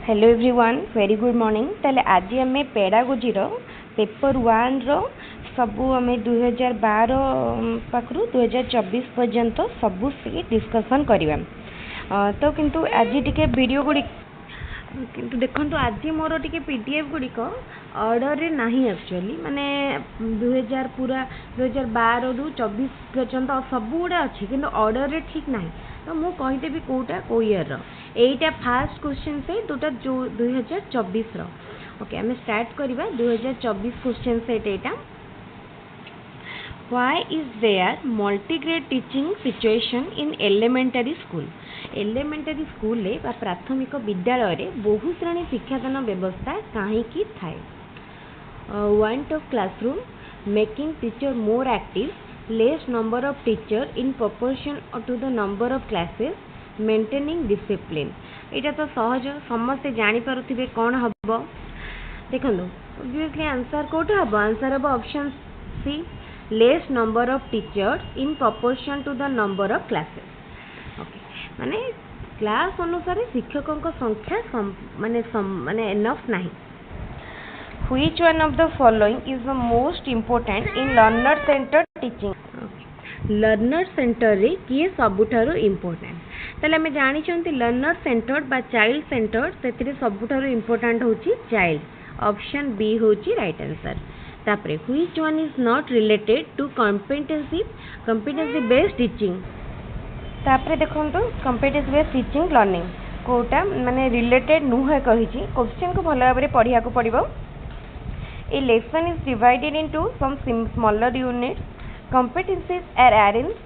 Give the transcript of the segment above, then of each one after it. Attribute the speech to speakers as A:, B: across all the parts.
A: Hello everyone very good morning ताले आज आम पेडागोजी पेपर 1 रो सबू आम 2012 पाखु 2024 पर्यंत सबू से डिस्कसन करवा तो किंतु आज टी वीडियो गुड़ी किंतु देखो आज मोर टी पीडीएफ गुड़िक ऑर्डर रे नहीं एक्चुअली माने 2000 पूरा 2012 रु 24 पर्यंत सबू गुड़ा अच्छी कि ऑर्डर रे ठीक ना तो मुझे कहीदेवी कौटा कौ ईयर एटा फास्ट क्वेश्चन से दुटा जो 2024 ओके आम स्टार्ट करवा 2024 question set Etah Why is there multi-grade teaching situation in elementary school? Elementary school ले बा प्राथमिक विद्यालय रे बहु श्रेणी शिक्षादान व्यवस्था कहीं थाए want of classroom making teacher more active, less number of teacher in proportion to the number of classes, maintaining discipline. एटा तो सहज समस्ते जानी पारुथिबे कोन हबो देखंदो ऑब्वियसली आंसर कोठे हबो आंसर हबो option C less number of teachers in proportion to the number of classes. Okay माने class अनुसार शिक्षकों का संख्या माने एनफ नहीं. Which one of the following is the most important in learner centered teaching? Learner centre रे किए सबुठारो important ताले हमें जानी चंती लर्नर सेंटर्ड बा चाइल्ड सेंटर्ड सेतिरे सबुठारो इम्पोर्टेंट होची चाइल्ड ऑप्शन बी होची राइट आंसर. तापरे which one is not related to competency based teaching तापरे देखंतु competency based teaching learning Kota माने रिलेटेड नुहे कहिची क्वेश्चन को भलो भाबरे पढिया को पड़िबो. A lesson is divided into some smaller units. Competencies are arranged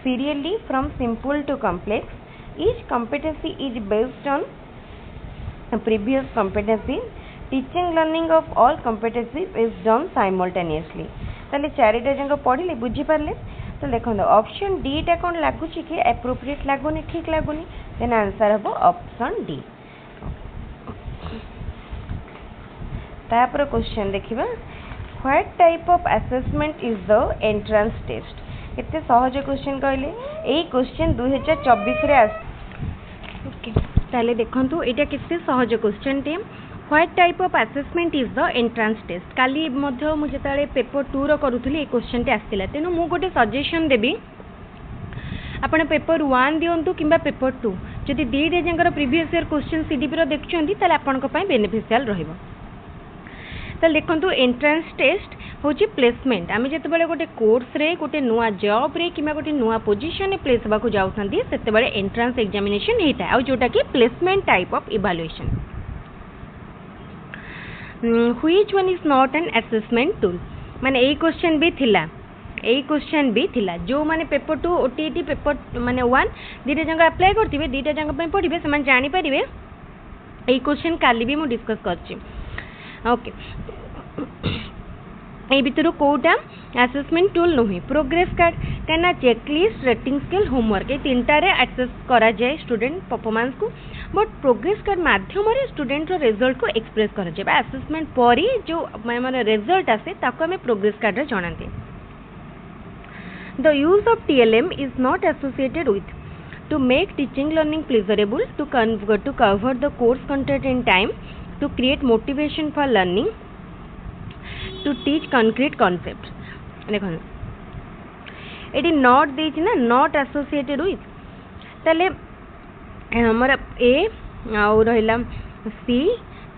A: serially from simple to complex. Each competency is based on a previous competency. Teaching learning of all competencies is done simultaneously. ताले चारिटा जंग पढ़िले बुझी पारले तो देखो option D टा कौन लगुच कि एप्रोप्रिएट लगुनि ठीक लगुनि देन आंसर हम ऑप्शन डी. तापर क्वेश्चन देखिबा what type of assessment is the entrance test. केते सहज क्वेश्चन कहले एई क्वेश्चन 2024 रे आस ओके ताले देखंतु एटा केते सहज क्वेश्चन टे. What type of assessment is the entrance test काली मध्य मु जेताले पेपर 2 रो करूथली ए क्वेश्चन टे आस्तिला तेनु मु गोटे सजेशन देबी आपण पेपर 1 दियंतु किबा पेपर 2 जदि दीडे जंकर प्रीवियस ईयर क्वेश्चन सीडीपी रो देखछंती ताले आपण को पय बेनिफिशियल रहइबो. तो देखो एंट्रेंस टेस्ट हूँ प्लेसमेंट आम जिते बड़े गोटे कोर्स रे गोटे नुआ जॉब रे कि गोटे नुआ पोजीशन प्लेस होगा जाऊँगी से एंट्रेंस एग्जामिनेशन होता है जोटा कि placement type of evaluation. Which one is not an assessment tool माने यही क्वेश्चन भी थिला जो माने पेपर 2 ओटीटी पेपर माने 1 दीटा जंग अप्लाई करथिबे दीटा जंग पे पढ़िबे से जानि परिबे एही क्वेश्चन काली भी मु डिस्कस करछि. ओके ए भितर कोटा असेसमेंट टूल नुहे प्रोग्रेस कार्ड कहीं चेकलिस्ट रेटिंग स्केल होमवर्क ये तीनटा रे एक्सेस करा जाए स्टूडेंट परफॉर्मेंस को बट प्रोग्रेस कार्ड माध्यम स्टूडेंट रिजल्ट को एक्सप्रेस करा जाए असेसमेंट पर जो माने रिजल्ट आसे ताको हमें प्रोग्रेस कार्ड रे जणाते. The use of TLM is not associated with to make teaching learning pleasurable to cover the course content in time to create motivation for learning, to teach concrete concepts. देखो ये not देछि ना not associated with ताले हमर ए आउ रहिला सी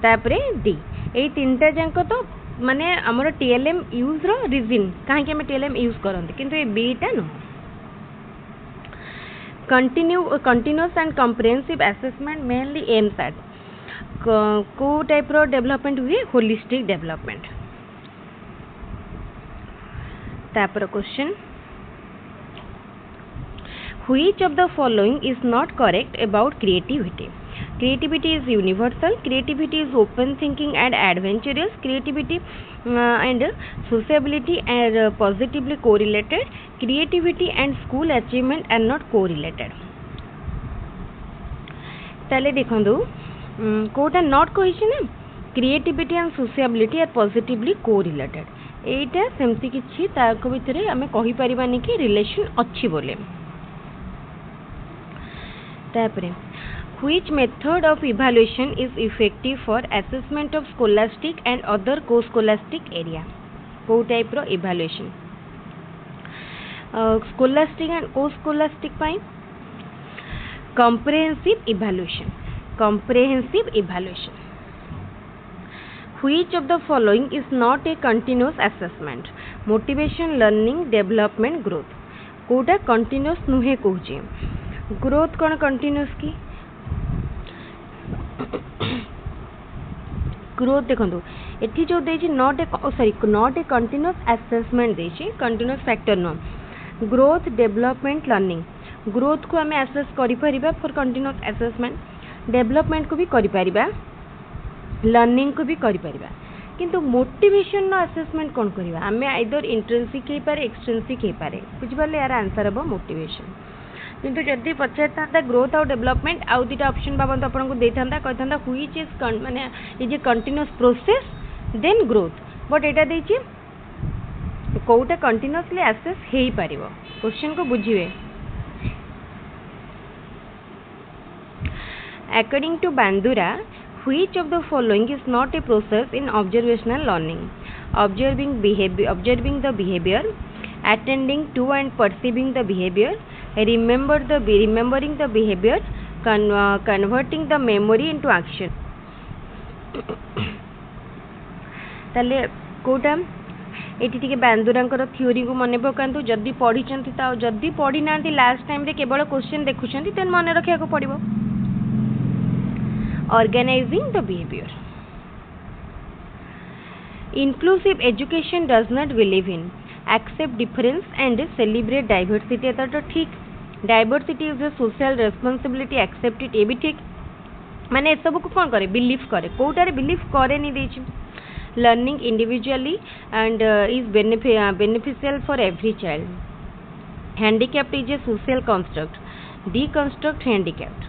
A: तापरे D A तीनटा जांक तो माने हमर टीएलएम यूज रो रीजन काहे कि हम टीएलएम यूज करंते किंतु ए बी टा नो. Continuous and comprehensive assessment mainly aims at को टाइप रो डेवलपमेंट हुए होलिस्टिक डेवलपमेंट. तापर question which of the following is not correct about creativity. Creativity is universal, creativity is open thinking and adventurous, creativity and sociability are positively correlated, creativity and school achievement are not correlated. ताले देखंदु कोटा not कही ना creativity and sociability are positively correlated एटा सेमती किछि ताको भितरे हमें कहि परिबानी कि रिलेशन अछि बोले. तापरे Which method of evaluation is effective for assessment of scholastic and other co-scholastic area? को type row evaluation scholastic and co-scholastic pi comprehensive evaluation. Comprehensive evaluation. Which of the following is not a continuous assessment? Motivation, learning, development, growth. कोटा continuous नुहे कहूचे growth कौन continuous की growth देखो एटी जो देछि नॉट ए कंटिन्यूअस असेसमेंट देछि कंटिन्यूअस फैक्टर नो ग्रोथ डेवलपमेंट लर्निंग ग्रोथ को आम असेस करि परिबा फॉर कंटिन्यूअस असेसमेंट डेवलपमेंट को भी करि परिबा लर्निंग को भी करि परिबा किंतु मोटिवेशन नो असेसमेंट कोन करिबा आमे आइदर इंट्रिंसिक हे पारे एक्सट्रिंसिक हे पारे बुझ पाले यार आंसर हबो मोटिवेशन किंतु जदि पचारता ग्रोथ आउ डेवलपमेंट आउ दुटा ऑप्शन बाबत आपन को देथांता कहथांता व्हिच इज माने is a continuous process then growth but एटा देछि कोउटा कंटीन्यूअसली असेस हेई पारिबो क्वेश्चन को बुझिवे according to Bandura which of the following is not a process in observational learning? Observing the behavior, attending to and perceiving the behavior, remembering the behavior, converting the memory into action. ताले Kota eighty टिके बांदुरांकर theory को मने पकांतु जदी पढ़ी चंती ता जदी पढ़ी नांती last time रे केवल क्वेश्चन देखुछंती तेन मने रखिया को पड़िबो Organizing the behavior. Inclusive education does not believe in accept difference and celebrate diversity. तो ठीक diversity is a social responsibility accept it ये भी ठीक माने सब को कौन करे बिलीव करे कोटारे बिलीव करे नहीं देछि learning individually and is beneficial for every child handicapped is a social construct deconstruct handicapped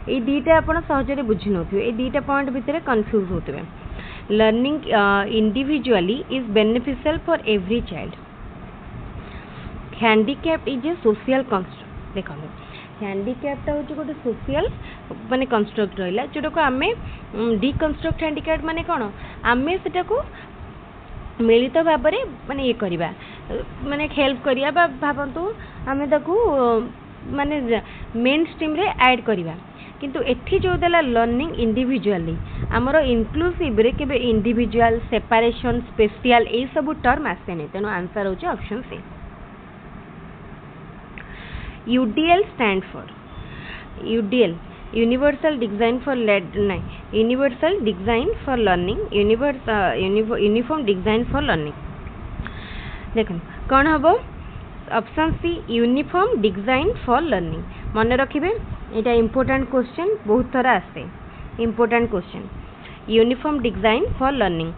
A: ये दीटा आपण सहजरे बुझी नथिबे ए दीटा पॉइंट भितरे कंफ्यूज होतबे learning individually is beneficial for every child handicapped is a social construct देखो हैंडीकैप्ड होची गोटे सोशल माने कंस्ट्रक्ट रहला जोटा को आमे डिकंस्ट्रक्ट हैंडीकैप्ड माने कोन आमे सेटा को मिलित भाबरे माने ये करबा माने हेल्प करिया बा भाबंतु आमे ताकू माने मेन स्ट्रीम रे ऐड करबा किंतु एठी जो देला लर्निंग इंडिविजुअली आमर इनक्लूसिव रे केबे इंडिविजुअल सेपरेशन स्पेशल ए सब टर्म आसे नै तेनो आंसर होचे option C UDL stand for UDL universal design for universal design for learning uniform design for learning देखो कौन हबो option C uniform design for learning मन रखिबे एटा इंपोर्टेंट क्वेश्चन बहुत थरा आसे important question uniform design for learning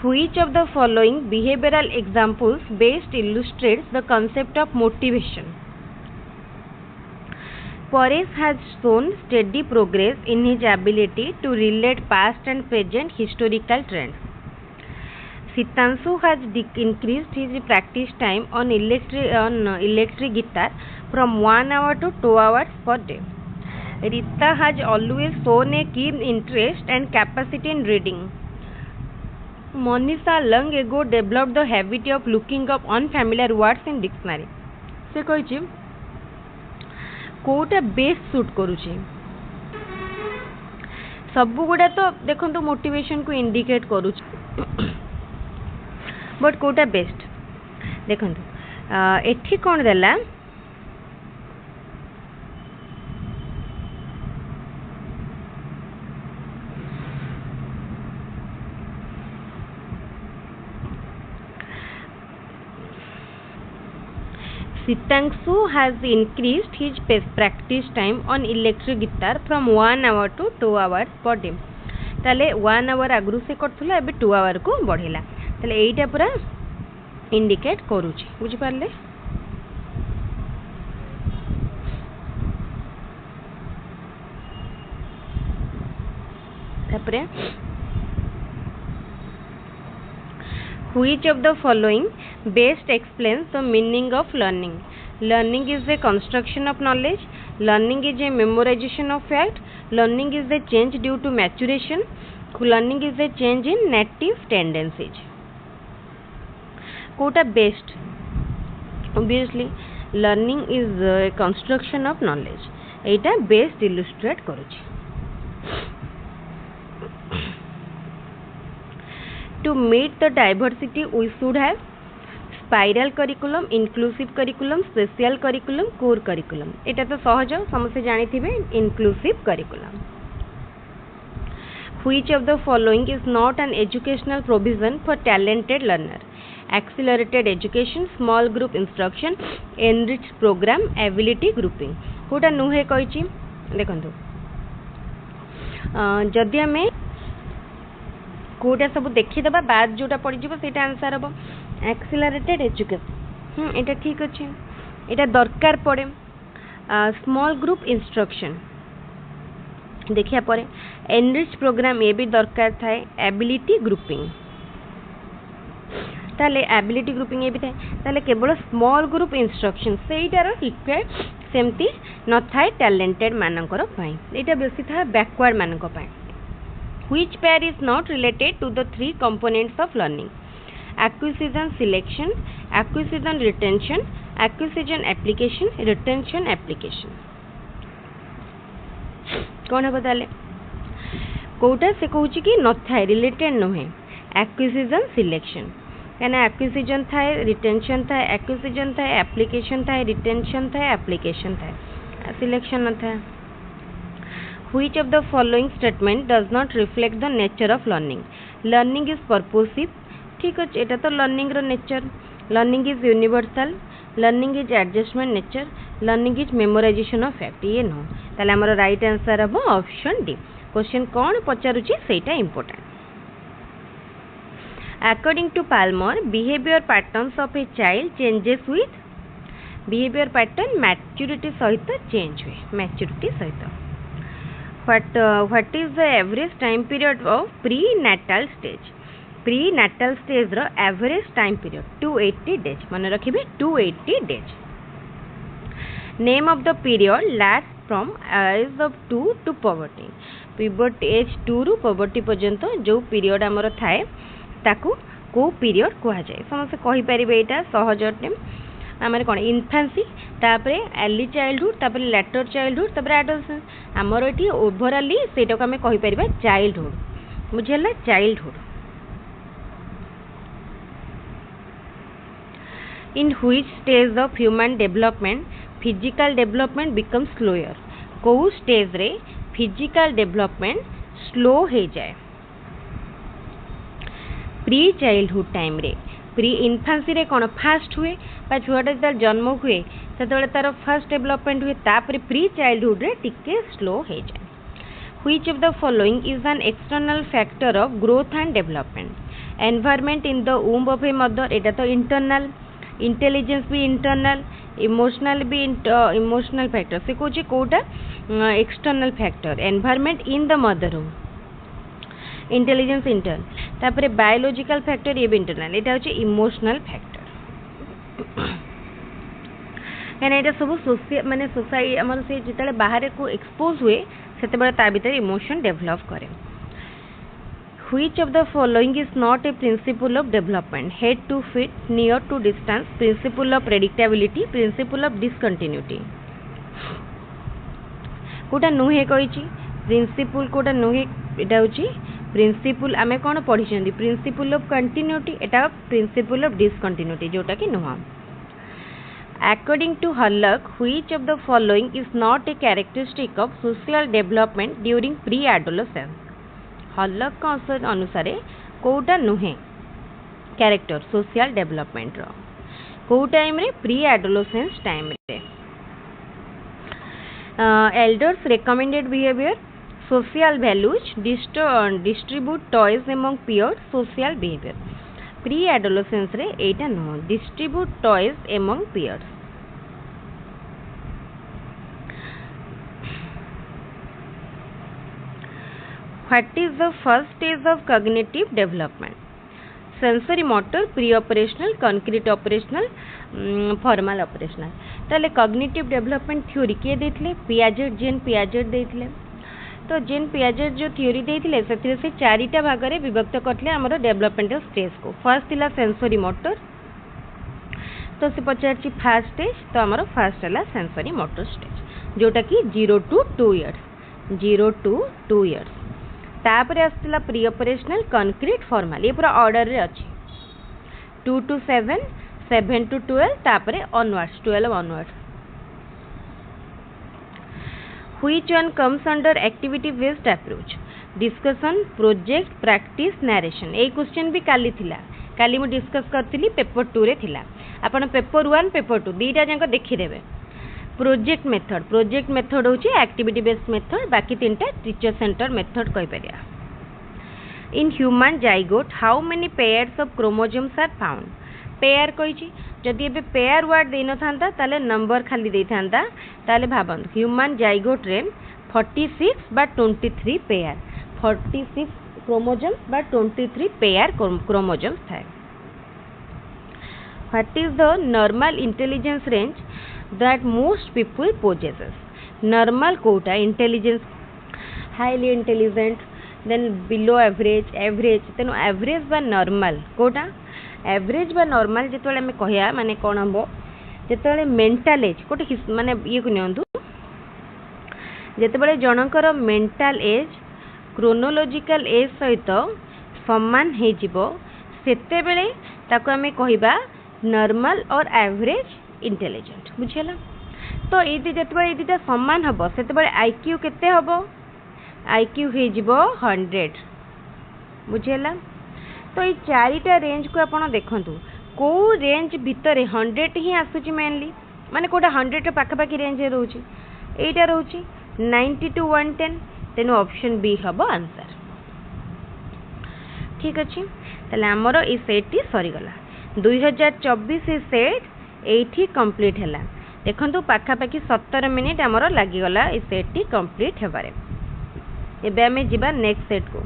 A: which of the following behavioral examples best illustrates the concept of motivation Paresh has shown steady progress in his ability to relate past and present historical trends Sitanshu has increased his practice time on electric guitar from 1 hour to 2 hours per day. Rita has always shown a keen interest and capacity in reading. Monisha long ago developed the habit of looking up unfamiliar words in dictionary. से कहिछि Kota best suit करूछि सब गुडा तो देखंतु motivation को indicate करूछि but Kota best देखंतु एठी कोन देला Sitanshu has increased his practice time on electric guitar from 1 hour to 2 hours per day. ताले 1 hour आगु से करथुला एबे 2 hour को बढ़ेला ताले एइटा पूरा इंडिकेट करूची बुझि पारले तापरे which of the following Best explains the meaning of learning. Learning is a construction of knowledge. Learning is a memorization of fact. Learning is a change due to maturation. Learning is a change in native tendencies. Quota best. Obviously, learning is a construction of knowledge. Etah best illustrate करुछि. To meet the diversity, we should have spiral curriculum, inclusive curriculum, special curriculum, core curriculum. एटा तो सहज समस्ते जानी थिबे inclusive curriculum. Which of the following is not an educational provision for talented learner? Accelerated education, small group instruction, enriched program, ability grouping. Kota नुहे कहिछि देखंतु जदि आमे कोटा सब देखि दबा बाद जोटा पड़ी जिवो सेटा आंसर हबो एक्सेलरेटेड एजुकेशन. एटा ठीक अछि, एटा दरकार पड़े. स्मॉल ग्रुप इंस्ट्रक्शन देखिया परे एनरिच प्रोग्राम ये भी दरकार थाए. एबिलिटी ग्रुपिंग ताले एबिलिटी ग्रुपिंग ये भी थाए. ताले केवल स्मॉल ग्रुप इंस्ट्रक्शन सेटार रिक्वायर सेमती न थाए टैलेंटेड मानकर पाई. एटा बेसी था बैकवर्ड मानक पाई. Which pair is not related to the three components of learning? Acquisition selection, acquisition retention, acquisition application, retention application. कौन है बताले कोटा से कहूँ कि न थाए रिलेटेड नुहे. एक्विजिशन सिलेक्शन कहना एक्विजिशन थाए रिटेंशन थाए एक्विजिशन थाए एप्लीकेशन थाए रिटेंशन थाए एप्लीकेशन थाए सिलेक्शन न थाए. Which of the following statement does not reflect the nature of learning? Learning is purposive. ठीक है, एटा तो learning रो nature. Learning is universal. Learning is adjustment nature. Learning is memorization of fact. ये no ताले हमर राइट आंसर हबो option D. Question कौन पचारुछि सेटा important. According to Palmer, behavior patterns of a child changes with behavior pattern maturity सहित change हुए maturity सहित. What is the average time period of prenatal stage? Prenatal stage रो average time period 280 days. मन रखिबे 280 days. Name of the period lasts from age of 2 to puberty. Puberty age 2 ରୁ puberty पर्यंत जो period हमर थाए ताकू को period कुहा जाय. समस्त कहि परिबे एटा सहजटे आमर कौन इन्फान्सी तापरे अर्ली चाइल्डहुड तापरे लेटर चाइल्डहुड तापरे एडोलसेंस. आमर एठी ओवरऑली सेटा को हमें कहि परिबा चाइल्डहुड. बुझेला childhood. In which stage of human development physical development become slower? को स्टेज रे फिजिकल डेवलपमेंट स्लो हो जाए? प्री चाइल्डहुड टाइम रे. प्री इन्फान्सी रे कौन फास्ट हुए बा छुआटा जो जन्म हुए से तार फास्ट डेवलपमेंट हुए तापर प्री चाइल्डहुड रे टिके स्लो हो जाए. Which of the following is an external factor of growth and development? Environment in the womb of a mother एटा तो इंटरनल. इंटेलिजेंस भी इंटरनल. इमोशनल भी इमोशनल फैक्टर से कौन कोटा external factor. Environment in the mother home intelligence internal तापर biological factor ये भी इंटरनल. एटा होचे इमोशनल फैक्टर. कहना एटा सब सोशल माने सोसाइटी हमर से जितले बाहर को एक्सपोज हुए सेते बळे ता भीतर इमोशन डेवलप करे. Which of the following is not a principle of development? Head to feet, near to distance, principle of predictability, principle of discontinuity. कोटा नुहे कहिछि प्रिंसिपल कोटा नुहे एटा होछि प्रिंसिपल आमे कोन पढि छथि principle of continuity Etah principle of discontinuity जोटा कि नुहा. According to Hallock, which of the following is not a characteristic of social development during pre-adolescence? Hallock का अनुसार कोटा नुहे कैरेक्टर सोशल डेवलपमेंट रो को टाइम रे pre-adolescence टाइम रे. Elders recommended behavior, social values, distribute toys among peers, social behavior. Pre-adolescence रे एटा no distribute toys among peers. What is the first stage of cognitive development? Sensory motor, pre operational, concrete operational, formal operational. ताले cognitive development theory किए देथिले? Piaget, जेन Piaget देथिले। तो जेन Piaget जो theory देथिले से चारिटा भाग में विभक्त करथिले हमर डेवलपमेंटल स्टेज को। फर्स्ट थिला सेंसरी मोटर, तो से पचारछि फास्ट स्टेज, तो हमर फास्ट हला सेंसरी मोटर स्टेज जोटा कि 0 to 2 इयर्स, 0 to 2 इयर्स। तापर आसला प्री ऑपरेशनल, कंक्रीट, फॉर्मल, ये पूरा ऑर्डर रे अछि। 2 to 7, 7 to 12, तापर onwards 12 onwards. Which one comes under activity based approach? Discussion, project, practice, narration। A question भी काली थिला, काली मु डिस्कस करथिली पेपर 2 रे थिला। आपण पेपर 1 पेपर 2 दीटा जांको देखि देबे। प्रोजेक्ट मेथड होची एक्टिविटी बेस्ड मेथड, बाकी तीनटा टीचर सेंटर मेथड कहि परिया। In human zygote how many pairs of chromosomes are found? Pair कहिची, जदि एबे पेयर वर्ड देइ न थांता ताले नंबर खाली देइ थांता, ताले भाबन ह्यूमन जाइगोट रे 46 बा 23 पेयर, 46 क्रोमोसोम्स बा 23 पेयर क्रोमोसोम्स थाए। What is the normal intelligence range that most people possesses? Normal कोटा intelligence, highly intelligent, then below average, average, then average बा normal कोटा average बा normal जेतोले हमें कहया माने कोन हबो जेतोले mental age कोटे माने ये को नियंतु जेतबेले जनकर mental age chronological age सहित समान हे जिवो सेतेबेले ताको हमें कहिबा नॉर्मल और एवरेज इंटेलिजेंट। बुझेला? तो ये जेतबेले ये दिटा समान हबो सेतेबेले आईक्यू केते हबो? आईक्यू हे जिवो 100। बुझेला? तो ये चारिटा रेंज को आपण देखंतु को रेंज भितरे 100 ही आसुची मेनली, माने कोटा 100 पाखा पाखी रेंज रे रहउची, एटा रहउची 90 to 110, तेनु ऑप्शन बी हबो आंसर। ठीक अछि, तले हमरो ई सेट सरी गला। 2024 सेट एठी कंप्लीट हैला। देखंतु पाखा पाखी 17 मिनिट हमरो लागि गला ई सेट टी कंप्लीट हेबारे। एबे हमें जिबा नेक्स्ट सेट को।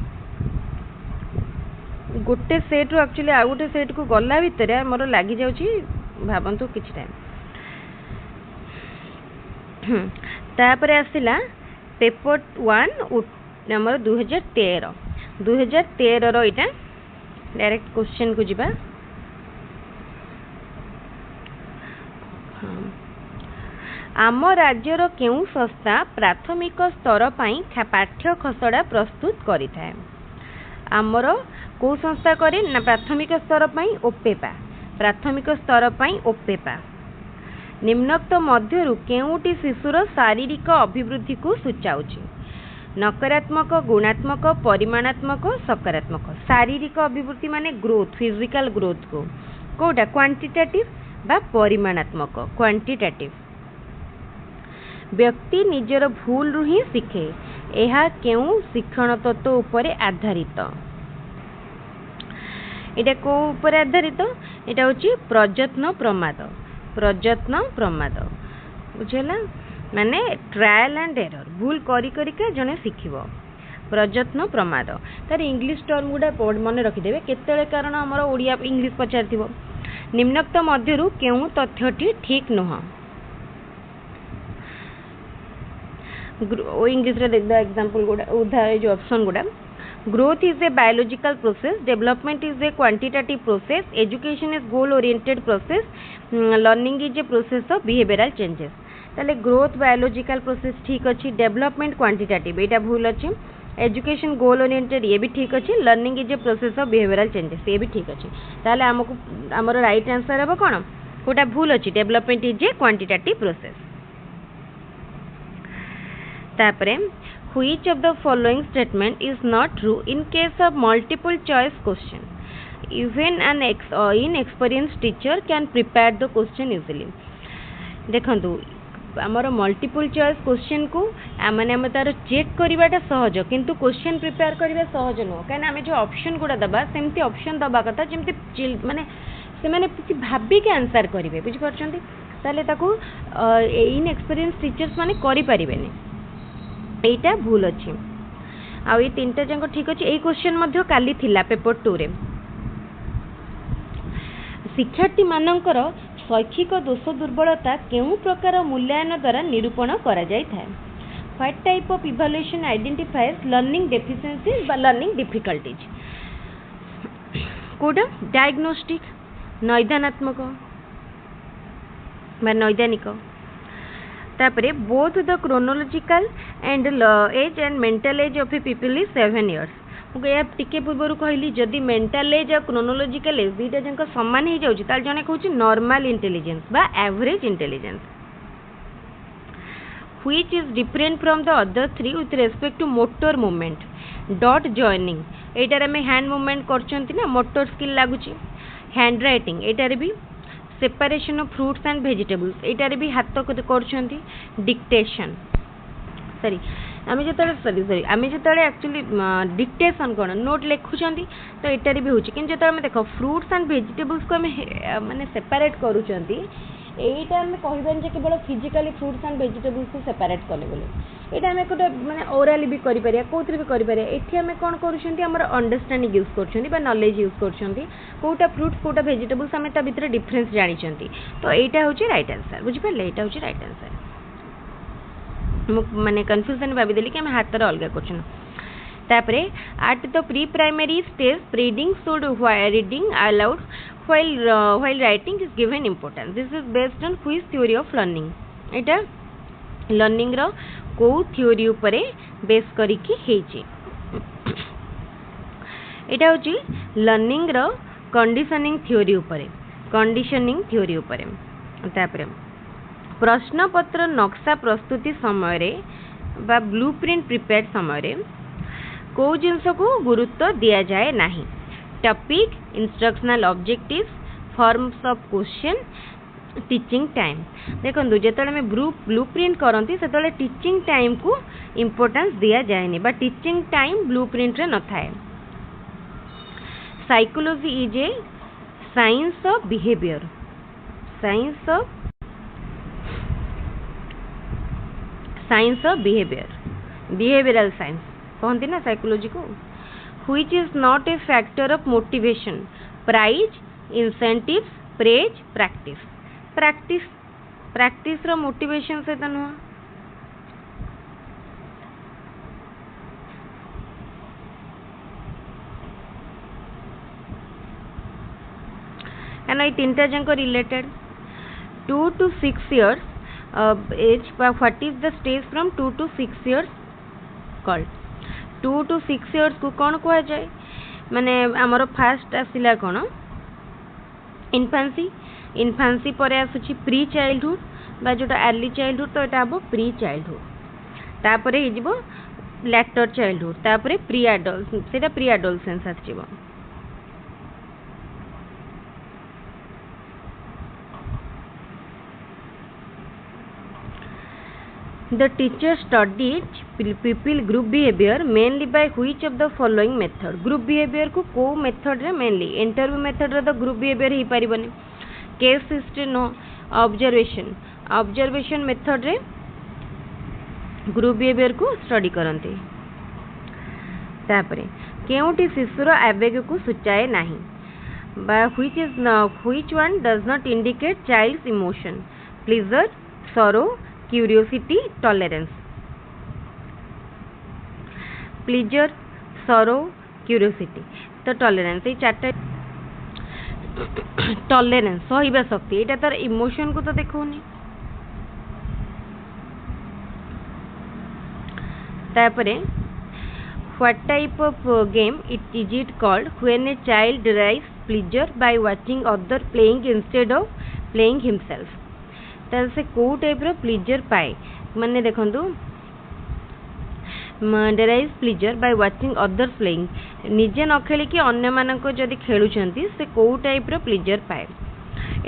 A: गोटे सेट रो एक्चुअली आ गोटे सेट को गला भितरे हमरो लागि जाउची भाबंतु किछ टाइम। तापरे आसिला पेपर 1 नंबर 2013 रो इटा डायरेक्ट क्वेश्चन को जिबा। आम राज्यर केउ संस्था प्राथमिक स्तर पाई पाठ्य खसड़ा प्रस्तुत करि थाए? आमर को संस्था करे ना प्राथमिक स्तर पाई ओपेपा, प्राथमिक स्तर पाई ओपेपा। निम्नोक्त मध्यरु केउटी शिशुर शारीरिक अभिवृद्धि को सूचाउची? नकारात्मक, गुणात्मक, परिमाणात्मक, सकारात्मक। शारीरिक अभिवृद्धि माने ग्रोथ, फिजिकल ग्रोथ को कोटा क्वांटिटेटिव बा परिमाणात्मक, क्वांटिटेटिव। व्यक्ति निजर भूल रु ही शिखे, एहा केउ शिक्षण तत्व उपरे आधारित? एटा को उपरे आधारित? एटा होची प्रयत्न प्रमाद, प्रयत्न प्रमाद। बुझला? माने ट्रायल एंड एरर, भूल करी करी के जने शिखिबो, प्रयत्न प्रमाद। तार इंग्लिश टर्म गुडा मन रखि देबे केतेले, कारण हमर ओडिया इंग्लिश पचारथिबो। निम्नोक्त मध्यरु केउ तथ्यटी ठीक नुह? इंग्लिश रे देख द एग्जांपल गुडा उदाहरण जो ऑप्शन गुडा। Growth is a biological process, development is a quantitative process, education is goal oriented process, learning is a process of behavioural changes. ताले ग्रोथ बायोलॉजिकल प्रोसेस ठीक अछि, डेवलपमेंट क्वांटिटेटिव एटा भूल अछि, एजुकेशन गोल ओरिएंटेड ये भी ठीक अछि, learning is a process of behavioural changes ये भी ठीक अछि। ताले हमको हमर राइट आंसर हेबो कोन? कोटा भूल अछि, development is a quantitative process. तापरे which of the following statement is not true in case of multiple choice question? Even an inexperienced teacher can prepare the question easily. देखंतु हमर मल्टीपल चॉइस क्वेश्चन को माने हम तार check करबाटा सहज, किंतु question prepare करबा सहज न, काना हम जो ऑप्शन गुडा दबा सेमती ऑप्शन दबा कथा जेमती माने से माने किछि भाबी के आंसर करिवे, बुझि परछंती? ताले ताको इनएक्सपीरियंस टीचर्स माने करि परिबेनी, एटा भूल अछि। आ ये तीनटा जंक ठीक अछि। ए क्वेश्चन मध्य काली थिला पेपर 2 रे, शिक्षार्थी मानकर शैक्षिक दोष दुर्बलता केउं प्रकार मूल्यांकन द्वारा निरूपण करा जाय थाए? What type of evaluation identifies learning deficiencies बा लर्निंग डिफिकल्टीज? कोड डायग्नोस्टिक नैदानात्मक बा नैदानिक तापरे both the chronological and age and mental age of a people is 7 years. मुझे टिके पूर्व कहली जदि मेंटल एज और क्रोनोलॉजिकल एज दुईटा जाक सामान हो जाउछि ताल जने कहूछि नॉर्मल इंटेलिजेंस बा average intelligence. Which is different from the other three with respect to motor movement? Dot joining एटार आम हैंड मूवमेंट करछंती ना मोटर स्किल लागुछि। हैंड राइटिंग एटार भी separation of fruits and vegetables एटार भी हाथ करछंती। डिक्टेशन सॉरी आम जो आम जो एक्चुअली डिक्टेशन कौन नोट लिखुंट तो यहाँ भी होची कि जो देख फ्रूट्स एंड वेजिटेबल्स को आम माने सेपरेट करूँ यहीटा आम कहबानी केवल फिजिकाली फ्रूट्स एंड वेजिटेबल्स को सेपरेट कले बोले यहाँ आम गोटे मैंने ओराली भी करें कौन भी करें ये आम कौन कर अंडरस्टांडिंग यूज कर नॉलेज यूज करोटा फ्रूट्स कौटा वेजिटेबल्स आम ता भीतर डिफरेंस जानी तो यहाँ हूँ राइट आंसर बुझिपारे यहाँ हूँ राइट आंसर माने कन्फ्यूजन भाविदेली कि आम हाथ अलग करपरे at the pre primary stage reading should reading aloud while writing is given importance. This is based on which theory of learning? Etah learning रो को थ्योरी उपरे बेस करिकी हेची एटा होची लर्निंग रो कंडीशनिंग थ्योरी उपरे तापरे प्रश्न पत्र नक्शा प्रस्तुति समय रे बा ब्लूप्रिंट प्रिपेयर समय रे को जिनस को गुरुत्व दिया जाए नाही? Topic instructional objectives forms of question teaching time देखो जो आम ब्लूप्रिंट करती से टीचिंग टाइम को इम्पोर्टेंस दिया जाए बा टीचिंग टाइम ब्लूप्रिंट रे न थाए। Psychology is a science of behaviour behavioural science कहती ना साइकोलॉजी को। Which is not a factor of motivation? Prize, incentives, praise, practice row motivation से तो नुआ ये तीनटा junk related 2 to 6 years age what is the stage from 2 to 6 years called? 2 to 6 years को कौन कह जाए माने आमर फास्ट आसिला कौन इन्फांसी पर आसुची प्री चाइल्डहुड बा जोटा अर्ली चाइल्डहुड तो यहाँ हम प्री चाइल्डहुड तापर हो लैटर चाइल्डहुड तापर प्री एडोलसेंस आसो। The teacher studied pupil group behavior mainly by which of the following method? Group behavior को को method रे mainly interview method रे तो group behavior ही परिबने case history no observation method रे group behavior को study करते तापरे केउटी शिशुर आवेग को सूचाए नहीं बा which one does not indicate child's emotion? Pleasure, sorrow, curiosity, tolerance. Pleasure, sorrow, curiosity तो tolerance ये चार्ट टॉलरेंस सहिबा शक्ति एटा तार इमोशन को तो देखोनी तापरे what type of game it is it called when a child derives pleasure by watching other playing instead of playing himself ताल से को टाइप रो प्लेजर पाए माने देखंतु derive pleasure by watching others playing निजे न खेली कि अन्य मानक जदि खेलुछंती से को टाइप रो प्लेजर पाए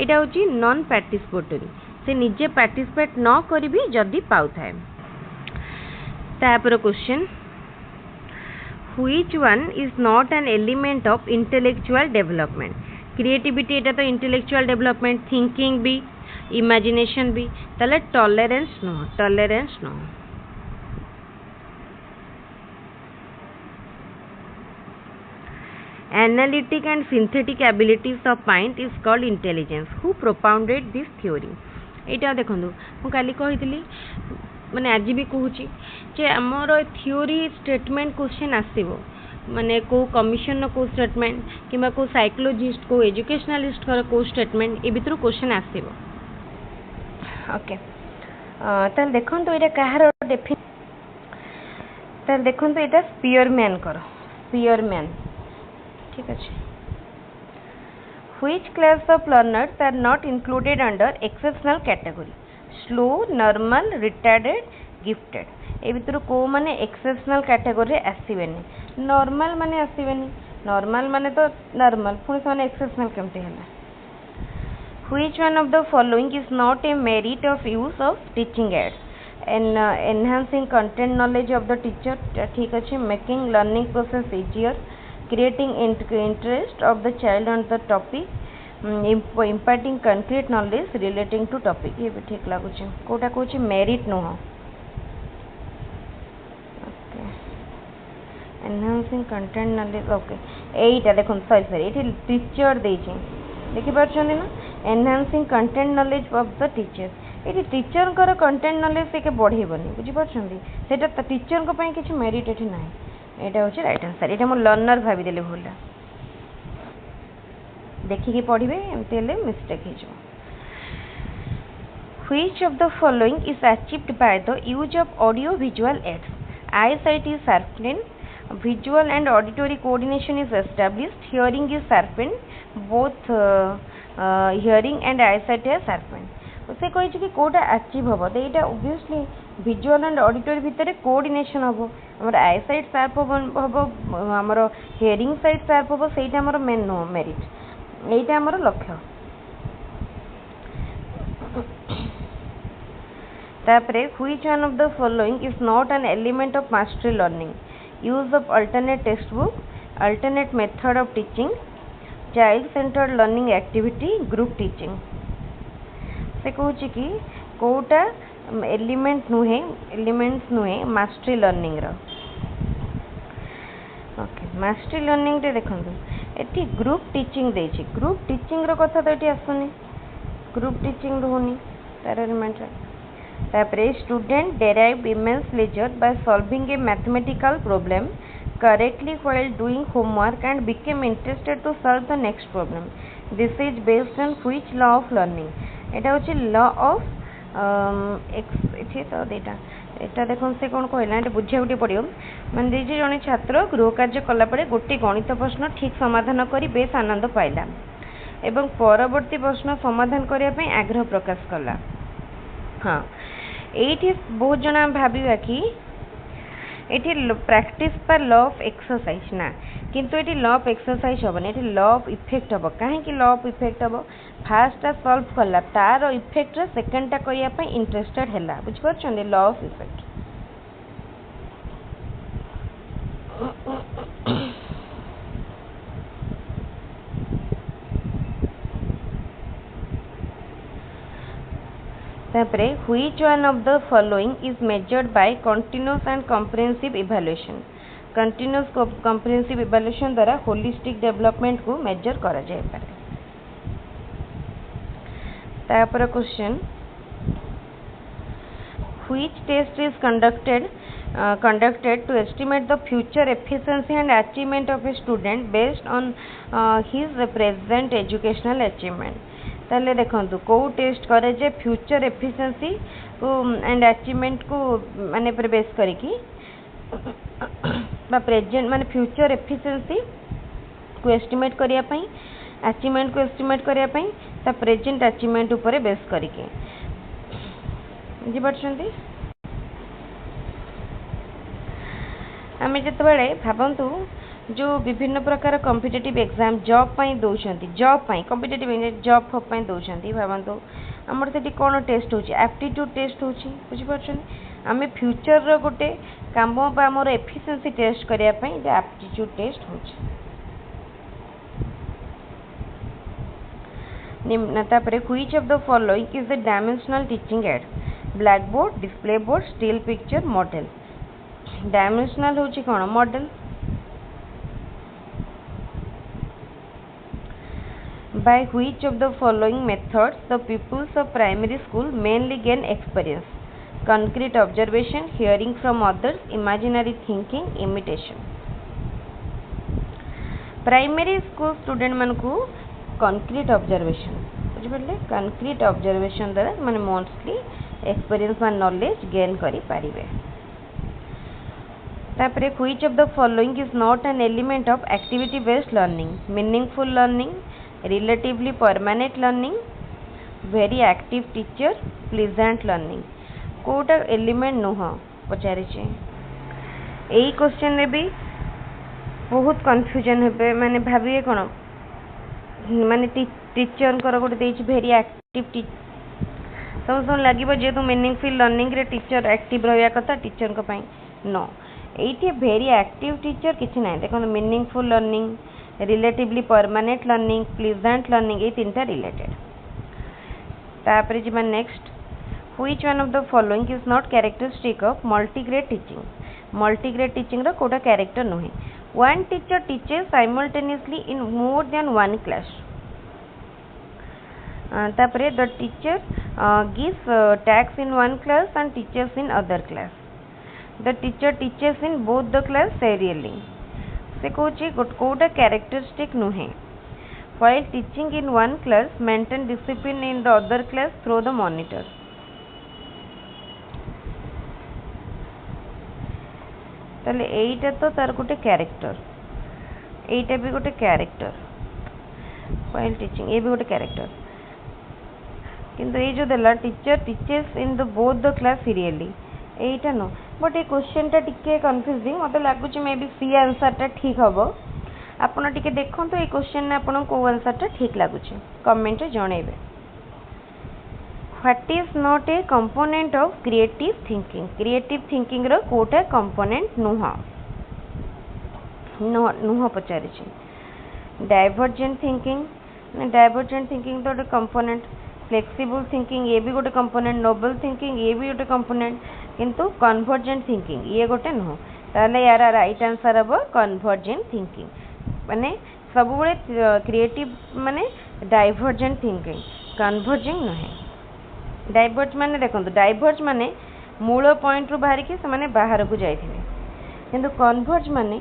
A: एटा होची नॉन पार्टिसिपेटरी से निजे पार्टिसिपेट न करी भी जदि पाउ थाए। तापर question which one is not an element of intellectual development? Creativity एटा तो इंटेलेक्चुअल डेवलपमेंट थिंकिंग भी इमेजिनेशन भी ताले टॉलरेंस नो Analytic and synthetic abilities of mind is called intelligence. Who propounded this theory? ଏଇଟା ଦେଖନ୍ତୁ ମୁଁ କାଲି କହିଥିଲି ମାନେ ଆଜି ବି କହୁଛି ଯେ ଆମର ଥିଓରି ଷ୍ଟେଟମେଣ୍ଟ କ୍ୱେଶ୍ଚନ୍ ଆସିବ ମାନେ କେଉଁ କମିଶନର କେଉଁ ଷ୍ଟେଟମେଣ୍ଟ କିମ୍ବା କେଉଁ ସାଇକୋଲୋଜିଷ୍ଟ କେଉଁ ଏଜୁକେସନାଲିଷ୍ଟଙ୍କର କେଉଁ ଷ୍ଟେଟମେଣ୍ଟ ଏ ଭିତରୁ କ୍ୱେଶ୍ଚନ୍ ଆସିବ। ଓକେ ତାହେଲେ ଦେଖନ୍ତୁ ଏଇଟା କାହାର ତାହେଲେ ଦେଖନ୍ତୁ ଏଇଟା ସ୍ପିୟରମ୍ୟାନଙ୍କର ସ୍ପିୟରମ୍ୟାନ ठीक अच्छे। Which class of learners are not included under exceptional category? Slow, normal, retarded, gifted. ए भितर को माने exceptional category रे आसीबेनी normal माने आसीबेनी normal माने तो normal पुणी से माने exceptional केमती है। Which one of the following is not a merit of use of teaching aids? Enhancing content knowledge of the teacher ठीक अच्छे, making learning process easier, creating interest of the child on the topic, imparting concrete knowledge relating to topic। ये भी ठीक लगुच कोटा कौच merit नुह okay enhancing content knowledge okay एटा देखो सॉरी सॉरी ये टीचर देछि देखि परछन ना enhancing content knowledge of the teacher ये टीचर कर कंटेंट नॉलेज से के बढ़ेबनी बुझी परछन सेटा टीचर को पई किछ मेरिट एठी नाही एटा होछि राइट आंसर एटा मो लर्नर भाबी देले भूल देखिए पढ़े एमती मिस्टेक हो। Which of the following is achieved by the use of audio visual aids? Eyesight is sharpened, visual and auditory coordination is established, hearing is sharpened, both hearing and eyesight are sharpened। से कही कि Kota achieve हम तो यहाँ obviously visual and auditory भितर coordination हम आम eyesight sharp हम आम हियरिंग साइट शार्प हम से मेन नुह मेरिट यहीटा आम लक्ष्य। तापरे which one of the following is not an element of mastery learning? Use of alternate text book, alternate method of teaching, child centred learning activity, group teaching. से कहूँ कि कोटा एलिमेंट्स नुहे मास्टरी लर्निंग रो। Okay mastery learning रे देखंतु एटी group teaching देछि ग्रुप टीचिंग रो कथा तो एटी आसुनी ग्रुप टीचिंग रहउनी तार एलिमेंट तापरे student derive immense pleasure by solving a mathematical problem correctly while doing homework and became interested to solve the next problem. This is based on which law of learning? एटा होछि law of एठी तो देटा एटा देखो से कोन कहला एटा बुझिया गुटे पड़ियो मान जे जने छात्र गृह कार्य कला परे गोटे गणित प्रश्न ठीक समाधान करी बेस आनंद पाइला एवं परवर्ती प्रश्न समाधान करिया पई आग्रह प्रकाश कला। हाँ एठी बहुत जना भाबिबा कि एठी प्रैक्टिस पर लॉ ऑफ एक्सरसाइज ना किंतु एठी लॉ ऑफ एक्सरसाइज होबनी एठी लॉ ऑफ इफेक्ट होबो काहे कि लॉ ऑफ इफेक्ट होबो फास्ट टा सॉल्व करला तार इफेक्ट रे सेकंड टा करिया पई इंटरेस्टेड हैला बुझ परछन लॉ ऑफ इफेक्ट। तापरे which one of the following is measured by continuous and comprehensive evaluation? continuous comprehensive evaluation द्वारा holistic development को measure करा जाय पारे। तापर question which test is conducted to estimate the future efficiency and achievement of a student based on his present educational achievement? ताले देखंतु को test करे जे फ्यूचर एफिशिएंसी को एंड अचीवमेंट को माने पर बेस करी कि बा प्रेजेंट माने फ्यूचर एफिशिएंसी को एस्टिमेट करिया पई अचीवमेंट को एस्टिमेट करिया पई ता प्रेजेंट अचीवमेंट ऊपर बेस करी के बुझी परछंती। आमे जते बेले भाबंतु जो विभिन्न प्रकार कॉम्पिटिटिव एग्जाम जॉब पाई दौरान जॉब पाई कॉम्पिटिटिव जॉब पाई दौरान भावतु आमर से कौन टेस्ट हो एप्टीट्यूड टेस्ट हो बुझीपार आम फ्यूचर रो गोटे काम आमर एफिशिएंसी टेस्ट करने एप्टीट्यूड टेस्ट हो which of the following is the dimensional teaching add? Black board, display board, still picture, model. Dimensional हूँ कौन model By which of the following methods the pupils of primary school mainly gain experience? Concrete observation, hearing from others, imaginary thinking, imitation. Primary school student मानकु concrete observation बुझिपारे concrete observation द्वारा माने mostly experience व knowledge gain करि पारिबे. तापरे which of the following is not an element of activity based learning? Meaningful learning, relatively permanent learning, very active teacher, pleasant learning. कोटा element नुह पचारि यही question रे भी बहुत कन्फ्यूजन हे माने भाबिए कोन माने टीचर कर गोटे देछि वेरी एक्टिव सब लगे जेहेतु मीनिंगफुल लर्निंग रे टीचर एक्टिव रहा कथा टीचर को पई नो ये वेरी एक्टिव टीचर किसी ना देखो meaningful learning relatively permanent learning pleasant learning ये तीन रिलेटेड. तापर जी next which one of the following is not characteristic of multigrade teaching? Multigrade teaching रा कोटा character नुहे. One teacher teaches simultaneously in more than one class. तापरे the teacher gives tasks in one class and teaches in other class. The teacher teaches in both the class serially. से Kochi Kota characteristic नुहे. While teaching in one class, maintain discipline in the other class through the monitor. ताले एटा तो तार गोटे character एटा भी गोटे character while teaching ये भी गोटे कैरेक्टर किंतु ये जो देला teacher teachers in the both the class serially Etah no but ये क्वेश्चन टा टिके कंफ्यूजिंग मते लागु छि मे बी सी आंसर टा ठीक हबो. आपण टिके देखन तो ये क्वेश्चन ने आपण को आंसर टा ठीक लागु छि कमेंट रे जणेबे. What is not a component of creative thinking? Creative thinking row Kota component नुह पचारि छि. Divergent thinking तो गोटे component, flexible thinking ये भी गोटे component, novel thinking ये भी गोटे component किंतु convergent thinking ये गोटे नुह. ताले यार राइट आंसर हबो convergent thinking माने सब बळे क्रिएटिव माने divergent thinking converging नहे. डाइवर्ज माने देखो डाइवर्ज माने मूल पॉइंट रू बाहर के से माने बाहर को जाइथिले किंतु कन्वर्ज माने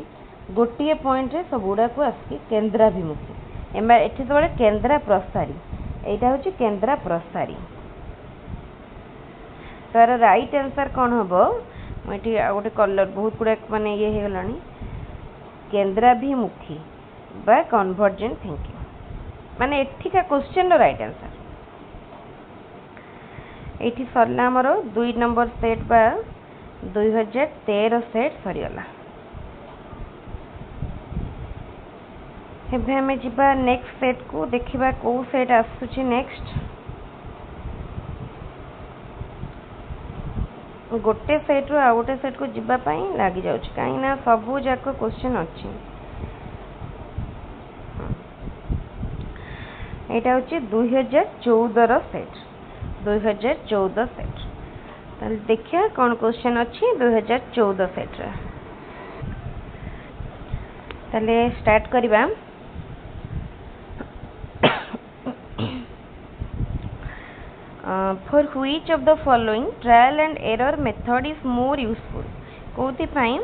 A: गोटिए पॉइंट रे सब गुडा को आसी केंद्राभिमुखी एमा एठी सबले केंद्रा प्रसारी एटा होची केंद्रा प्रसारी. तार राइट आंसर कोन हबो एठी गोटे कलर बहुत गुडा माने ये हे गलानी केंद्राभिमुखी बा कन्वर्जेंट थिंकिंग माने एठी का क्वेश्चन रो राइट आंसर. एठी सरला हमरो 2 नंबर सेट बा 2013 सेट सरीगला. हेबे हमें जिबा नेक्स्ट सेट को देखिबा को सेट आसुची नेक्स्ट. गोटे सेट रो आ गोटे सेट को जिबा पई लागी जाउची काई ना सबु जाको क्वेश्चन अछि. एटा होची 2014 रो सेट 2014 सेट. ताले देखिया कौन क्वेश्चन अच्छी 2014 सेट रा. ताले स्टार्ट करिबा. For which of the following trial and error method is more useful? कोथि पई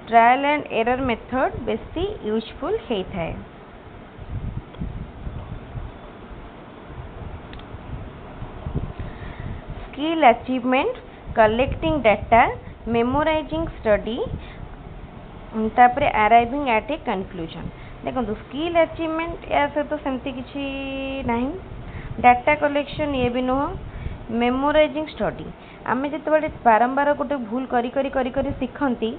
A: ट्रायल एंड एरर मेथड बेसी यूजफुल हे थाए. Skill achievement, collecting data, memorizing study, तापरे arriving at a conclusion. देखो स्किल अचीवमेंट या से तो सेमती किछि नहीं. डाटा कलेक्शन ये भी नुह. मेमोराइजिंग स्टडी आमे जते बारंबार गोटे भूल करी करी करी करी शिखंती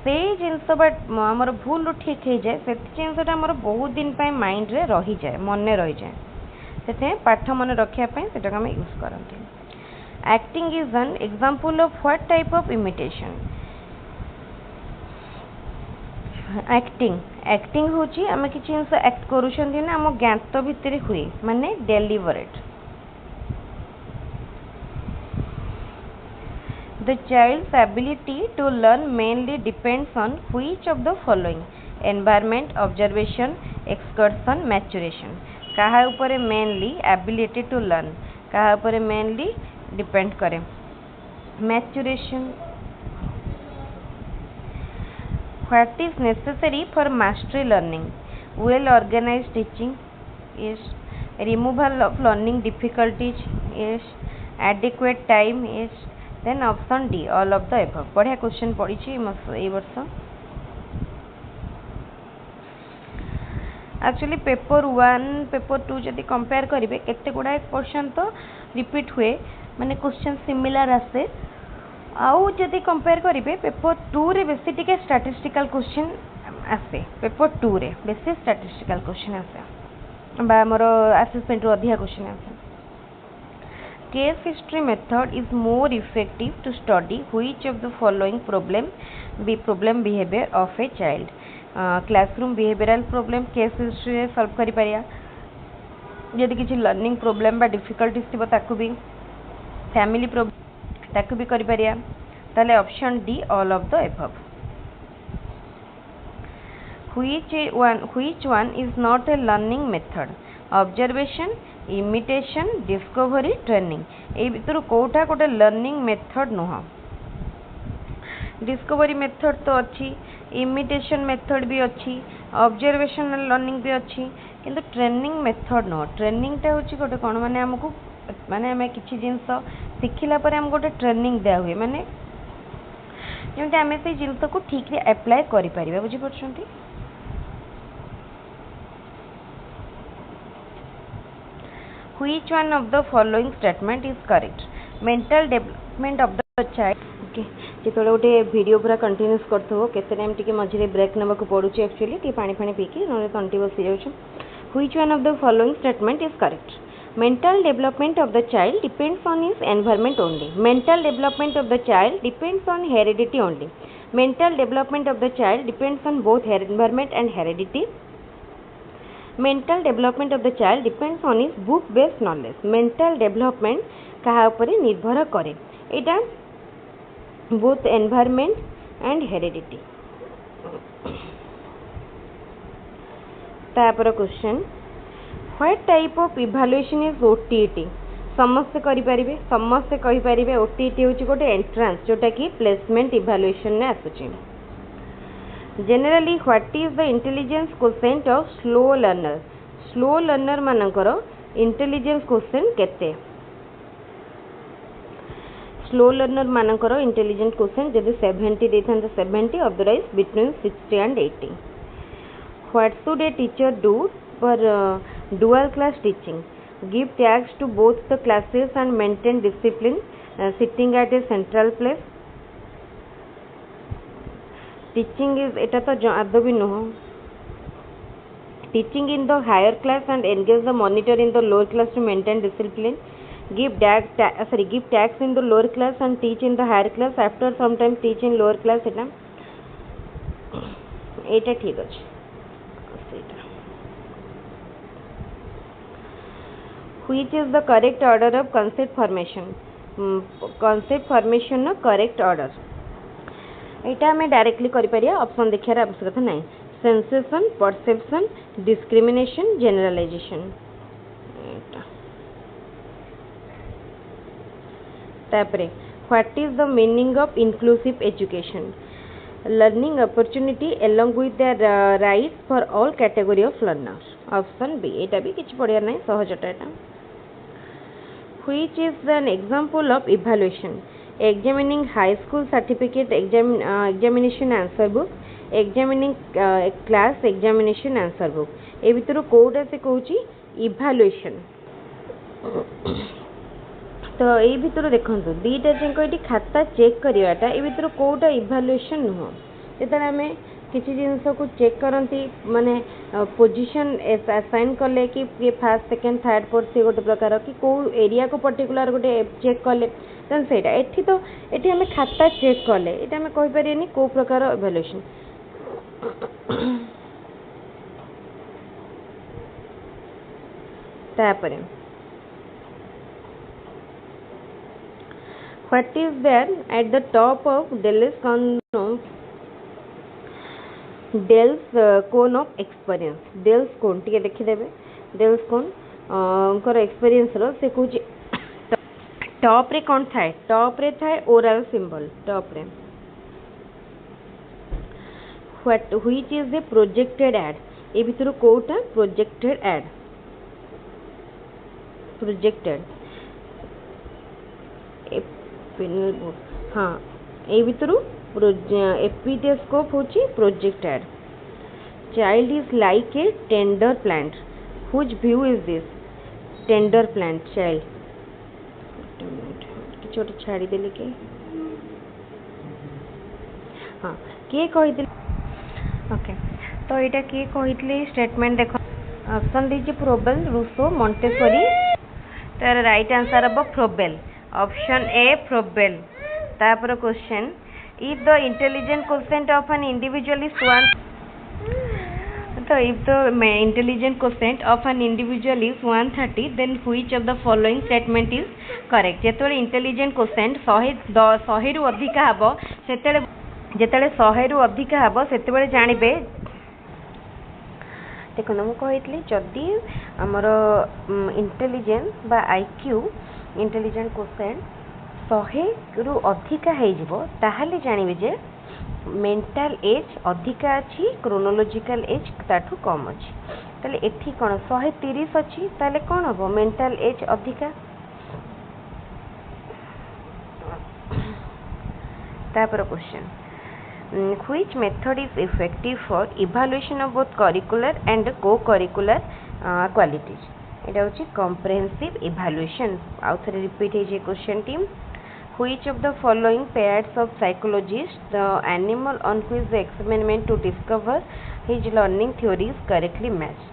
A: से जिनस आमर भूल ठीक हो जाए से जिनसा आमर बहुत दिन पे माइंड रे रही जाए मन रही जाए से पाठ मन रखापी से आम यूज करते. Acting is an example of what type of imitation. Acting होची आम कि जिनस एक्ट करूछंती ना आम ज्ञात भितर हुए माने डेलिवरेट. The child's ability to learn mainly depends on which of the following: environment, observation, excursion, maturation. कहा उपरे मेनली एबिलिटी टू लर्न कहा उपरे मेनली डिपेंड करे maturation what is necessary for mastery learning well organised teaching yes removal of learning difficulties yes adequate time yes then option D all of the above बढ़िया question पड़ी ए वर्ष actually paper 1 paper 2 जदि compare करेंगे केते गुड़ा question तो repeat हुए माने क्वेश्चन सिमिलर आसे आउ जदि कंपेयर करेंगे पेपर 2 रे बेसी टिके स्टैटिस्टिकल क्वेश्चन आसे पेपर 2 रे बेसी स्टैटिस्टिकल क्वेश्चन आसे बा हमर असेसमेंट रो अधिक क्वेश्चन आसे case history method is more effective to study which of the following problem behaviour of a child classroom behavioural problem case history रे सॉल्व करि परिया यदि किसी लर्निंग प्रॉब्लम बा डिफिकल्टीज थिबो ताकू भी फैमिली प्रॉब्लम ताकू भी करि परिया ताले option D all of the above which one is not a learning method observation imitation discovery training ए भितर कोटा कोटे लर्निंग मेथड नुह डिस्कवरी मेथड तो अच्छी इमिटेशन मेथड भी अच्छी ऑब्जर्वेशनल लर्निंग भी अच्छी किंतु ट्रेनिंग मेथड नुह ट्रेनिंगटा होची गोटे कौन माने हमको माने आम किसी जिनस शिखिला पर हम गोटे ट्रेनिंग दिया हुए माने जमी आम से जिनस को ठीक रे अप्लाई करि परिबा बुझी परछंती Which one of the following statement is correct? Mental development of the child. Okay. जिते गोटे वीडियो पूरा कंटिन्यूस करथो केते टाइम टिके मझिरे ब्रेक नेबा को पड़ुची एक्चुअली टी पानी फानी पीकी नले तंटी बसी जाउछ Which one of the following statement is correct? Mental development of the child depends on his environment only. Mental development of the child depends on heredity only. Mental development of the child depends on both environment and heredity. Mental development of the child depends on his book based knowledge. Mental development कहा उपरे निर्भर करे एटा both environment and heredity. तापर question what type of evaluation is OTT समस्ते करि परिबे समस्ते कहि परिबे OTT होची गोटे एंट्रेंस जोटा कि प्लेसमेंट इवैल्यूएशन ने आसुची Generally, what is the intelligence quotient of slow learner? Slow learner मानकर intelligence quotient केते? Slow learner मानकर intelligence quotient जदि 70 देथान 70 otherwise between 60 and 80. What should a teacher do for dual class teaching? Give tags to both the classes and maintain discipline, sitting at a central place. Teaching is eta to आदो भी नुह teaching in the higher class and engage the monitor in the lower class to maintain discipline give tags in the lower class and teach in the higher class after sometimes teach in lower class एटा ठीक अछि which is the correct order of concept formation no correct order एटा हमें directly करि परिया option देखियार आवश्यकता नहीं sensation perception discrimination generalization तापरे what is the meaning of inclusive education learning opportunity along with the rights for all category of learners option B एटा भी किछ पड़िया नहीं सहजटा एटा which is an example of evaluation examining high school certificate examination answer book examining class examination answer book ए भितर कोडा से कहूची evaluation तो ए भितर देखंतु दीटा जेको एटी खाता चेक करियाटा ए भितर कोडा इवैल्यूएशन नुह जेतले हमें किसी जिनस को चेक करती माने पोजीशन असाइन कले कि ये फर्स्ट सेकंड थर्ड फोर्थ से गोटे प्रकार कि को एरिया को पर्टिकुलर गोटे चेक कले देन सेटा एठी तो एठी हमें खाता चेक कले एटा हमें कहि परियनी को प्रकार इवैल्यूएशन तापरे what is there at the top of Dell's cone of experience Dell's cone टिके देखि देबे डेल्स कौन एक्सपीरियंस रो से कहूँ टॉप रे कौन थाए टॉप रे थाए ओरल सिंबल टॉप रे what which is the projected aid ए भितर कोटा प्रोजेक्टेड एड प्रोजेक्टेड हाँ ए भितर एपिडेस्कोप होची projected child is like a tender plant which view is this tender plant child छोटे छाड़ी देले के हाँ किए कही ओके तो यहाँ किए कही स्टेटमेंट देख ऑप्शन दीजिए प्रोबेल रूसो मॉन्टेसरी तार राइट आंसर हम प्रोबेल ऑप्शन ए प्रोबेल तापर question if the intelligent quotient of an individual is 1 तो if the intelligent quotient of an individual is 130 then which of the following statement is correct जेते intelligent quotient 100 रु अधिका हबो सेते जेते 100 रु अधिका हबो सेते जानिबे देखो मुझे कही जदि आमर इंटेलिजेंस बा आईक्यू इंटेलिजेंट क्वोशिएंट 100 रु अधिका हो ताहले जानिबे जे मेंटल एज अधिका अच्छी क्रोनोलॉजिकल एज ताठू कम अच्छी ताले एठी कोन 130 अच्छी ताले कोन हबो मेंटल एज अधिका तापर question which method is effective for evaluation of both curricular and co-curricular qualities एटा होची comprehensive evaluation आउ थरे रिपीट हे जे क्वेश्चन टीम which of the following pairs of psychologists the animal on which the experiment to discover his learning theory is correctly matched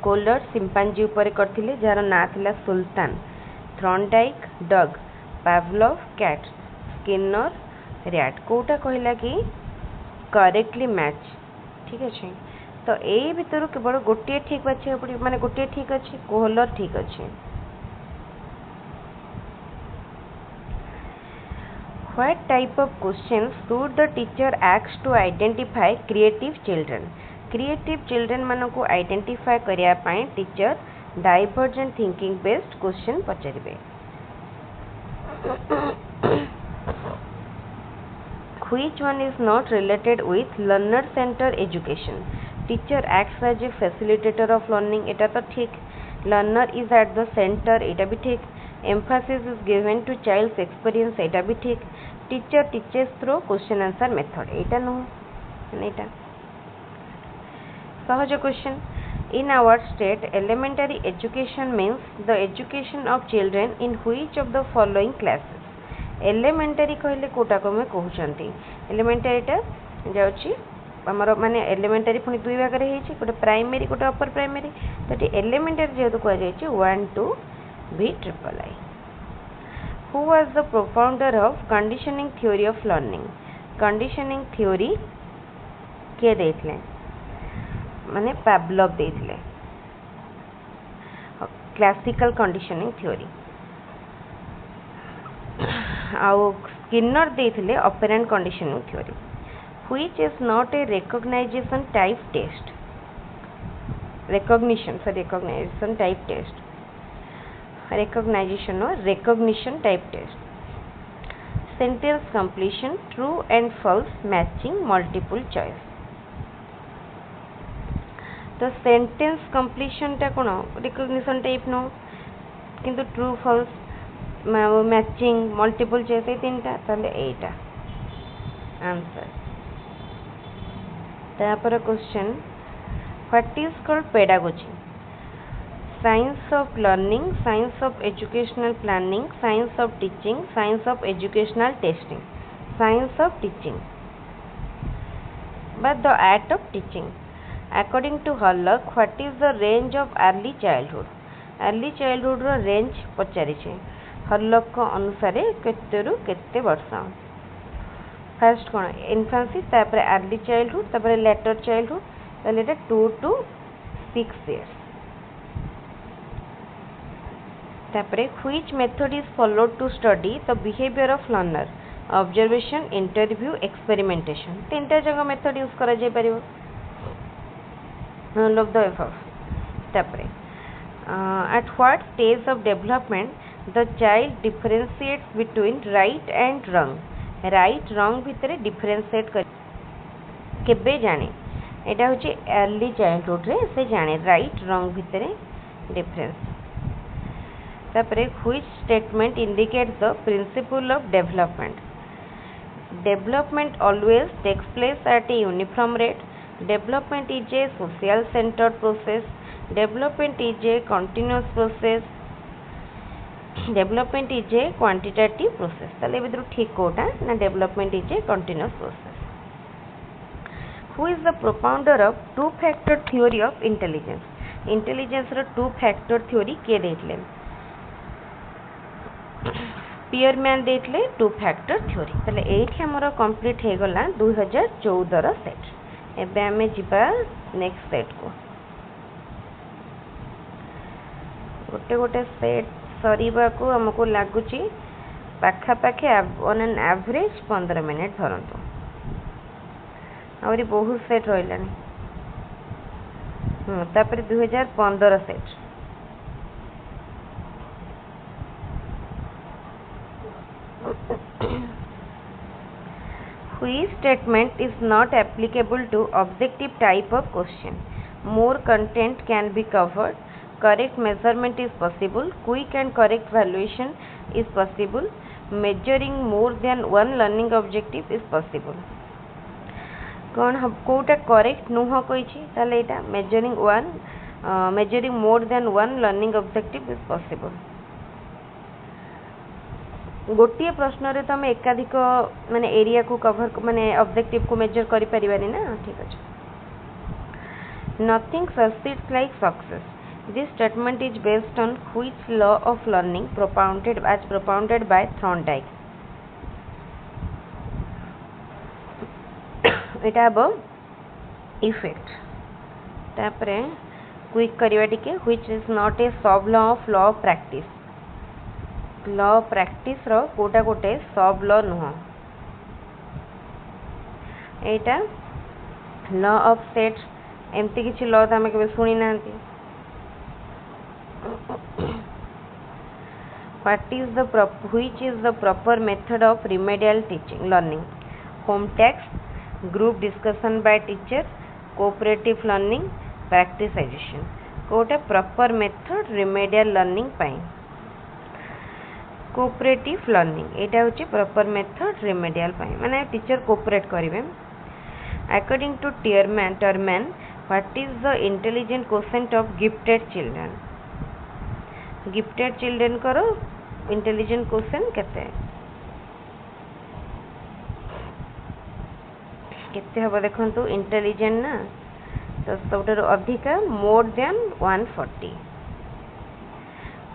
A: Kohler chimpanzee ऊपर करथिले जार ना थिला Sultan Thorndike dog Pavlov cat Skinner rat कोटा कहला कि correctly match ठीक अच्छे तो ए भितर केवल गोटे ठीक बाछे पड़े माने गोटे ठीक अच्छे कोहलर ठीक अच्छे what type of questions should the teacher ask to identify creative children मान को आइडेंटिफाई करिया पाए teacher divergent thinking based question पचारिबे which one is not related with learner center education teacher acts as a facilitator of learning eta to ठीक learner is at the center eta भी ठीक emphasis is given to child's experience eta भी ठीक teacher teaches through question answer method eta no eta सहज question in our state elementary education means the education of children in which of the following classes एलिमेंटारी कहले कोटा को मैं कहउचंती एलिमेंटारीटा जाउची हमर माने एलिमेंटारी पुनी दुई भाग रे हेची गोटे प्राइमरी गोटे अपर प्राइमरी तटी एलिमेंटारी जेहेतु कह जायछि 1 2 भी triple I who was the profounder of conditioning theory of learning conditioning theory के देथले माने पावलोव देथले क्लासिकल कंडीशनिंग थ्योरी आउ स्किनर देथिले operant conditioning theory which is not a recognization type test recognition type test recognition type test sentence completion true and false matching multiple choice तो sentence completion टा कोन recognition type नो किंतु true false matching multiple choice ए तीनटा ताले एटा answer तापर question what is called pedagogy science of learning science of educational planning science of teaching science of educational testing science of teaching but the art of teaching according to Hurlock what is the range of early childhood रो range पचारि छे Hurlock अनुसार केते रु केते वर्ष first कोन infancy तापर अर्ली चाइल्डहुड तापर लेटर चाइल्डहुड ताले एटा 2 to 6 इयर्स तापर which method is followed to study the behaviour of learner observation interview experimentation तीनटा जगह मेथड यूज करा जाय परिबो none of the above. तापरे at what stage of development the child differentiates between right and wrong? right wrong भितर differentiate कर केबे जाने एटा होची early childhood रे से जाने right wrong भितर difference. तापरे which statement indicates the principle of development? Development always takes place at a uniform rate. Development is a social centered process. Development is a continuous process. Development is a quantitative process. ताले बिदरु ठीक कोटा ना development is a continuous process. Who is the propounder of two-factor theory of intelligence? Intelligence row two-factor theory के देतले? Spearman देतले two-factor theory. ताले एठी हमरो complete हे गला 2014 रो set. एबे हमें जिबा नेक्स्ट सेट को. गोटे गोटे सेट सरीबा को हमको लागुची पाखापाखि ऑन एन एवरेज 15 मिनिट धरंतु. आउरी बहुत सेट रहिलानी. तापर 2015 set. Which statement is not applicable to objective type of question? More content can be covered. Correct measurement is possible. Quick and correct valuation is possible. Measuring more than one learning objective is possible. कौन Kota correct नुह कही ताले एटा measuring more than one learning objective is possible. गोटे प्रश्न रे तो हम एकाधिक माने एरिया को कवर माने ऑब्जेक्टिव को मेजर करि परिबानी ना. ठीक अछि. Nothing succeeds like success. This statement is based on which law of learning propounded by Thorndike? एटा अब इफेक्ट. तापरे क्विक करिवा टिके which is not a sub law of law of practice. Law of practice रो कोटा कोटे सब law नुह. एटा law of set एमती किछि लॉ त हमें केबे सुनी नांती. which is the proper method of remedial teaching learning? Home text, group discussion by teacher, cooperative learning, practicization. कोटा proper method remedial learning पाई. कोऑपरेटिव लर्निंग एटा होची प्रॉपर मेथड रिमेडियल पाई माने टीचर कोऑपरेट करिवे. According to Terman what is the intelligent quotient of gifted children? Gifted children करो intelligent quotient केते केते हबो देखंतु. इंटेलिजेंट ना तो सबटर अधिका more than 140.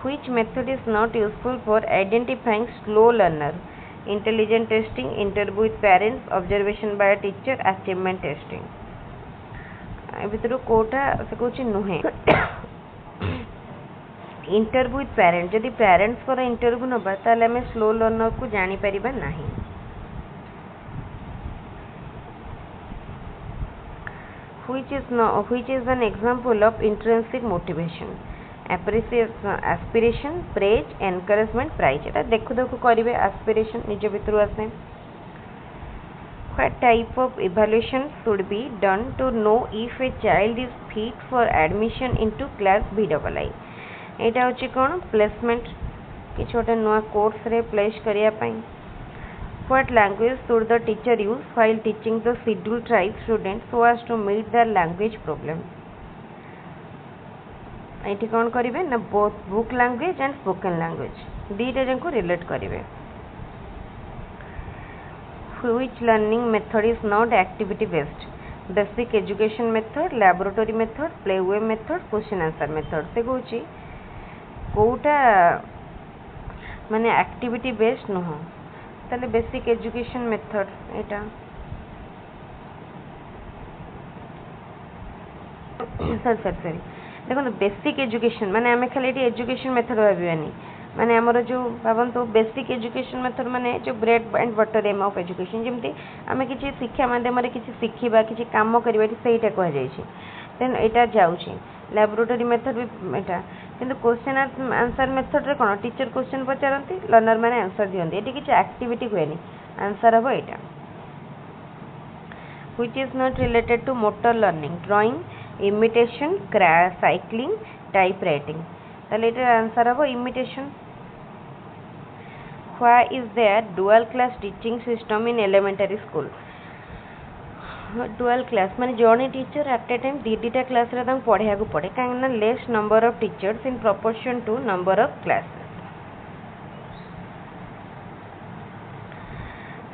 A: Which method is not useful for identifying slow learner? Intelligent testing, interview with parents, observation by a teacher, achievement testing. भितर कोटा से कुछ नुहे. इंटरव्यू विथ पेरेंट्स जदि पेरेंट्स को इंटरव्यू नबा ताले हमें स्लो लर्नर को जानी परिबा नाही. which is an example of intrinsic motivation? appreciation, aspiration, praise, encouragement, prize. एटा देखु देखु करिवे aspiration निज भितर आसे. What type of evaluation should be done to know if a child is fit for admission into class BII? एटा होची कोन placement कि छोटे नवा कोर्स रे प्लेस करिया पई. What language should the teacher use while teaching the scheduled tribe students so as to meet their language problem? एठी कौन करिवे ना both book language and spoken language दीटा जंको रिलेट करिवे. Which learning method is not activity based? Basic education method, laboratory method, playway method, question answer method. से कहूची कोटा माने activity based नुह ताले बेसिक एजुकेशन मेथड एटा. सॉरी देखो बेसिक एजुकेशन माने आमे खाली एजुकेशन मेथड भाबियानी माने हमर जो भाबन तो बेसिक एजुकेशन मेथड माने जो bread and butter aim of education जेमती आमे किछि शिक्षा माध्यम रे किछि शिखिबा किछि काम करबा सेटा कह जाय छी. देन एटा जाउची लैबोरेटरी मेथड भी एटा किंतु क्वेश्चन आंसर मेथड रे कोन टीचर क्वेश्चन पचारंती लर्नर माने आंसर दियंती एटी किछ एक्टिविटी हुएनी आंसर हबो एटा which is not related to motor learning drawing imitation cycling typewriting ताले एटा आंसर हबो imitation why is there dual class teaching system in elementary school dual class माने जॉनी teacher at a time दीटा class रे तम पढ़िया को पड़े कांगना less number of teachers in proportion to number of classes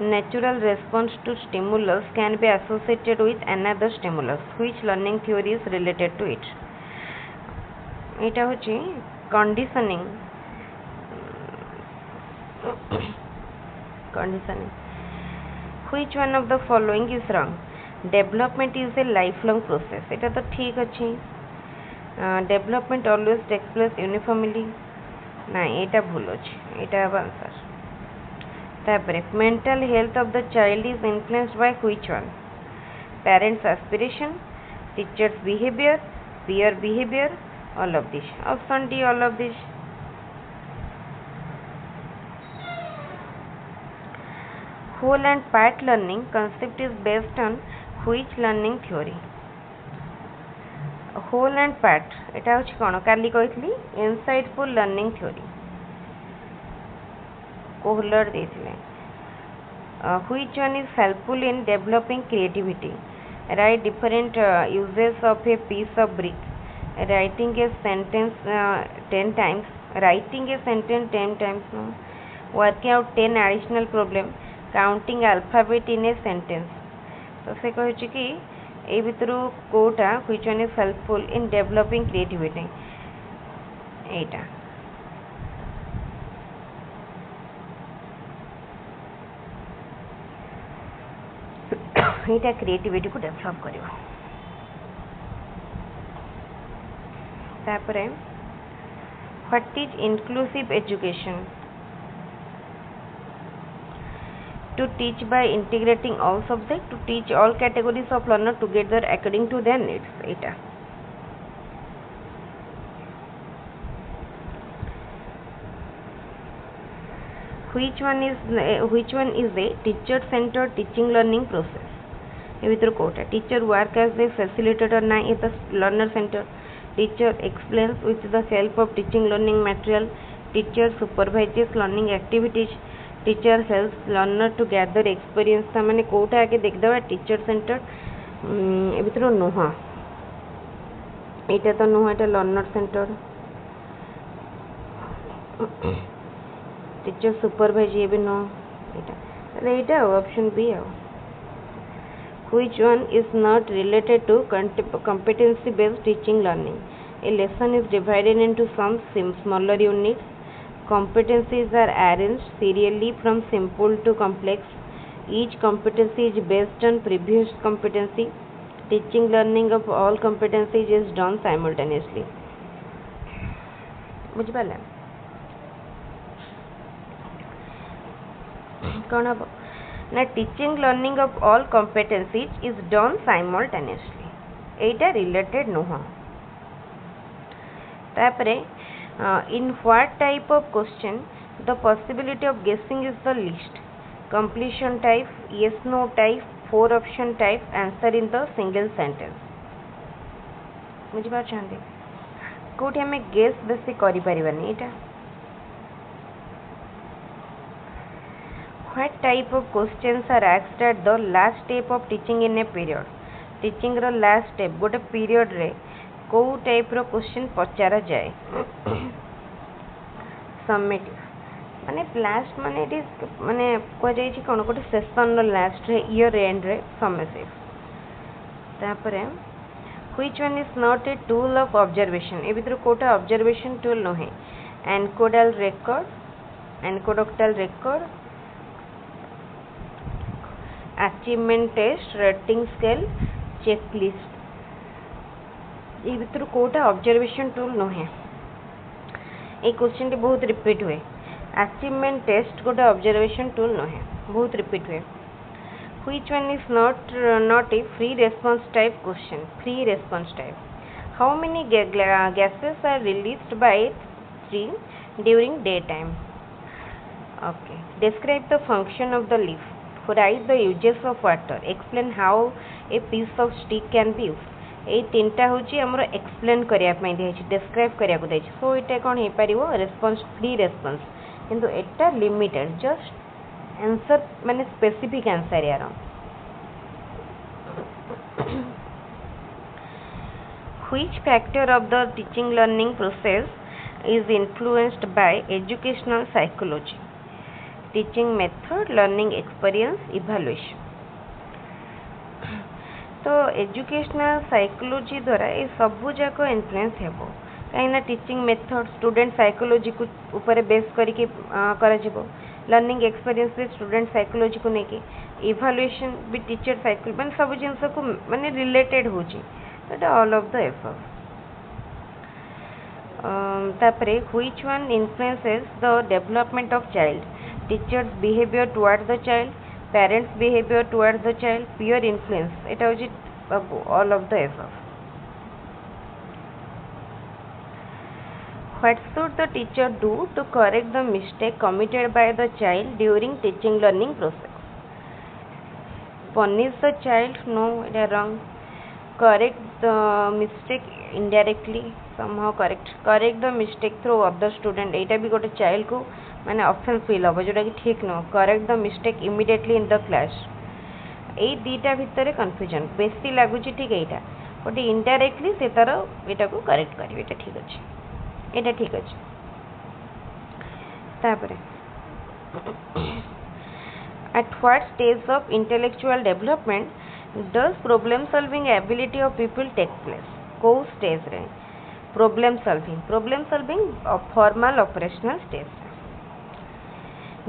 A: natural response to stimulus can be associated with another stimulus which learning theory is related to it eta hochi conditioning which one of the following is wrong development is a lifelong process eta to ठीक अछि development always takes place uniformly ना eta भूल अछि eta answer तापरे mental health of the child is influenced by which one parents aspiration teachers behavior peer behavior all of this option D all of this whole and part learning concept is based on which learning theory whole and part eta hochi kono काली कहथली insightful learning theory Kohler देथिले which one is helpful in developing creativity write different uses of a piece of brick writing a sentence 10 times writing a sentence 10 times no working out 10 additional problem counting alphabet in a sentence तो से कहछि कि ए भितरु Kota which one is helpful in developing creativity Etah Etah creativity को develop करियो तापरे what is inclusive education to teach by integrating all subjects to teach all categories of learner together according to their needs eta which one is a teacher centered teaching learning process ए भीतर कोटा teacher work as a facilitator ना ये तो learner centre teacher explains with the help of teaching learning material teacher supervises learning activities teacher helps learner to gather experience माने कोटा आगे देख दबा टीचर सेंटर ए भीतर नुहा एटा तो नुहा एटा लर्नर सेंटर टीचर सुपरवाइज ये भी नो एटा ऑप्शन बी है which one is not related to competency based teaching learning a lesson is divided into some smaller units competencies are arranged serially from simple to complex each competency is based on previous competency teaching learning of all competencies is done simultaneously बुझ पाला कौन अब ना teaching learning of all competencies is done simultaneously Etah related नुह तापरे in what type of question the possibility of guessing is the least completion type yes no type 4 option type answer in the single sentence बुझ पा चाहते कोठी हमें guess बेसी करि परिबानी एटा what type of questions are asked at the last step of teaching in a period teaching row last step गोटे period रे को टाइप रो क्वेश्चन पचारा जाए समेटिव माने लास्ट माने इट इज माने को जाई छी कोन गोटे सेशन रो लास्ट रे ईयर एंड रे समेटिव तापरे which one is not a tool of observation ए भीतर कोटा ऑब्जर्वेशन टूल न है anecdotal record anecdotal record achievement test rating scale checklist ये भीतर कोटा ऑब्जर्वेशन टूल न है ये क्वेश्चन टी बहुत रिपीट हुए अचीवमेंट टेस्ट गोटे ऑब्जर्वेशन टूल न है बहुत रिपीट हुए Which one is not a free response type question? Free response type. How many gases are released by tree during daytime? Okay. Describe the function of the leaf. Write the uses of water. Explain how a piece of stick can be used. এই তিনটা হচ্ছে আমরা explain করিয়া পাই দিয়েছি describe করিয়া দিয়েছি so এটা কোন হই পারিবো রেসপন্স ফ্রি রেসপন্স কিন্তু এটা লিমিটেড জস্ট आंसर माने स्पेसिफिक आंसर यार which factor of the teaching learning process is influenced by educational psychology teaching method learning experience evaluation तो एजुकेशनल साइकोलॉजी द्वारा ये सबू जाक इन्फ्लुएंस हेबो कहीं टीचिंग मेथड स्टूडेंट साइकोलॉजी को ऊपर बेस करके लर्निंग एक्सपीरियंस भी स्टूडेंट साइकोलॉजी को लेके इवालुएशन भी टीचर साइकोलॉजी मैंने सब जिन को माने रिलेटेड हो ऑल ऑफ द एबव तापरे which one influences the development of child teachers behaviour toward the child parents behaviour toward the child peer influence एटा होची all of the above What should the teacher do to correct the mistake committed by the child during teaching learning process? Punish the child? No, it is wrong. Correct the mistake indirectly, somehow correct the mistake through other student. एटा भी गोटे child को माने offence feel हो जोटा कि ठीक न correct the mistake immediately in the class. ए दीटा भितर confusion बेसी लागुची ठीक एटा बट indirectly से तार एटा को करेक्ट करिवे एटा ठीक अछि एटा ठीक अछि तापरे at what stage of intellectual development does problem solving ability of people take place को stage रे problem solving formal operational stage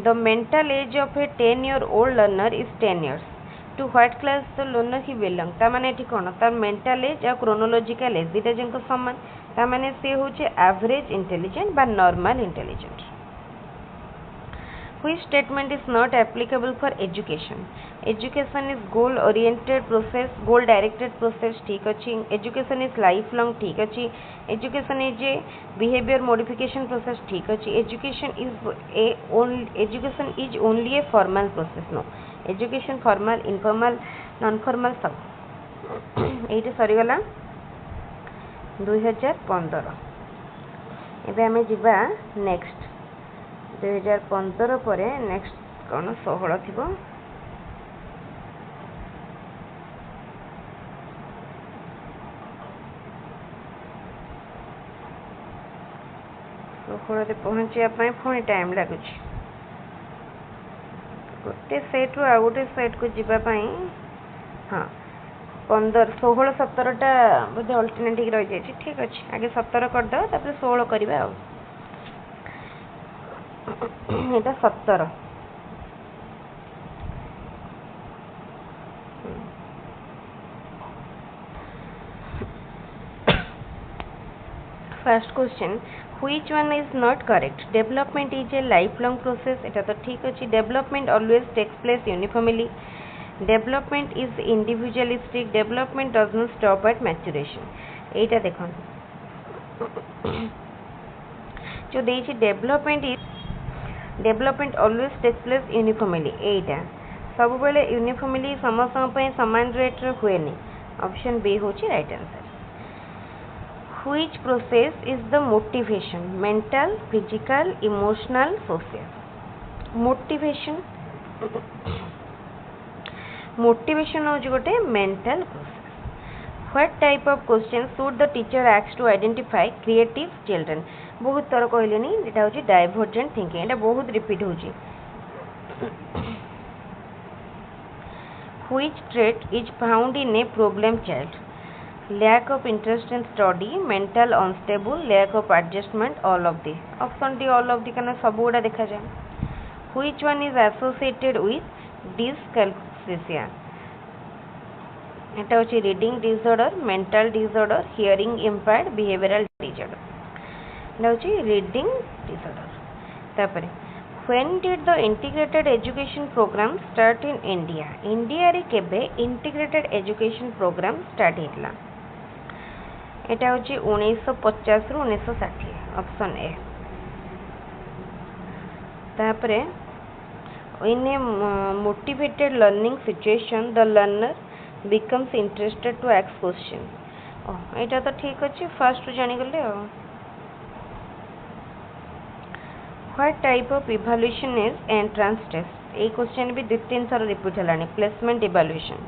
A: the mental age of a 10-year-old learner is 10 years to what class the learner he belong ता माने एठी कोन तार mental age और chronological age दिटा junk समान ता माने से होचे average intelligent बा normal intelligent which statement is not applicable for education is goal oriented process goal directed process ठीक अछि education is lifelong ठीक अछि education is a behavior modification process ठीक अछि education is only a formal process no education formal informal non formal सब एठी सरी गला 2015 एबे हमें जिबा नेक्स्ट 2015 परे नेक्स्ट कोन 16 थिबो 16 रे पहुंचिया पई फोन टाइम लागुची गोटे सेट रो आ गोटे सेट को जिबा पई हां 15 16 17 टा बोधे अल्टरनेटिव रह जाय ठीक अछि आगे 17 कर दो तापर 16 करबा आ एटा 17 first question which one is not correct development is a lifelong process eta to ठीक अछि development always takes place uniformly development is individualistic development does not stop at maturation एटा देखो जो देछि development always takes place uniformly एटा सब बेले uniformly समस्त पय समान रेट रे हुएनी ऑप्शन बी होछि right answer which process is the motivation mental physical emotional social motivation हो गोटे mental process what type of questions should the teacher ask to identify creative children बहुत तर कहलेनी एटा होची divergent thinking एटा बहुत repeat होची which trait is found in a problem child lack of interest in study mental unstable lack of adjustment all of this option D all of the kana सब गुडा देखा जाय which one is associated with dyscalculia एटा होची reading disorder mental disorder hearing impaired behavioral disorder एटा होची reading disorder तापरे When did the integrated education program start in India? India रे केबे integrated education program start हेतला? एटा होची 1950 रु 1960 ऑप्शन ए. तापरे in a motivated learning situation the learner becomes interested to ask question. एटा तो ठीक अछि फर्स्ट जानि गले. What type of evaluation is entrance test? A question भी 2-3 थर repeat हलानी. Placement evaluation.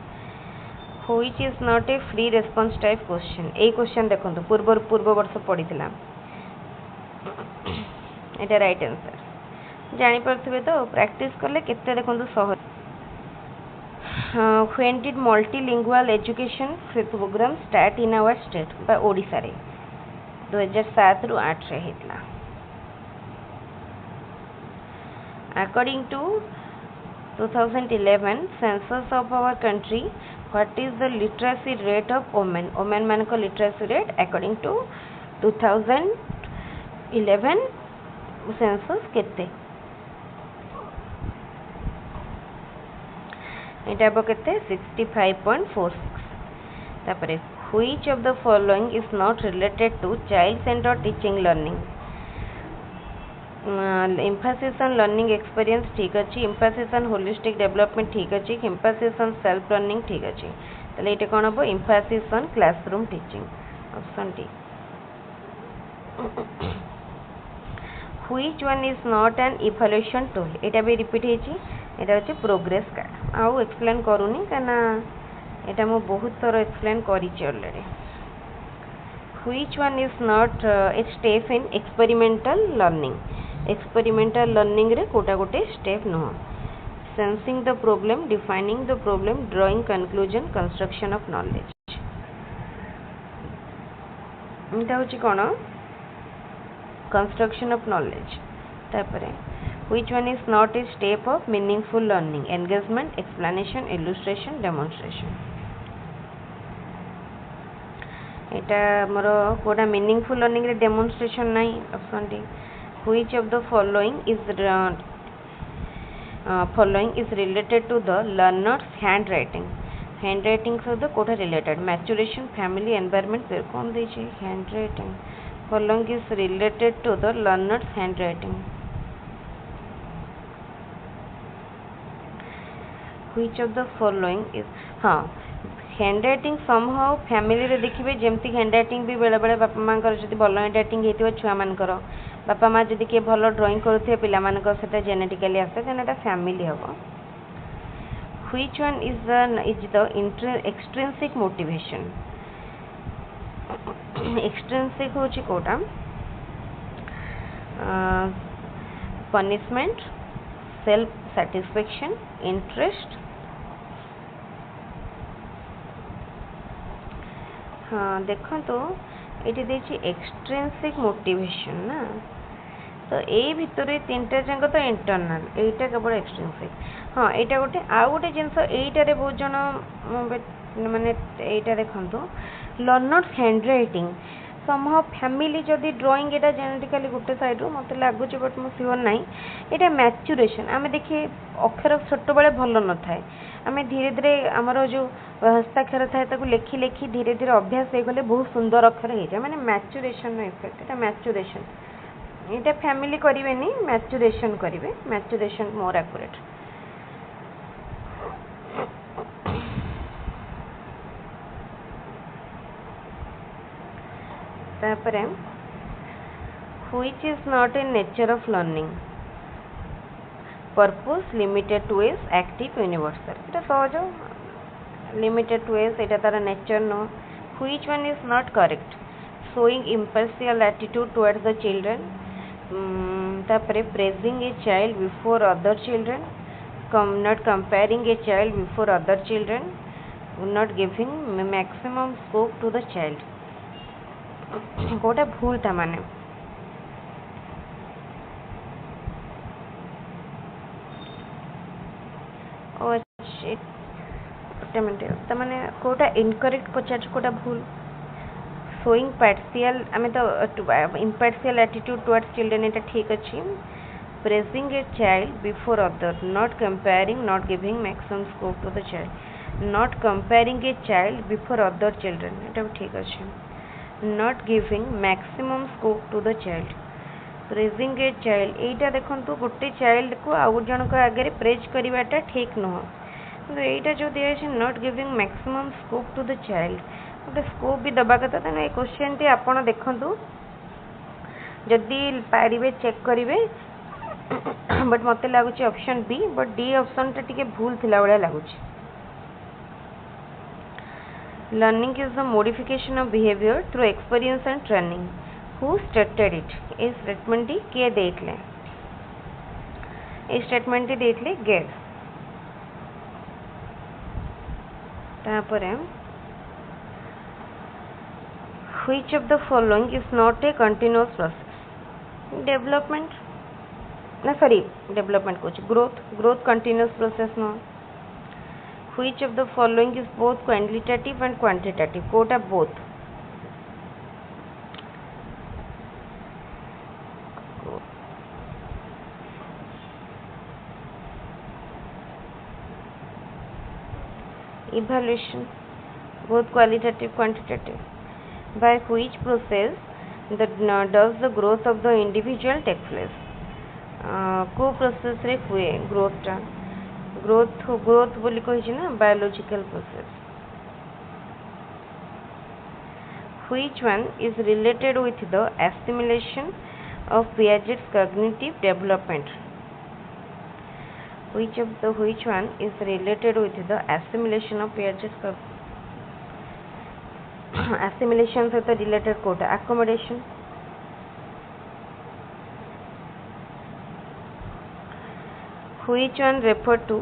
A: Which is not a free response type question. A question देखो पूर्व वर्ष पढ़ी थिला. एटा राइट आंसर. जानि परथिबे तो प्रैक्टिस करले केते देखो सहज. When did multilingual education program start in our state? बा ओडिसा रे 2007 रु 8 रे हेतला. According to 2011 census of our country, what is the literacy rate of women? Women मान को literacy rate according to 2011 census केते? एटा बो केते 65.46. तापरे which of the following is not related to child centered teaching learning? emphasis on learning experience ठीक अछि. emphasis on holistic development ठीक अछि. emphasis on self learning ठीक अछि. तले एटा कोन हबो emphasis on classroom teaching option D. which one is not an evaluation tool? एटा भी repeat हेछि. एटा होछि प्रोग्रेस कार्ड. आउ एक्सप्लेन करूनी काना एटा मो बहुत थोर एक्सप्लेन करिछि already. which one is not a step in experimental learning? Experimental learning रे कोटा गोटे स्टेप नुह. Sensing the problem, defining the problem, drawing conclusion, construction of knowledge. एटा होची कोन कंस्ट्रक्शन ऑफ नॉलेज. तापरे which one is not a step of meaningful learning? engagement, explanation, illustration, demonstration. Etah more Kota meaningful learning रे demonstration नाही option D. which of the following is related to the learner's handwriting? handwriting से तो कोठा related. maturation, family, environment पे कौन दे छे handwriting? following is related to the learner's handwriting. which of the following is हाँ handwriting somehow family रे देखिबे जेमती handwriting भी बेले बेले बापा मां कर जदी भलो handwriting हेतिबो छुआ मान करो. बापा माँ जदि किए भल ड्राइंग करुथे पिला मानक सेटा जेनेटिकली आसे देन एटा फैमिली हबो. which one is the extrinsic motivation? extrinsic होची Kota punishment, self satisfaction, interest. हाँ देखो तो ये देछि extrinsic motivation ना. तो ए भितर 3टा जंग तो इंटरनल. एटा केवल एक्सट्रिंसिक. हाँ एटा गोटे आ गोटे जिनस एटा रे बहुत जन माने एटा देखंतु लर्नर्स हैंडराइटिंग समहाउ फैमिली जदि ड्राइंग एटा जेनेटिकली गोटे साइड रो मते लागु छ बट मो सियोर नाही. एटा मैच्योरेशन आमे देखि अक्षर छोट बेले भल न थाए. आमे धीरे धीरे हमर जो हस्ताक्षर थाए ताकू लेखि लेखि धीरे धीरे अभ्यास हे गले बहुत सुंदर अक्षर हे जाय. माने मैच्योरेशन नो इफेक्ट. एटा मैच्योरेशन एटा फैमिली करिवेनी मैच्योरेशन करिवे. Maturation more accurate. तापरे which is not in nature of learning? purpose, limited to is, active, universal. एटा सहज. limited to is एटा तार nature no. which one is not correct? showing impartial attitude towards the children. तापरे praising a child before other children, not comparing a child before other children, not giving maximum scope to the child. कोटा भूल था माने oh shit माने Kota incorrect पचार कोटा भूल. showing partial आमे तो impartial attitude towards children एटा ठीक अछि. praising a child before others, not comparing, not giving maximum scope to the child, not comparing a child before other children, এটা ঠিক আছে, not giving maximum scope to the child, praising a child, এইটা দেখন্তু গোটে child को आउ जनक आगे praise करिवाटा ठीक नुह, କିନ୍ତୁ ଏଇଟା जो दिया है not giving maximum scope to the child, गोटे स्कोप भी दबा कथा, तेणु ये क्वेश्चन टी आपण देखନ୍ତୁ जदि पारिबे चेक करिवे, बट मते लागुची option B, but D option टा टिके भूल थिला बळा लागुची। Learning is the modification of behaviour through experience and training, who stated it, ए स्टेटमेंट टी के देइतले, ए स्टेटमेंट टी देइतले गेट, तापरे which of the following is not a continuous process, development ना सॉरी डेवलपमेंट कुछ ग्रोथ कंटिन्यूअस प्रोसेस न, which of the following is both quantitative and quantitative, कोटा both, evaluation both qualitative quantitative, by which process does the growth of the individual take place, को process रे हुए growth बोली कही ना biological process, which one is related with the assimilation of Piaget's cognitive development, which one is related with the assimilation of Piaget's assimilation सहित related कोटा accommodation, which one refer to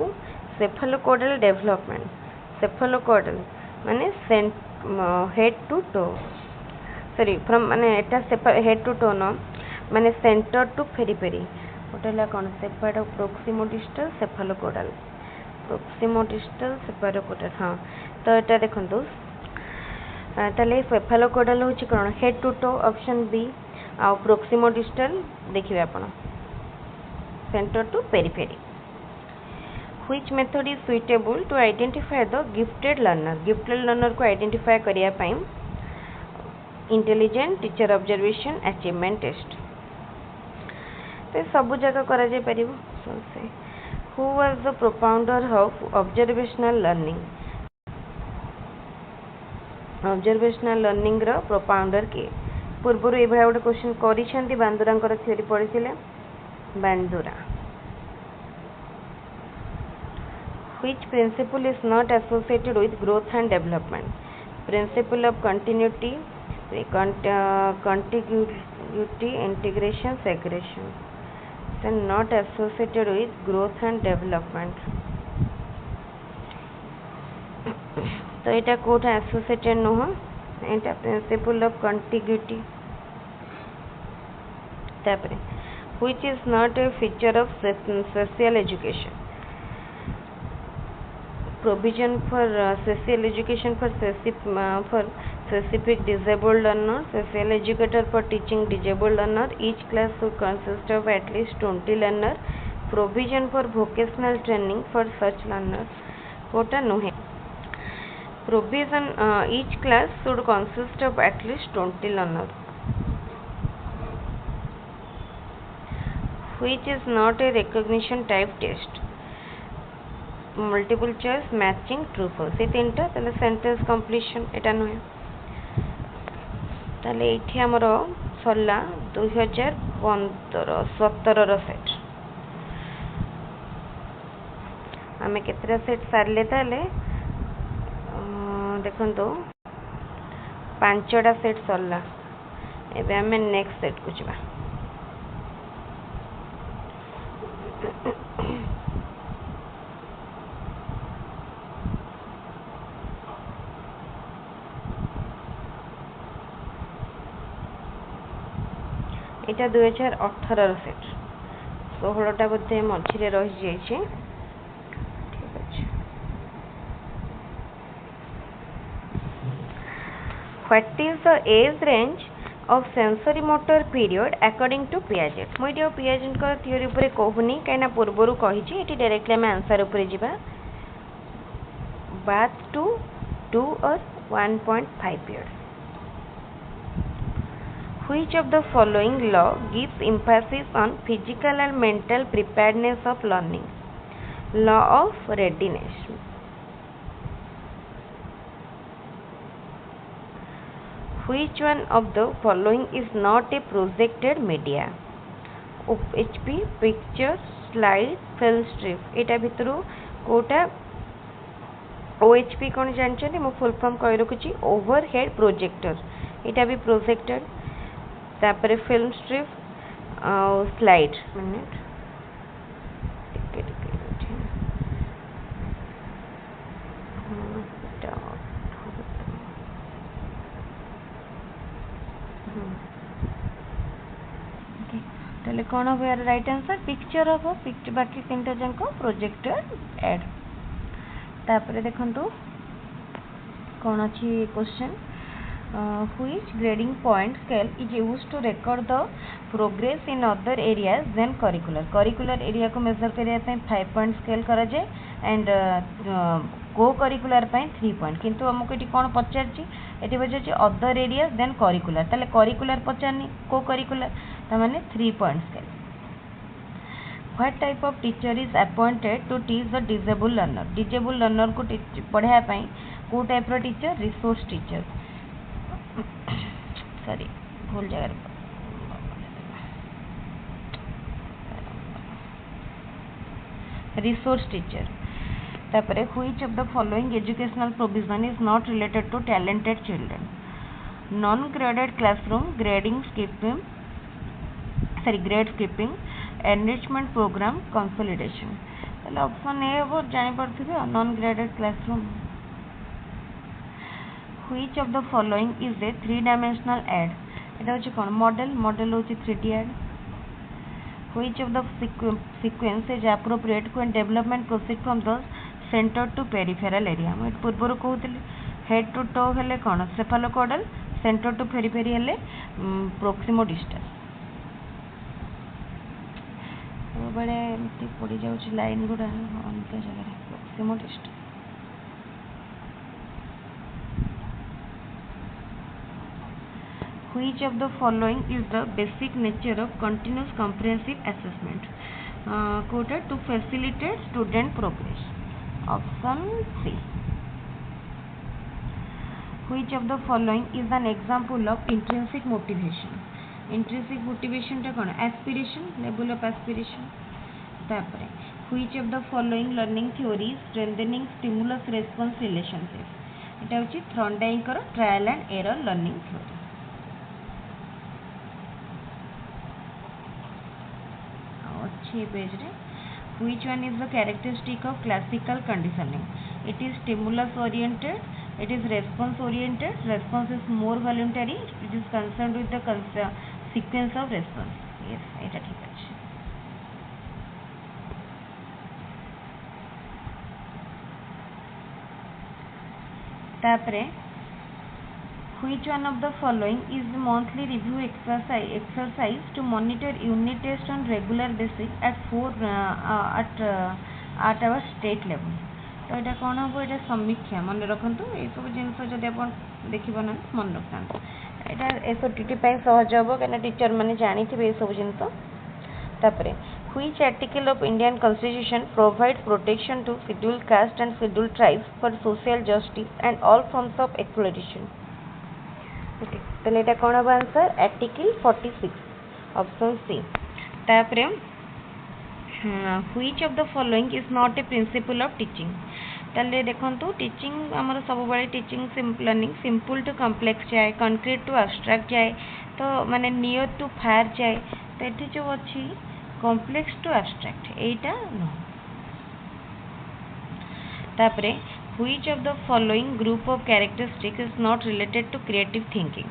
A: cephalocaudal development, cephalocaudal माने head to toe, sorry from माने एटा head to toe न माने center to periphery, होटेला कौन सेपाडो proximodistal cephalocaudal, proximodistal cephalocaudal, हाँ तो एटा देखंतु ताले cephalocaudal होची कौन head to toe option B, आ proximodistal देखिबे आपण center to periphery, which method is suitable to identify the gifted learner को identify करिया पाई, intelligent teacher observation achievement test, तो सब जगह करा जाय परिबो, who was the propounder of observational learning row propounder के, पूर्वरु ए भया गोटे क्वेश्चन करिसेंती बांदुरांकर थ्योरी पढिथिले, Bandura, which principle is not associated with growth and development, principle of continuity, contiguity, integration, segregation, then not associated with growth and development, तो एटा Kota associated नुह, एटा principle of contiguity, तापरे which is not a feature of social education, provision for social education for specific disabled learner, special educator for teaching disabled learner, each class should consist of at least 20 learner, provision for vocational training for such learners, Kota नुहे, provision each class should consist of at least 20 learner, which is not a recognition type test, multiple choice matching true false, ये तीनटा ताले sentence completion एटा नुहे, ताले एठी हमर सरला 2015-17 रो set, आमे केतरा set सारले ताले देखंतो 5टा सेट सरला, एबे आमे नेक्स्ट सेट को जिबा, एटा 2018 रो सेट, 16टा बोधे मझिरे रहि जाइछे, ठीक अछि, what is the age range of sensory motor period according to Piaget. ମୁଁ ଏଠି ପିଆଜେଟଙ୍କ थियोरी ଉପରେ କହୁନି କାହିଁକିନା ପୂର୍ବରୁ କହିଛି ଏଠି डायरेक्टली ଆମେ आंसर ଉପରେ ଯିବା bath to 2 or 1.5 years. Which of the following law gives emphasis on physical and mental preparedness of learning? Law of readiness. Which one of the following is not a projected media? HP, picture, slide, film strip. Etah भितरु Kota OHP कौन जानते मो full form कहि रखुची overhead projector एटा भी projector तापर film strip slide minute ताले कौन हो यार राइट आंसर पिक्चर हो पिक्चर बाकी तीनटा जांको प्रोजेक्टर ऐड तापर देखंतु कौन अच्छी question which grading point scale is used to record the progress in other areas than curricular area को मेजर करिया पई 5 point scale करा जाय एंड को करिकुलर पई 3 point किंतु हमको एटी कोन पचारची एटी पचारची अदर एरिया देन करिकुलर ताले करिकुलर पचारनी को करिकुलर त माने 3 point scale. What type of teacher is appointed to teach the disabled learner? Disabled learner को पढ़ाया पई को टाइप रो टीचर रिसोर्स टीचर सॉरी भूल जगह रिसोर्स टीचर तापर which of the following educational provision is not related to talented children? Non graded classroom, grade skipping, enrichment program, consolidation. ताले option A हो जानि पड़थिबे non graded classroom. Which of the following is a 3-dimensional ad? এটা হচ্ছে কোন model হচ্ছে 3D ad. Which of the sequence is appropriate when development proceed from the center to peripheral area? मैं पूर्वरु कहूतली head to toe हेले कोन cephalocaudal, center to periphery हेले proximo distal. बड़े एमती पड़ी जाउची लाइन गुडा अनके जगह proximo distal. Which of the following is the basic nature of continuous comprehensive assessment? Quoted to facilitate student progress. Option C. Which of the following is an example of intrinsic motivation? Intrinsic motivation टा कौन? Aspiration, level of aspiration. तापरे which of the following learning theory strengthening stimulus response relationship? इटा होची Thorndike रो trial and error learning theory. Page रे which one is the characteristic of classical conditioning? It is stimulus oriented, it is response oriented, response is more voluntary, it is concerned with the sequence of response. Yes, eta ठीक अछि. तापरे which one of the following is the monthly review exercise to monitor unit test on regular basis at our state level? तो এটা कोन हो এটা समीक्षा मन रखंतु ए सब जिंस जदि अपन देखिबो ना मन रखंतु এটা एसओटीटी पय सहज होबो केना टीचर माने जानि थिबे ए सब जिंस. तापरे which article of Indian Constitution provides protection to scheduled caste and scheduled tribes for social justice and all forms of exploitation? तो लेटा कौन अब आंसर आर्टिकल 46 ऑप्शन सी. तापरे which of the following is not a principle of teaching? ताले देखंतु teaching हमर सब बळे teaching learning simple to complex जाय, कंक्रीट टू एब्स्ट्रैक्ट जाय, तो माने नियर टू फायर जाय, तो एठी जो अछि complex to abstract Etah no. तापरे which of the following group of characteristics is not related to creative thinking?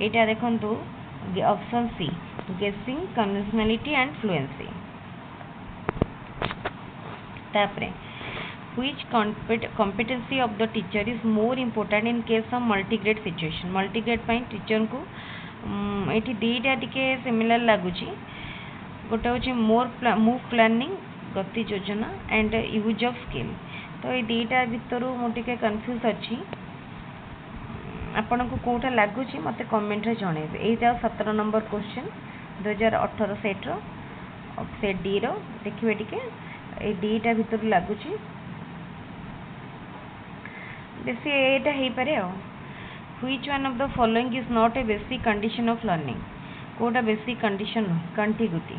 A: एटा देखंतु option C guessing, conventionality and fluency. तापरे which competency of the teacher is more important in case of multigrade situation? Multigrade ପାଇଁ teacher को एठी दीटा टिके similar लागुची गोटे होची move planning गति योजना एंड यूज ऑफ स्किल तो ये दीटा भितर मुझे कन्फ्यूज अच्छी आपन को कोटा लगुच मत कमेंट रे जणेबे एई जाओ 17 नंबर क्वेश्चन 2018 सेट रो सेट डी रो देखिबे टिके ए डीटा भितर लगुच बेसी एटा हेई पारे आ which one of the following is not a basic condition of learning कोटा basic condition contiguity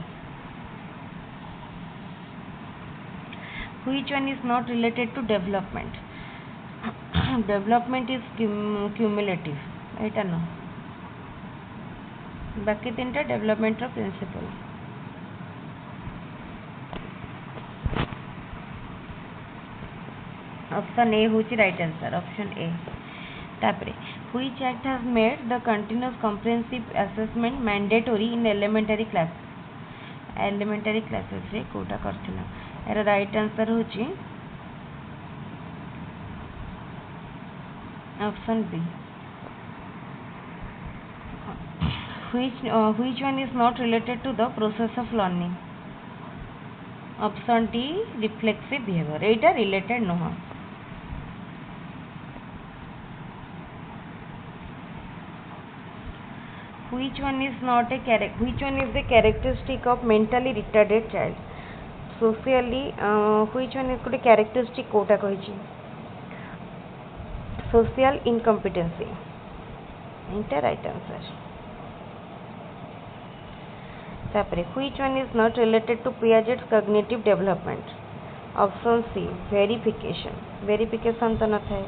A: which one is not related to development development is cumulative एटा न बाकी तीन टा डेवलपमेंट रो प्रिंसिपल ऑप्शन ए होची राइट आंसर ऑप्शन ए तापरे which act has made the continuous comprehensive assessment mandatory in elementary classes रे कोटा करथिला एरा राइट आंसर होची option B which one is not related to the process of learning option D reflexive behaviour Etah related नहो which one is the characteristic of mentally retarded child socially which one is good characteristic कोटा कहिछि social incompetency inter right answer तापरे which one is not related to Piaget's cognitive development option C verification तो न थाए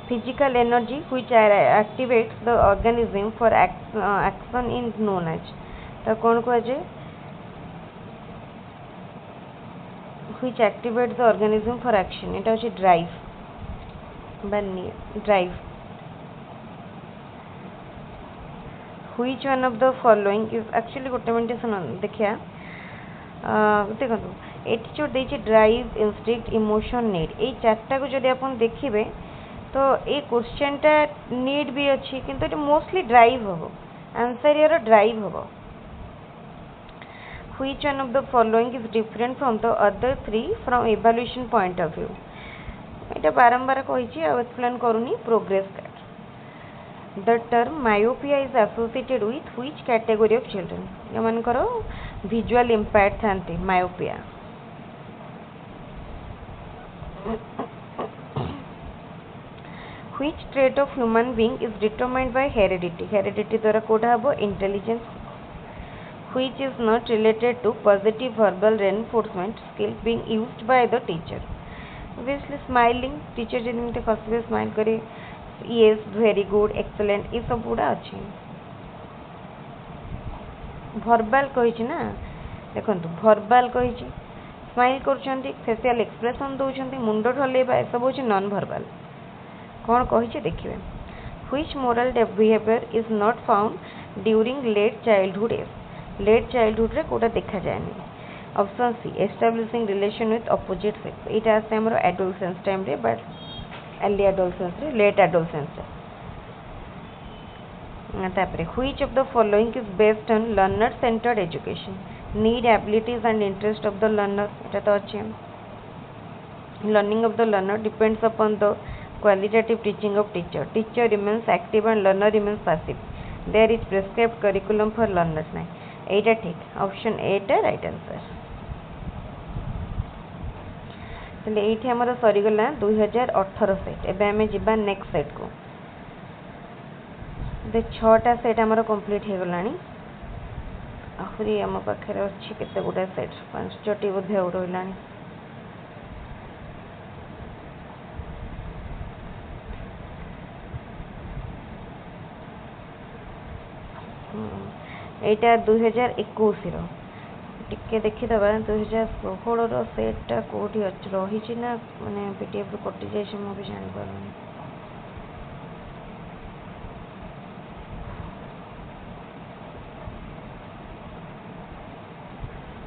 A: physical energy which activates the organism for action in known as तो कौन को जे which activates the organism for action এটা হচ্ছে drive which one of the following is actually गोटे minute सुन देखिया देखो एटी जो देछि ड्राइव इंस्टिंक्ट इमोशन नीड ए चारटा को जदि अपन देखिबे तो ए क्वेश्चन टा नीड भी अच्छी किंतु एटा मोस्टली ड्राइव हो आंसर यार ड्राइव हो which one of the following is different from the other three from evaluation point of view एटा बारंबार कहिछि आ एक्सप्लेन करूनी progress card the term myopia is associated with which category of children या मन करो visual impaired थांती myopia which trait of human being is determined by heredity द्वारा कोडा हबो intelligence which is not related to positive verbal reinforcement skill being used by the teacher obviously smiling teacher जेमिते Kasbe smile करे yes very good excellent ये सब पूरा अच्छी verbal कहिछि ना देखंतु verbal कहिछि स्माइल करछंती फेशियल एक्सप्रेशन दोछंती मुंडो ढलेबा ए सब होछि नॉन verbal कौन कहिछि देखिबे which moral behavior is not found during late childhood रे कोटा देखा जायनी option C establishing relation with opposite sex एटा आसे हमर एडोलसेंस टाइम रे बट अर्ली एडोलसेंस रे लेट एडोलसेंस रे तापरे which of the following is based on learner centred education need abilities and interest of the learner एटा तो अछि learning of the learner depends upon the qualitative teaching of teacher remains active and learner remains passive there is prescribed curriculum for learners नाही एटा ठीक option A टा right answer तले एठी हमर सरी गला 2018 सेट एबे हमें जिबा नेक्स्ट सेट को दे 6टा सेट हमर कंप्लीट हे गलानी आखरी हम पाखरे अछि केते गुडा सेट 5टी बोधे और होइलानी एटा 2021 रो टिके देखि दबा 2016 रो सेटटा कोठी रही छि ना माने पीडीएफ रो कटि जाय छै मो भी जानि पारनी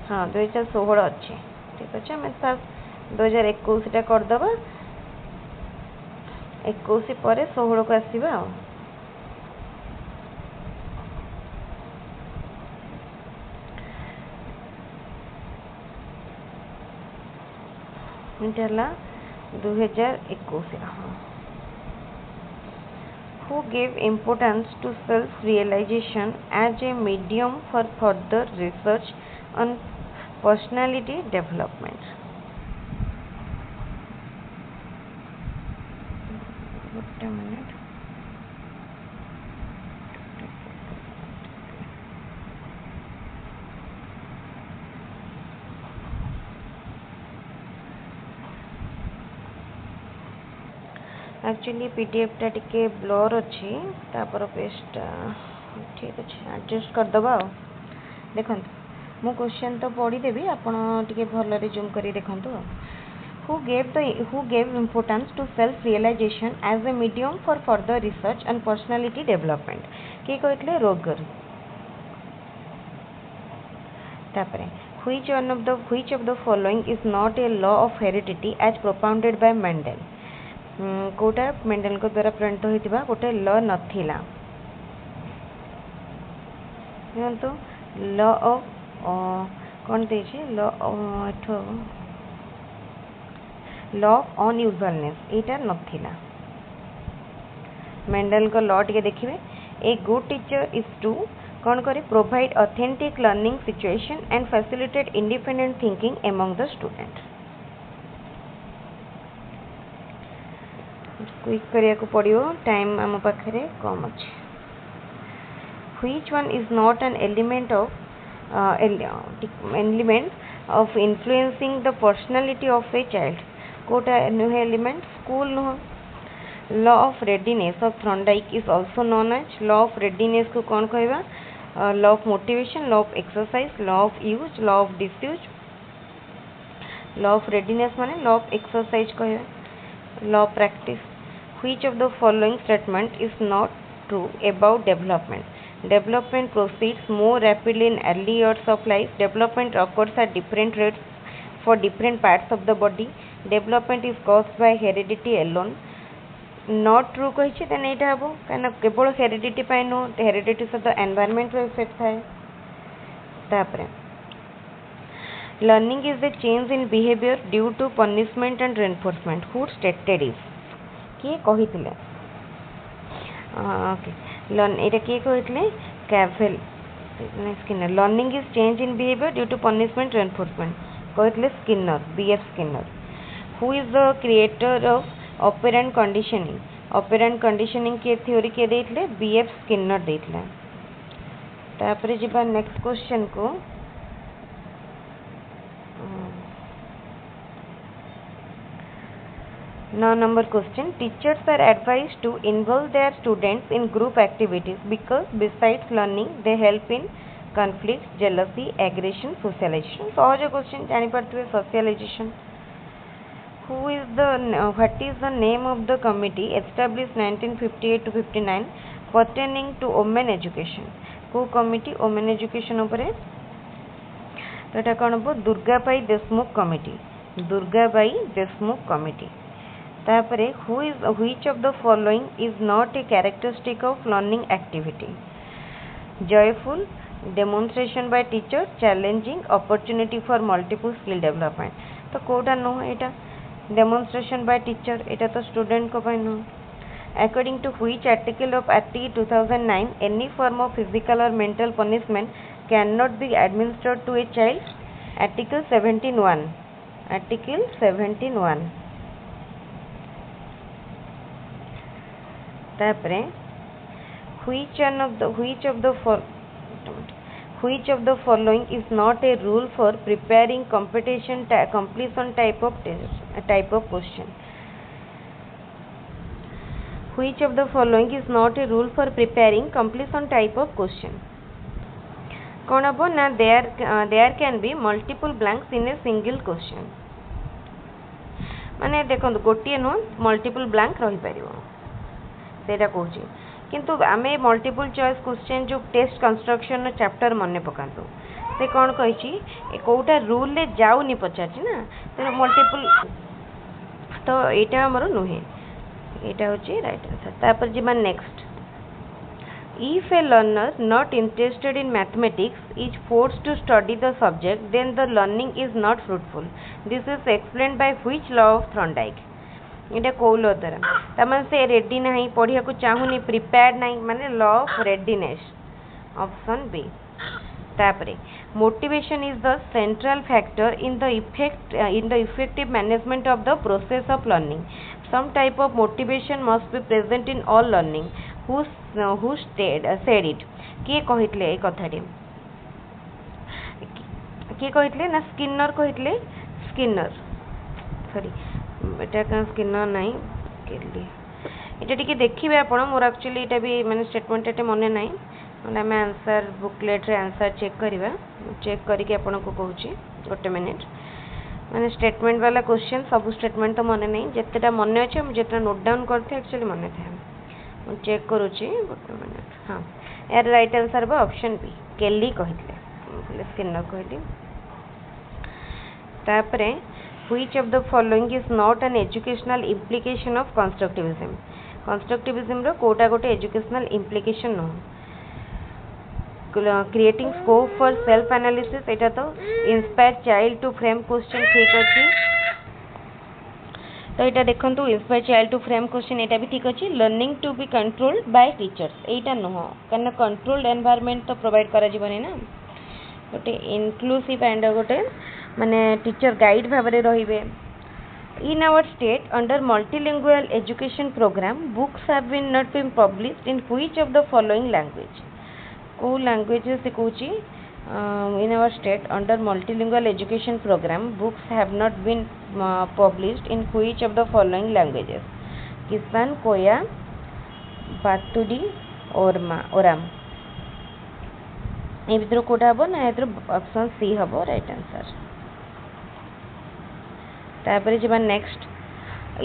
A: हां 2016 अछि ठीक अच्छे आम फास्ट 2021 करदे 21 पर 16 को आसवा इला 2021 हाँ who gave importance to self-realization as a medium for further research on personality development. Wait a minute. Actually PDF टा टिके ब्लर अच्छी तापर पेस्ट ठीक अच्छे एडजस्ट करदबा देखो मु क्वेश्चन तो पढ़ीदेवी आपण टिके भल जूम कर देखूँ who gave importance to self realization as a medium for further research and personality development किए कहते रोगर तापरे which of the following is not a law of heredity as propounded by Mendel कोटा मेंडल को द्वारा प्रणीत होता गोटे ल नथिला देखो ल ऑफ कौन देछि ल ऑफ अनयूजुअलनेस एटा नथिला मेंडल को लॉ टिके देखिए a good teacher is to कौन करे provide authentic learning situation and facilitate independent thinking among the student क्विक करिया को पड़ियो टाइम आम पाखे कम अच्छे which one is not an element of influencing the personality of a child Kota नुहे एलिमेंट स्कूल नुह law of readiness of Thorndike is also known as law of readiness को कौन कहवा law of motivation law of exercise law of use law of disuse law of readiness माने law of exercise कहवा law of practice which of the following statement is not true about development development proceeds more rapidly in early years of life development occurs at different rates for different parts of the body development is caused by heredity alone not true कही तेन यहाँ हम कहीं केवल heredity नु heredity सहित environment effect थाए तापरे learning is the change in behaviour due to punishment and reinforcement who stated is किए कही ओके यहाँ किए कही कैवेल Skinner learning is change in behaviour due to punishment reinforcement कहते Skinner BF Skinner who is the creator of operant conditioning के theory किए देते बीएफ स्किनर देते तापरे जिबा नेक्स्ट क्वेश्चन को 9 number question teachers are advised to involve their students in group activities because besides learning they help in conflict jealousy aggression socialization सहज question जानी पड़ते socialization who is the what is the name of the committee established 1958 to 59 pertaining to women education को committee women education उपरे तो एटा कोन हो Durgabai Deshmukh committee तापरे which of the following is not a characteristic of learning activity joyful demonstration by teacher challenging opportunity for multiple skill development तो Kota no Etah demonstration by teacher एटा तो student को पाई no according to which article of Act 2009 any form of physical or mental punishment cannot be administered to a child article 17(1) तापरे which of the following is not a rule for preparing completion type of question which of the following is not a rule for preparing completion type of question कौन हम ना there can be multiple blanks in a single question माने देखो गोटे नुह multiple blank रही पारिबो सेटा कहूँ किंतु आमे मल्टीपल चॉइस क्वेश्चन जो टेस्ट कंस्ट्रक्शन चैप्टर मन पकातु से कौन कही कौटा रूल ले जाऊनी पचार ना तेना मल्टीपल तो यहाँ आमर नुहे यहाँ हूँ राइट आंसर तापर जी next if a learner not interested in mathematics is forced to study the subject then the learning is not fruitful this is explained by which law of Thorndike इटा कौ law द्वारा तमाम से ready नहीं पढ़िया को चाहूनी prepared नहीं माने law of readiness option B तापरे motivation is the central factor in the effective management of the process of learning some type of motivation must be present in all learning who said it किए कहितले ए कथाटी किए कहितले ना Skinner कहितले Skinner sorry एटा का Skinner नहीं केली एटा टिके देखिबे आपण more actually एटा भी माने स्टेटमेंट एटा मने नहीं माने हम आंसर बुकलेट रे आंसर चेक करबा चेक करके आपण को कहूची गोटे मिनिट माने स्टेटमेंट वाला क्वेश्चन सब स्टेटमेंट तो मने नहीं जेतेटा मने अछि हम जेतेटा नोट डाउन करथे एक्चुअली मने थे हम चेक करूची गोटे मिनिट हां यार राइट आंसर बा ऑप्शन बी केली कहितले स्किनर कहली तापरे which of the following is not an educational implication of constructivism constructivism रो कोटा गोटे educational implication no creating scope for self analysis एटा तो inspire child to frame question ठीक अछि तो एटा देखंतु inspire child to frame question एटा भी ठीक अछि learning to be controlled by teachers एटा न कारण controlled environment तो प्रोवाइड करा जीवनी ना गोटे inclusive and गोटे माने टीचर गाइड भाबरे रहिबे in our state under multilingual education program books have been not been published in which of the following language को language सिखौची in our state under multilingual education program books have not been published in which of the following languages किसान कोया बातुडी ओराम ए भीतर कोटा हबो ना एतर option C हबो right answer तापर जब next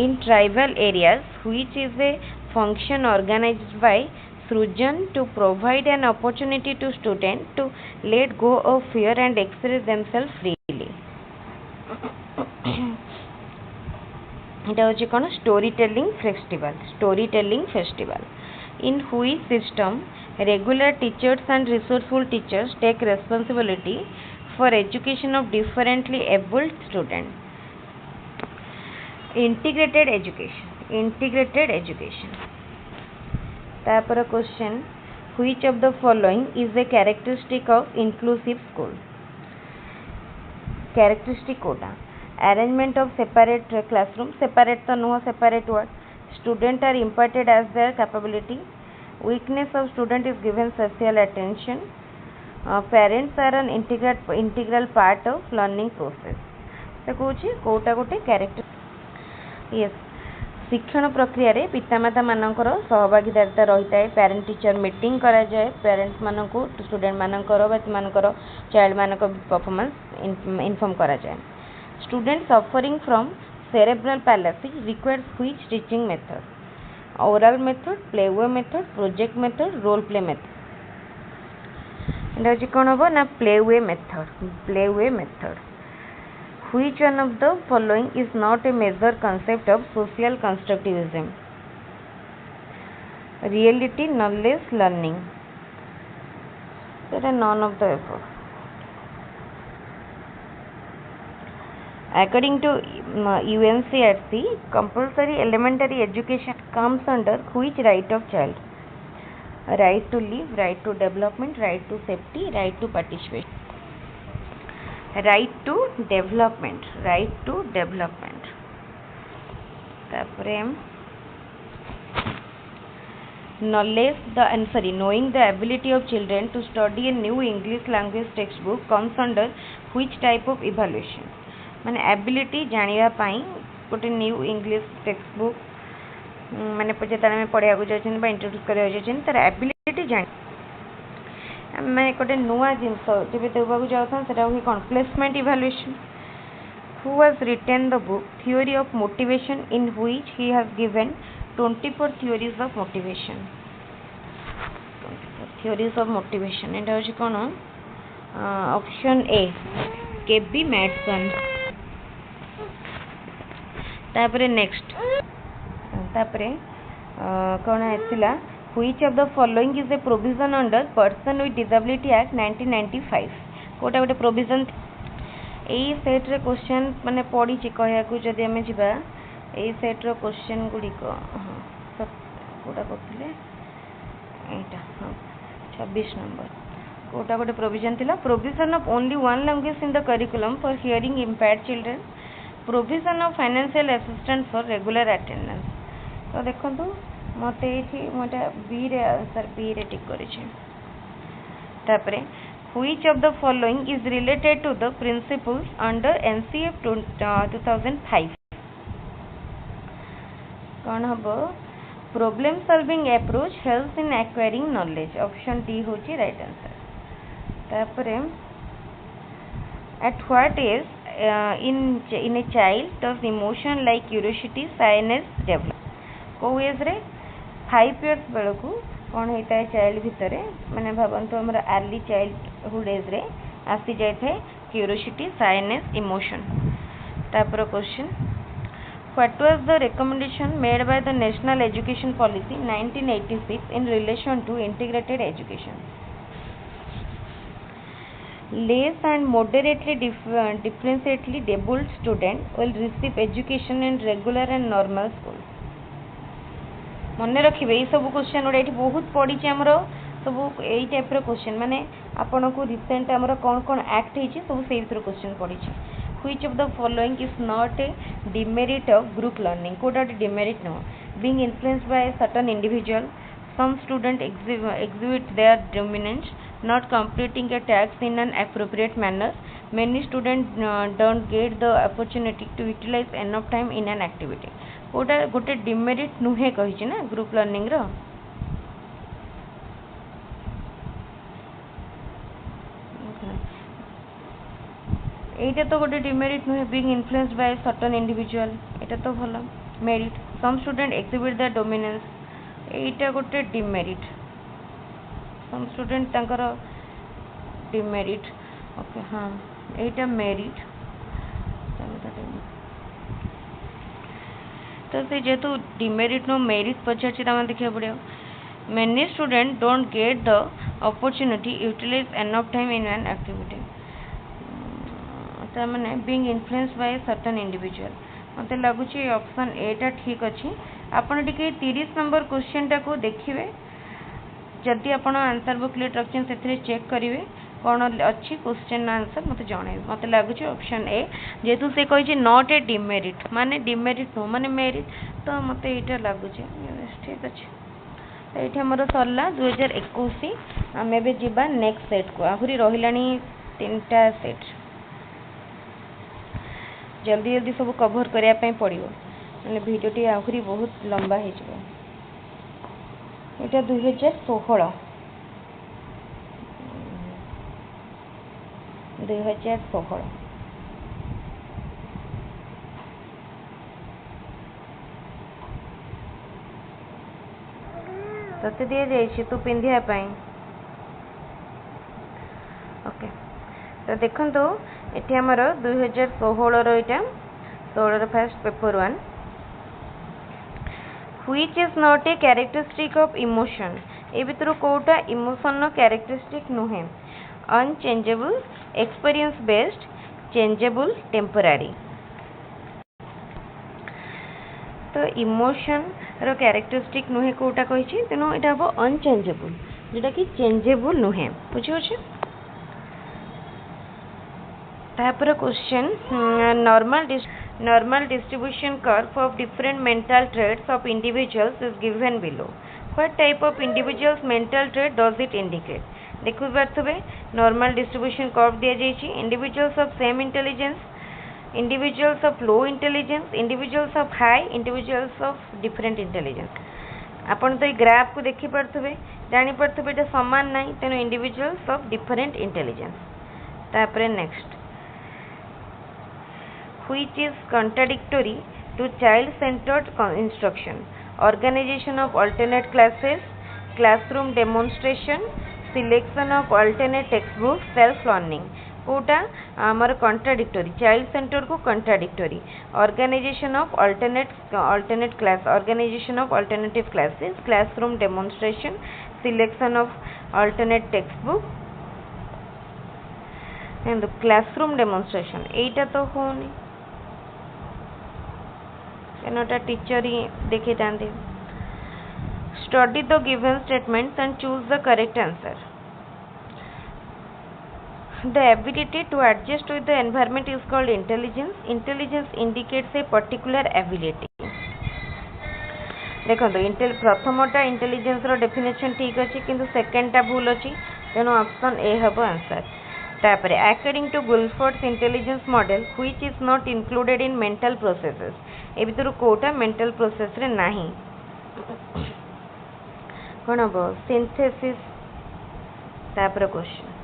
A: in tribal areas which is a function organised by Srijan to provide an opportunity to student to let go of fear and express themselves freely এটা হচ্ছে কোন story telling festival in which system regular teachers and resourceful teachers take responsibility for education of differently abled students integrated education तापर question which of the following is a characteristic of inclusive school characteristic कोटा arrangement of separate classroom separate तो no separate word student are imparted as their capability weakness of student is given social attention parents are an integral part of learning process से कहूँ कोटा गोटे character yes शिक्षण प्रक्रिया रे पितामाता मानकर सहभागिता रही है पेरेंट टीचर मीटिंग करा जाए पेरेंट्स मान को स्टूडेंट मानकर मानकर चाइल्ड मानक परफॉर्मेंस इन्फॉर्म करा जाए student suffering from cerebral palsy requires which teaching method oral method playway method project method role play method एटा कौन हम ना playway method Which one of the following is not a major concept of social constructivism? Reality, knowledge, learning. There are none of the above. According to UNCRC, compulsory elementary education comes under which right of child? Right to live, right to development, right to safety, right to participation. right to development तापरे knowing the ability of children to study a new English language textbook comes under which type of evaluation माने ability जानिया पाई गोटे new English textbook माने जेतने में पढ़िया को जाछन बा इंट्रोड्यूस करिया जाछन तार एबिलिटी जान मैं गोटे नुआ जिनस जब देवाक जाऊँ से कौन placement evaluation who has written the book theory of motivation in which he has given 24 theories of motivation एटा हूँ कौन ऑप्शन ए केबी मैटसन। तापरे नेक्स्ट तापरे कौन आसला which of the following is a provision under person with disability act 1995 कोटा गोटे provision यही सेट रे क्वेश्चन माने पड़ी कहया को जदि आमे जिबा यही सेट रो क्वेश्चन गुडी को कोटा करथिले एटा 26 नंबर कोटा गोटे प्रोविजन थिला provision of only one language in the curriculum for hearing impaired children provision of financial assistance for regular attendance. तो देखंतु मते एठी मोटा बी रे आंसर बी रे टिक करि छै। तापरे which of the following is related to the principles under NCF 2005 कौन हबो problem solving approach helps in acquiring knowledge option D होची right answer। तापरे at what age in a child does emotion like curiosity shyness develop को as रे 5 years बेलकू कौन होता है child भितर माने भावंतु हमर अर्ली चाइल्डहुड एज रे आसी जाय थे क्यूरियोसिटी शाइनेस इमोशन। तापर question what was the recommendation made by the National Education Policy 1986 in relation to integrated education less and moderately differently abled student will receive education in regular and normal school मन रखिए ये सब question गुड़ा ये बहुत पड़ी आमर सब यही टाइप क्वेश्चन माने आपन को रिसेंट आमर कौन कौन एक्ट होती सब से क्वेश्चन पड़ी which of the following is not a demerit of group learning कोटा demerit no being influenced by certain individual some student exhibit their dominance not completing a task in an appropriate manner many students don't get the opportunity to utilize enough time in an activity कोटा गोटे demerit नुहे कही ना group learning रो एटा तो गोटे demerit नुहे being influenced by certain individual एटा तो भलो merit some student exhibit the dominance एटा गोटे डिमेरिट सम स्टूडेंट तांकर डिमेरिट ओके हाँ एटा मेरिट तो से जेतु डिमेरिट नो मेरिट पचार देखा पड़ो many student don't get the opportunity utilise enough time in an activity मैंने being influenced by certain individual मत लगुच ऑप्शन एटा ठीक अच्छी आपड़ टे 30 नंबर क्वेश्चन टाको देखिए जदि आप आंसर बुक लेट रखते से चेक करेंगे कौन अच्छी क्वेश्चन आंसर मत जन मत लगुच ऑप्शन ए जेहेतु से कही नॉट ए डिमेरिट माने डिमेरिट नो माने मेरिट तो मत यहाँ लगुच ठीक अच्छे तो ये आमर सरला 2021 आम ए जा नेक्स्ट सेट को आहरी रहा 3टा सेट जल्दी जल्दी सब कवर करने पड़ो ना भिडियोटी आहरी बहुत लंबा हो यहाँ 2016 तते दिया जाइए तू पिंधापी ओके तो देखो ये आमर 2016 रहा 16 first paper 1 which is not a characteristic of emotion ए भीतर कोटा इमोशन कैरेक्टरिस्टिक नुहे unchangeable experience based changeable temporary तो इमोशन रो कैरेक्टरिस्टिक नुहे कोटा कही तेणु यहाँ हम अनचेंजेबल जोटा कि चेंजेबल नुहे बुझे तापर question normal distribution curve of different mental traits of individuals is given below what type of individuals mental trait does it indicate देखु पारे नॉर्मल डिस्ट्रीब्यूशन कर्व दि जाइए individuals of same intelligence individuals of low intelligence individuals of high individuals of different intelligence आपन तो ये graph को देखि पारे जानी पारे ये सामान ना तेणु इंडिविजुअल्स ऑफ डिफरेंट इंटेलिजेंस तापर next which is contradictory to child-centered instruction, organization of alternate classes, classroom demonstration, selection of alternate text book self learning कोटा आमर कॉन्ट्राडिक्टरी चाइल्ड सेंटर को contradictory organization of alternate class organization of alternative classes classroom demonstration selection of alternate text book and classroom demonstration एटा तो होनी एनोटा teacher ही देखे जाते study the given statements and choose the correct answer The ability to adjust with the environment is called intelligence. Intelligence indicates a particular ability. देखो प्रथमटा intelligence रो definition ठीक अच्छे किंतु सेकेंडटा भूल अच्छी तेणु ऑप्शन ए हम आंसर तापर according to Guilford's intelligence model which is not included in mental processes ए भितर कोटा मेंटल प्रोसेस रे नाही कौन हम सिंथेसिस तापर question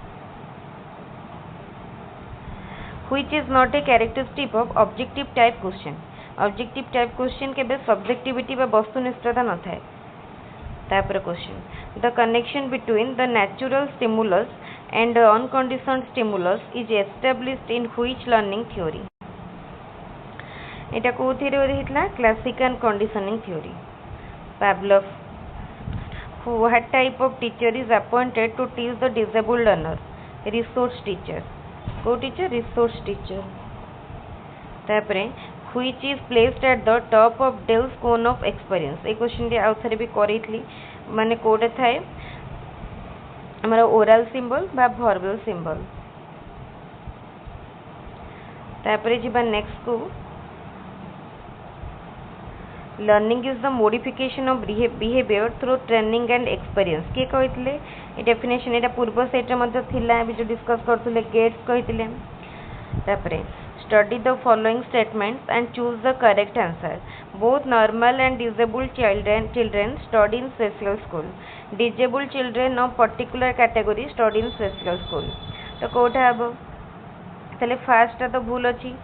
A: which is not a characteristic of objective type question objective type question केबे subjectivity बा वस्तुनिष्ठता न थाए तापर question the connection between the natural stimulus and unconditioned stimulus is established in which learning theory एटा को theory हितला classical conditioning theory Pavlov what type of teacher is appointed to teach the disabled learner resource teacher को teacher resource teacher तापरे which is placed at the top of Dale's cone of experience ए question रे आउथरे भी करितली माने कोडे थाए हमरा ओरल सिंबल बा वर्बल सिंबल तापरे जिबा नेक्स्ट को learning is the modification of behaviour through training and experience के कहितले ए डेफिनेशन एटा पूर्व सेट रे मध्ये थिला भी जो डिस्कस करथुले गेट्स कहितले तापरे study the following statements and choose the correct answer both normal and disabled children study in special school disabled children of particular category study in special school तो कोठा हबो तले फर्स्ट तो भूल अछि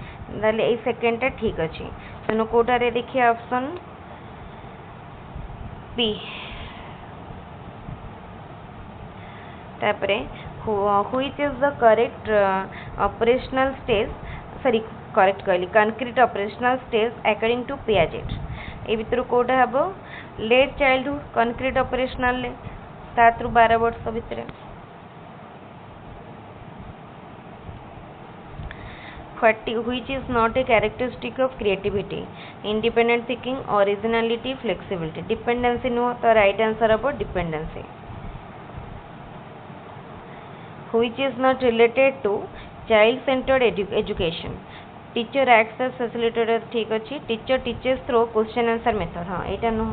A: तले ए सेकंड टा ठीक अछि तेनो कोठा रे देखिए ऑप्शन बी तापरे which is the correct operational stage sorry correct कहली concrete operational stage according to Piaget ए भितर कोठा हबो लेट चाइल्डहुड कंक्रीट ऑपरेशनल ले 7 रु 12 वर्ष भितर which is not a characteristic of creativity independent thinking originality flexibility dependency no तो right answer about dependency which is not related to child centered education teacher acts as facilitator ठीक अच्छी teacher teaches through question answer method हाँ एटा no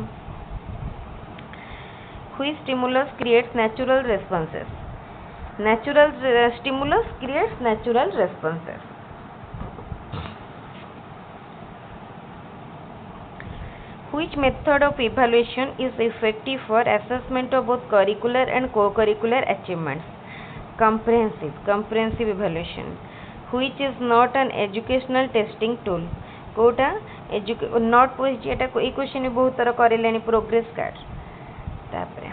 A: which stimulus creates natural responses natural stimulus creates natural responses which method of evaluation is effective for assessment of both curricular and co-curricular achievements comprehensive evaluation which is not an educational testing tool कोटा not पूछ एटा कोई question बहुत तरह करेलेनी progress card तापरे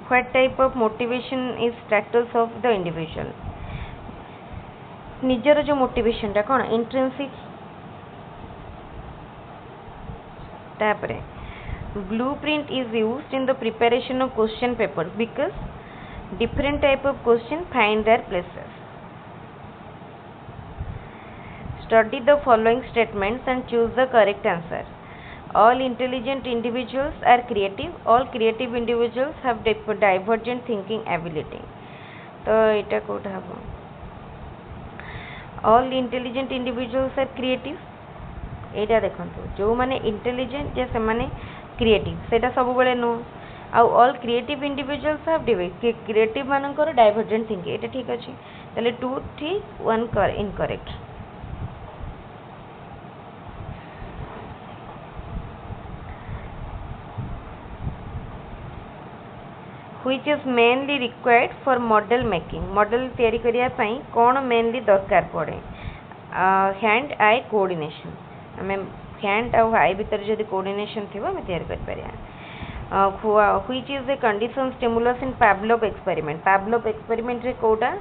A: what type of motivation is factors of the individual निजर जो मोटिवेशन टा कोन इंट्रिंसिक तापरे blueprint is used in the preparation of question paper because different type of question find their places study the following statements and choose the correct answer all intelligent individuals are creative all creative individuals have divergent thinking ability तो एटा कोठा हबो all intelligent individuals are creative एटा देखंतु जो माने intelligent जे से माने creative सेटा सब बेले नो आउ all creative individuals have creative मानकर डाइवर्जेंट थिंकिंग एटा ठीक अछि तले 2 ठीक 1 incorrect which is mainly required for model making model तैयारी करिया पई कोन मेनली दरकार पड़े हैंड आई कोऑर्डिनेशन हमें हैंड और आई भीतर जदि कोऑर्डिनेशन थिबो हमें तैयारी कर परिया which is the condition stimulus in Pavlov experiment? Pavlov experiment रे कोटा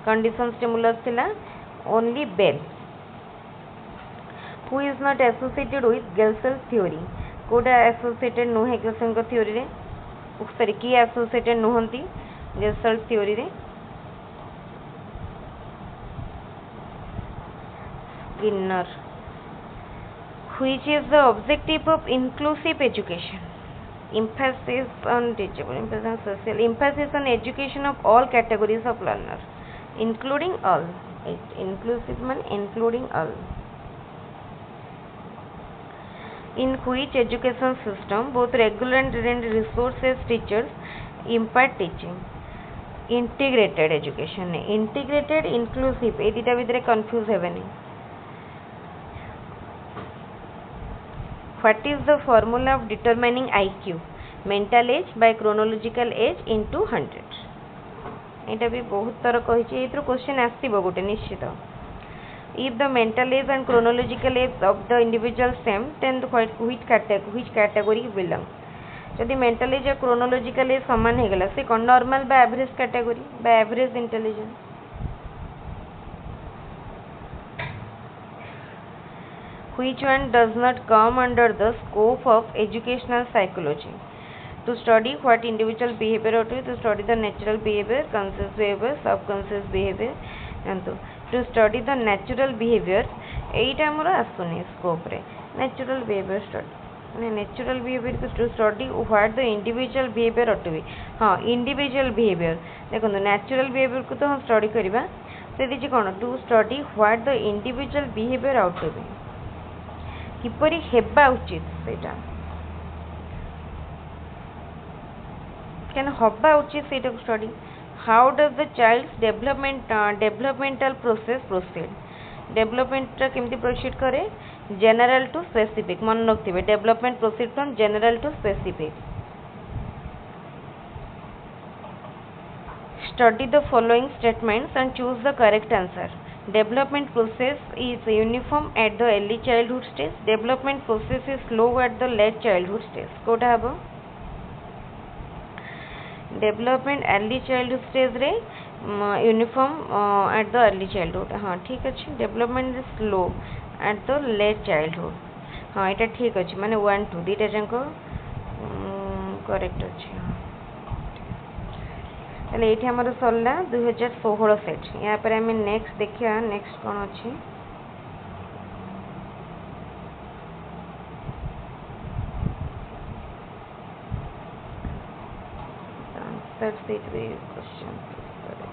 A: condition stimulus थिला only bell. Who is not associated with Gelsel theory? कोटा associated नुहे Gelsel को theory रे सॉरी की associated नुहंती Gelsel theory रे Skinner. Which is the objective of inclusive education? Emphasis on teachable, emphasis on social, emphasis on education of all categories of learners, including all. Inclusive means including all. In which education system both regular and resources teachers impart teaching? Integrated education. Integrated, inclusive. ये दिटा भितर confuse हेबेनी. What is the formula of determining IQ? Mental age by chronological age into 100. एटा भी बहुत तरह कहिछि एथरो question आसीबो गोटे निश्चित. If the mental age and chronological age of the individual same, then which category belong? जदि mental age और chronological age समान हे गला से कोन normal बा average category बा average intelligence. Which one does not come under the scope of educational psychology? To study what individual behavior ought to study the natural behavior, conscious behavior, subconscious behavior, and to study the natural behavior. एटा हमर आसुनी scope रे natural behavior study. Natural behavior to study what the individual behavior ought to be. हाँ individual behavior देखो natural behavior को तो हम study करिबा से दिछि कोन to study what the individual behavior ought to be. किपरि हेबा उचित सेटा कैन हबा उचित सेटा study. How does the child's developmental process proceed? Development केमती प्रोसीड करे? General to specific. मन रखिबे development proceed from general to specific. Study the following statements and choose the correct answer. Development process is uniform at the early childhood stage. Development process is slow at the late childhood stage. कोटा हबो development early childhood stage रे uniform at the early childhood. हाँ ठीक अच्छे. development is slow at the late childhood. हाँ इटा ठीक अच्छे माने 1 2 दीटा जंको करेक्ट अच्छे. ताले एठी हमर सरला 2016 सेट. या पर हम नेक्स्ट देखिया नेक्स्ट कोन अछि. आंसर सेट रे क्वेश्चन करेक्ट.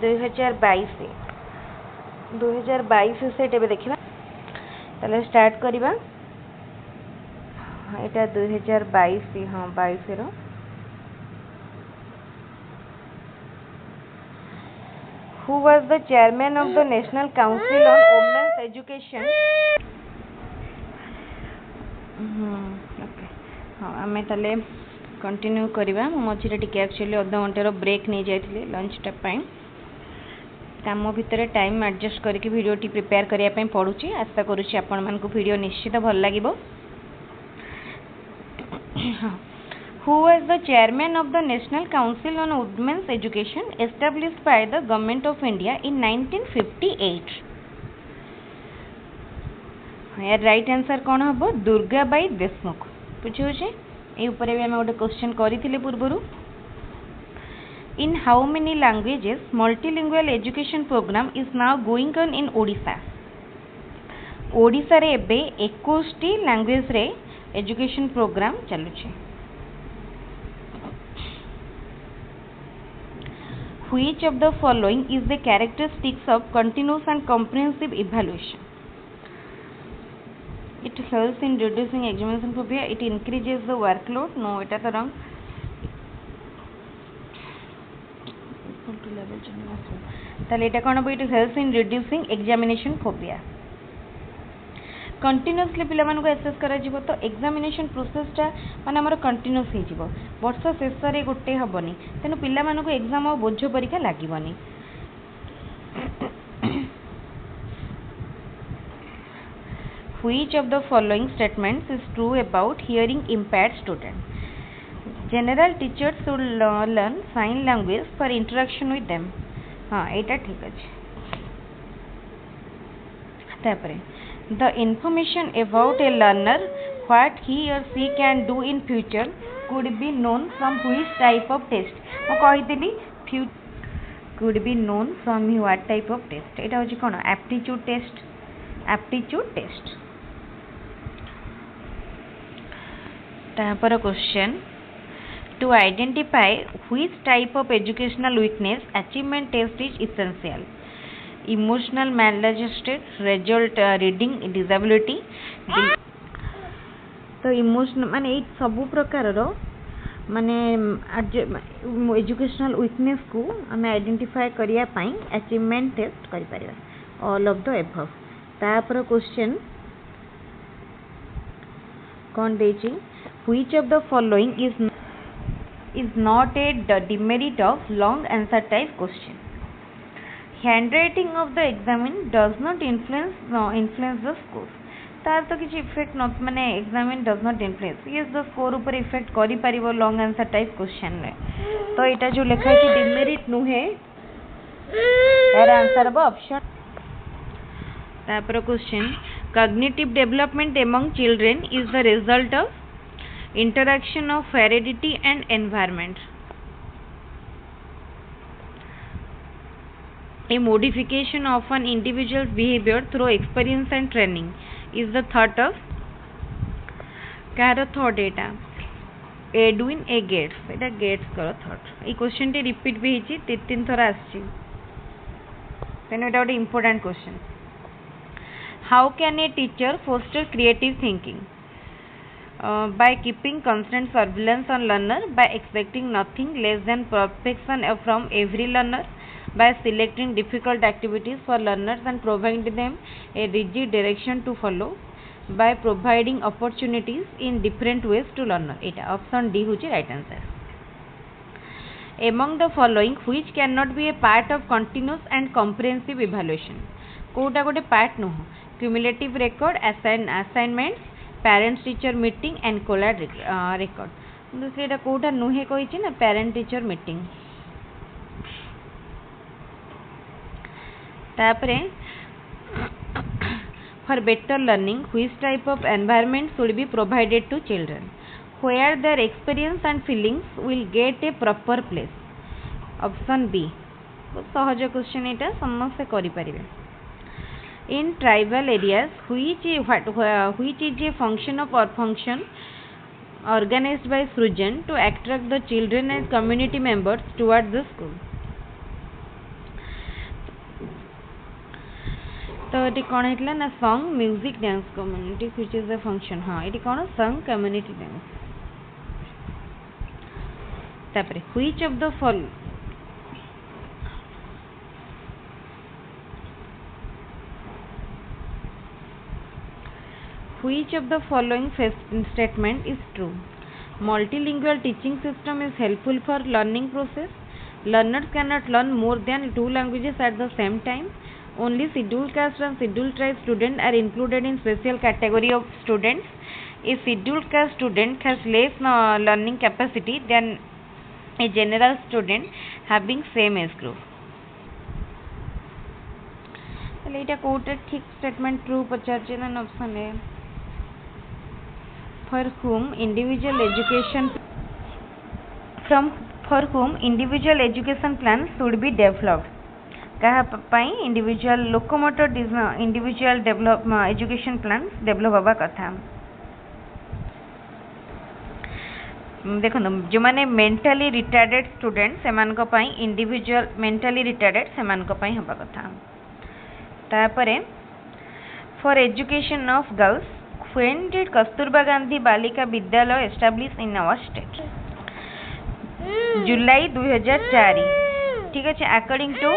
A: दुई हजार बैश सेट ए देखा ताले स्टार्ट करवा. यहाँ 2022 हाँ 22 Who was the chairman of the National Council on Women's Education? हाँ आम ताले कंटिन्यू करवा. मझे टिके एक्चुअली अधा घंटार ब्रेक नहीं जाइए लंच टाइम. काम भितर टाइम एडजस्ट करके वीडियोटी प्रिपेयर करने पड़ुची. आशा करुँच आपण मान वीडियो निश्चित भल लगे. Who was the chairman of the National Council on Women's Education established by the Government of India in 1958? यार राइट आंसर कौन हम? दुर्गाबाई देशमुख. बुझे ये भी आम गोटे क्वेश्चन करें पूर्वर. In how many languages multilingual education program is now going on in Odisha? Odisha रे एबे 21 लैंग्वेज रे एजुकेशन प्रोग्राम चलुचे. Which of the following is the characteristics of continuous and comprehensive evaluation? It helps in reducing examination phobia. It increases the workload. No, it is wrong. ताले एटा कोन बो? It helps in reducing examination phobia. Continuously पिला मानक assess करा जिवो तो examination प्रोसेसटा माने हमर continuous हे जिवो वर्ष शेष रे गोटे हबनी तेनु पिला मानक एग्जाम आ बोझ परीक्षा लागिवनी। Which of the following statements is true about hearing impaired student? General teachers should learn sign language for interaction with them. हाँ एटा ठीक अछि। तापरे the information about a learner what he or she can do in future could be known from which type of test? मैं कहितली could be known from what type of test? एटा होछि कोन aptitude test। aptitude test। तापर question to identify which type of educational weakness achievement test is essential? Emotional maladjusted, result reading disability। तो emotional माने ए सब प्रकार रो माने educational weakness को हमें identify करिया पई अचीवमेंट टेस्ट करि परिबा ऑल ऑफ द एबव। तापर क्वेश्चन कोन देछि which of the following is not a demerit of long answer type question? Handwriting of the examined does not influence the score। तार तो किसी इफेक्ट नॉट माने examine does not influence yes the score ऊपर effect करि परिबो long answer type question रे। तो एटा जो लिखा है डिमेरिट नुहे यार आंसर बो ऑप्शन। तापर question cognitive development among children is the result of interaction of heredity and environment। A modification of an individual's behavior through experience and training is the thought of कार thought एटा Edwin A Gates एटा Gates कर thought. ये question टी repeat भी हिची तीन थरा आछि तेन एटा गोटे important question. How can a teacher foster creative thinking? by keeping constant surveillance on learner, by expecting nothing less than perfection from every learner, by selecting difficult activities for learners and providing them a rigid direction to follow, by providing opportunities in different ways to learner। Etah option D होची right answer. among the following which cannot be a part of continuous and comprehensive evaluation? कोटा गोटे part नुह cumulative record, assignments, parents teacher meeting and collab record। तो सेटा कोटा नुहे कहिछि ना parent teacher meeting। तापरे for better learning which type of environment should be provided to children where their experience and feelings will get a proper place? Option B. सहज question एटा समस्त करि परिबे। in tribal areas which is a function of or function organized by Srujan to attract the children and community members towards the school? तो ये कौन है ना song music dance community which is a function. हाँ ये कौन song community dance. तापरे which of the follow which of the following statement is true? Multilingual teaching system is helpful for learning process. Learners cannot learn more than 2 languages at the same time. Only scheduled caste and scheduled tribe students are included in special category of students. A scheduled caste student has less learning capacity than a general student having same age group। चलिए इटा कोटे ठीक statement true पचार ना option है। for whom individual education plans should be developed? कहा पाई individual locomotor individual education plan develop हवा कथा। देखो जो माने मेंटली रिटार्डेड स्टूडेंट सेमान को पाई इंडिविजुअल मेंटली रिटार्डेड सेमान को पाई हवा कथा। तापरे for education of girls when did Kasturba Gandhi Balika Vidyalaya establish in our state? जुलाई 2004। ठीक है अकॉर्डिंग टू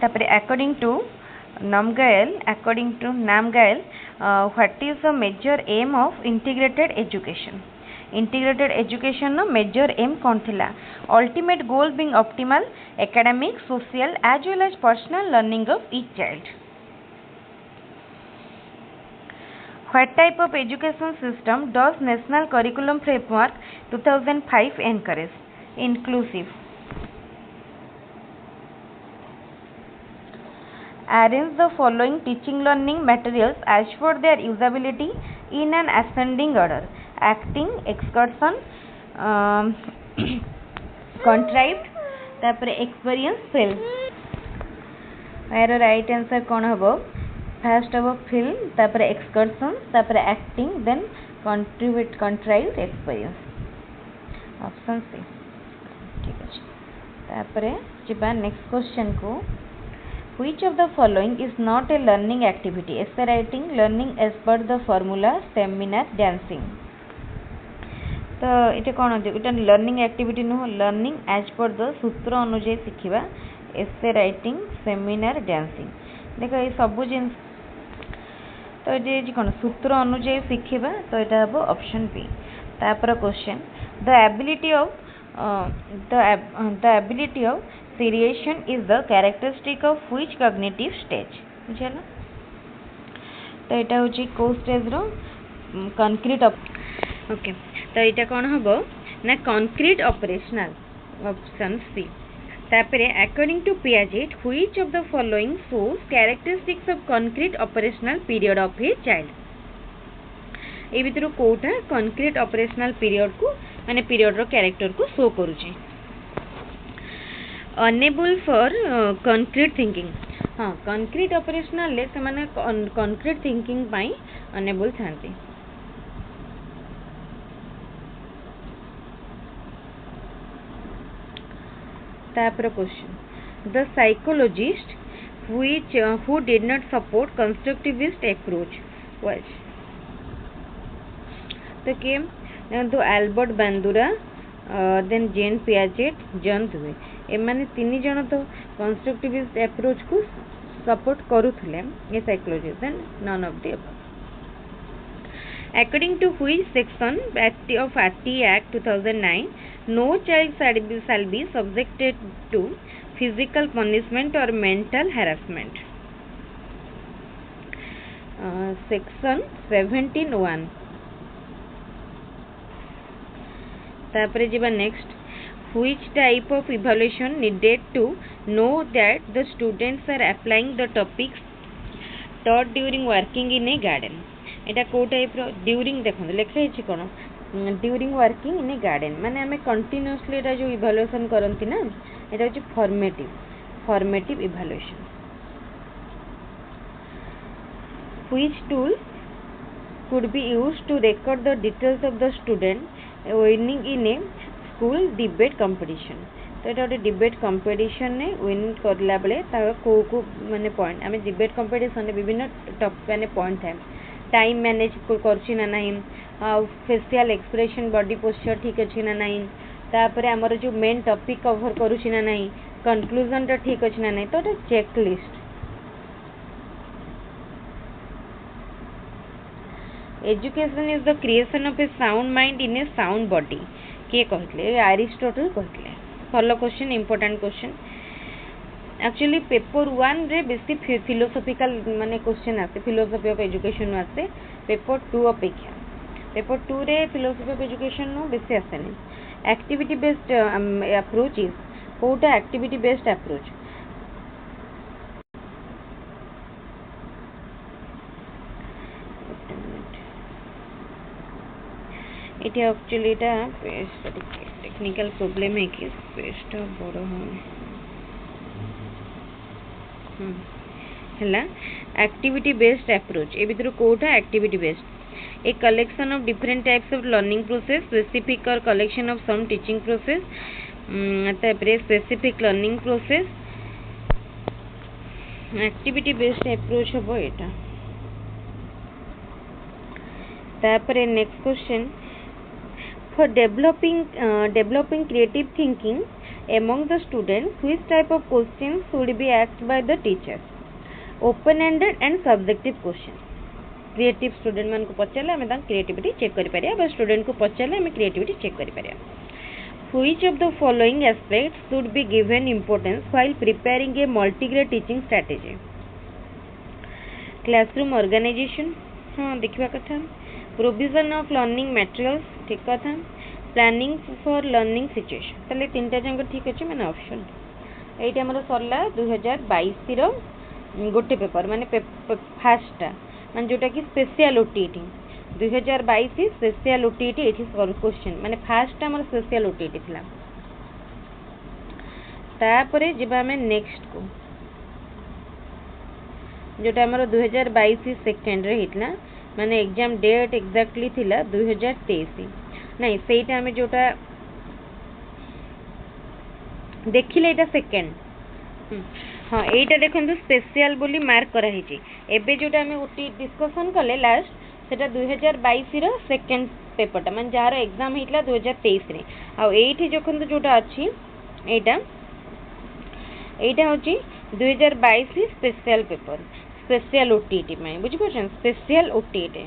A: तापरे according to According to Namgyal, what is the major aim of integrated education? Integrated education no major aim कौन थिला? Ultimate goal being optimal academic, social as well as personal learning of each child. What type of education system does National Curriculum Framework 2005 encourage? Inclusive. Arrange the following teaching learning materials as per their usability in an ascending order: acting, excursion, contrived, तापर experience, film. यार right answer कौन हबो? First हबो film, तापर excursion, तापर acting, then contrived, experience. Option C ठीक अछि. तापर जिबा नेक्स्ट क्वेश्चन को. Which of the following is not a learning activity? Essay writing, learning as per the formula, seminar, dancing. तो इटे कौन होती है? इटे लर्निंग एक्टिविटी नुह, लर्निंग एज पर द सूत्र अनुଯାयी शिखिबा, एसे राइटिंग, सेमिनार, डांसिंग. देखो ये सब जिन तो ये कौन सूत्र अनुଯାयी शिखिबा, तो इटा हबो ऑप्शन बी. तापर question, the ability of seriation is the characteristic of which cognitive stage? बुझला. तो इटा होची को स्टेज रो कंक्रीट ओके. तो इटा कौन हबो ना कंक्रीट ऑपरेशनल, ऑप्शन सी. तापरे according to Piaget which of the following shows characteristics of concrete operational period of a child? ए भितर कोटा कंक्रीट ऑपरेशनल पीरियड को माने पीरियड रो कैरेक्टर को शो करूची. Enable for concrete thinking. हाँ, कंक्रीट ऑपरेशनल ले से माने कंक्रीट थिंकिंग पाई अनेबल थांती. तापर question, the psychologist which who did not support constructivist approach was? तो के तो Albert Bandura, then Jean Piaget, John Dewey. एमाने तीन जन तो कंस्ट्रक्टिविस्ट अप्रोच को सपोर्ट करूथले ए psychologist, then none of the above. According to which section of RT Act 2009 no child shall be subjected to physical punishment or mental harassment? Section 17(1). तापरे जिबा next, which type of evaluation needed to know that the students are applying the topics taught during working in a garden? एटा को type रो during देखो लेखा है कोन during working in a garden माने हमें continuously एटा जो इवैल्यूएशन करंती ना एटा होची formative evaluation. Which tool could be used to record the details of the student winning in a school debate competition? तो ये डिबेट कंपटीशन ने विन करला बेले को माने पॉइंट आम डिबेट कंपटीशन विभिन्न टॉप माने पॉइंट थाए. टाइम मैनेज करछि ना नहीं, फेशियल एक्सप्रेशन, बॉडी पोस्चर ठीक अच्छी ना नहीं, तापर आमर जो मेन टॉपिक कवर करुछि ना नहीं, कंक्लूजन टा ठीक अच्छी ना नहीं. तो ये check list. Education is the creation of a sound mind in a sound body. किए कहले? एरिस्टोटल कहले. Follow question, important question. Actually paper 1 रे बेसी फिलोसॉफिकल माने क्वेश्चन आसे, फिलोसॉफी ऑफ एजुकेशन आसे. पेपर 2 अपेक्षा पेपर 2 रे फिलोसॉफी ऑफ एजुकेशन नो बेसी आसे नहीं. एक्टिविटी बेस्ड अप्रोच इज कोटा activity based approach. It actually technical problem है कि पेस्ट बड़ है. एक्टिविटी बेस्ड अप्रोच ए भीतर कोटा activity based a collection of different types of learning process, specific और collection of some teaching process, तापरे specific learning process. Activity based approach हम एटा. तापरे next question, for developing creative thinking among the students, which type of questions should be asked by the teachers? Open ended and subjective question creative student मान को पचारे आम creativity check कर student को पचारे आम creativity check कर Which of the following aspects should be given importance while preparing a multi-grade teaching strategy? Classroom organization, हाँ देखा कथा. Provision of learning materials, ठीक कथा. Planning for learning situation. ताले तीनटा जंग ठीक अच्छे मैंने ऑप्शन. एइटा हमर सरला 2022 रो गोटे पेपर माने फास्ट टा माने जोटा कि स्पेशल ओटीटी 2022 स्पेशल ओटीटी एठी क्वेश्चन माने फास्ट हमर स्पेशल ओटीटी थिला. तापरे जेबा हमें नेक्स्ट को जोटा हमर 2022 सेकंड रे हितला माने एग्जाम डेट एग्जैक्टली थिला 2023 नहीं सेटा हमें जोटा देखिले एटा सेकंड हाँ एटा देखंतु स्पेशल बोली मार्क करा हिची एबे जोटा हमें ओटी डिस्कशन कले लास्ट सेटा 2022 रो सेकंड पेपरटा माने जार एग्जाम हितला 2023 रे आ एठी जखन जोटा अछि एटा होची 2022 स्पेशल पेपर स्पेशल ओटीटी में बुझि परछन स्पेशल ओटीटी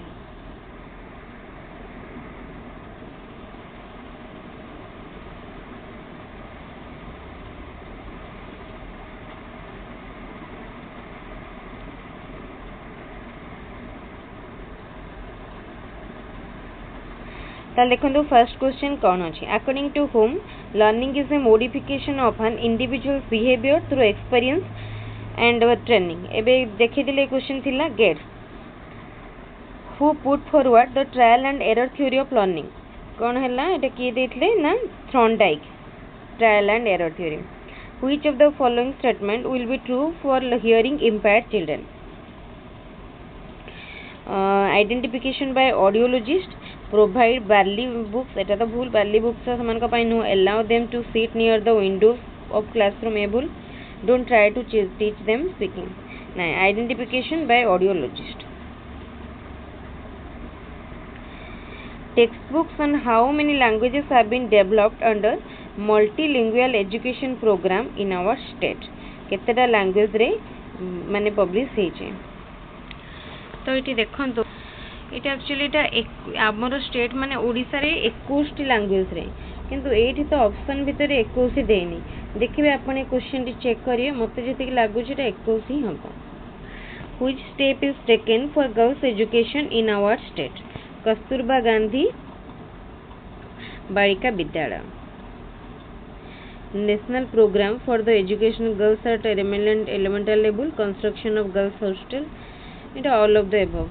A: देखो फर्स्ट क्वेश्चन कौन अच्छी according to whom learning is a modification of an individual behaviour through experience and training एबे देखि दिले क्वेश्चन थिला Gates who put forward the trial and error theory of learning कौन हैला एटा की देथिले ना Thorndike trial and error theory which of the following statement will be true for hearing impaired children identification by audiologist provide barley books eta to bhul barley books saman ka pai no allow them to sit near the windows of classroom able don't try to teach them speaking na identification by audiologist textbooks on how many languages have been developed under multilingual education program in our state keteta language re mane publish heche तो इटी देखंतो इटा actually इटा आमर state माने ओडिसा रे 21 language रे किंतु एठी तो ऑप्शन भितर 21 ही देनी देखिबे आपण क्वेश्चन टी चेक करिए मते जति लागु छै 21 ही हबो which step is taken for girls education in our state Kasturba Gandhi Balika Vidyalaya national programme for the education girls at elementary level construction of girls hostel इटा ऑल ऑफ द अबव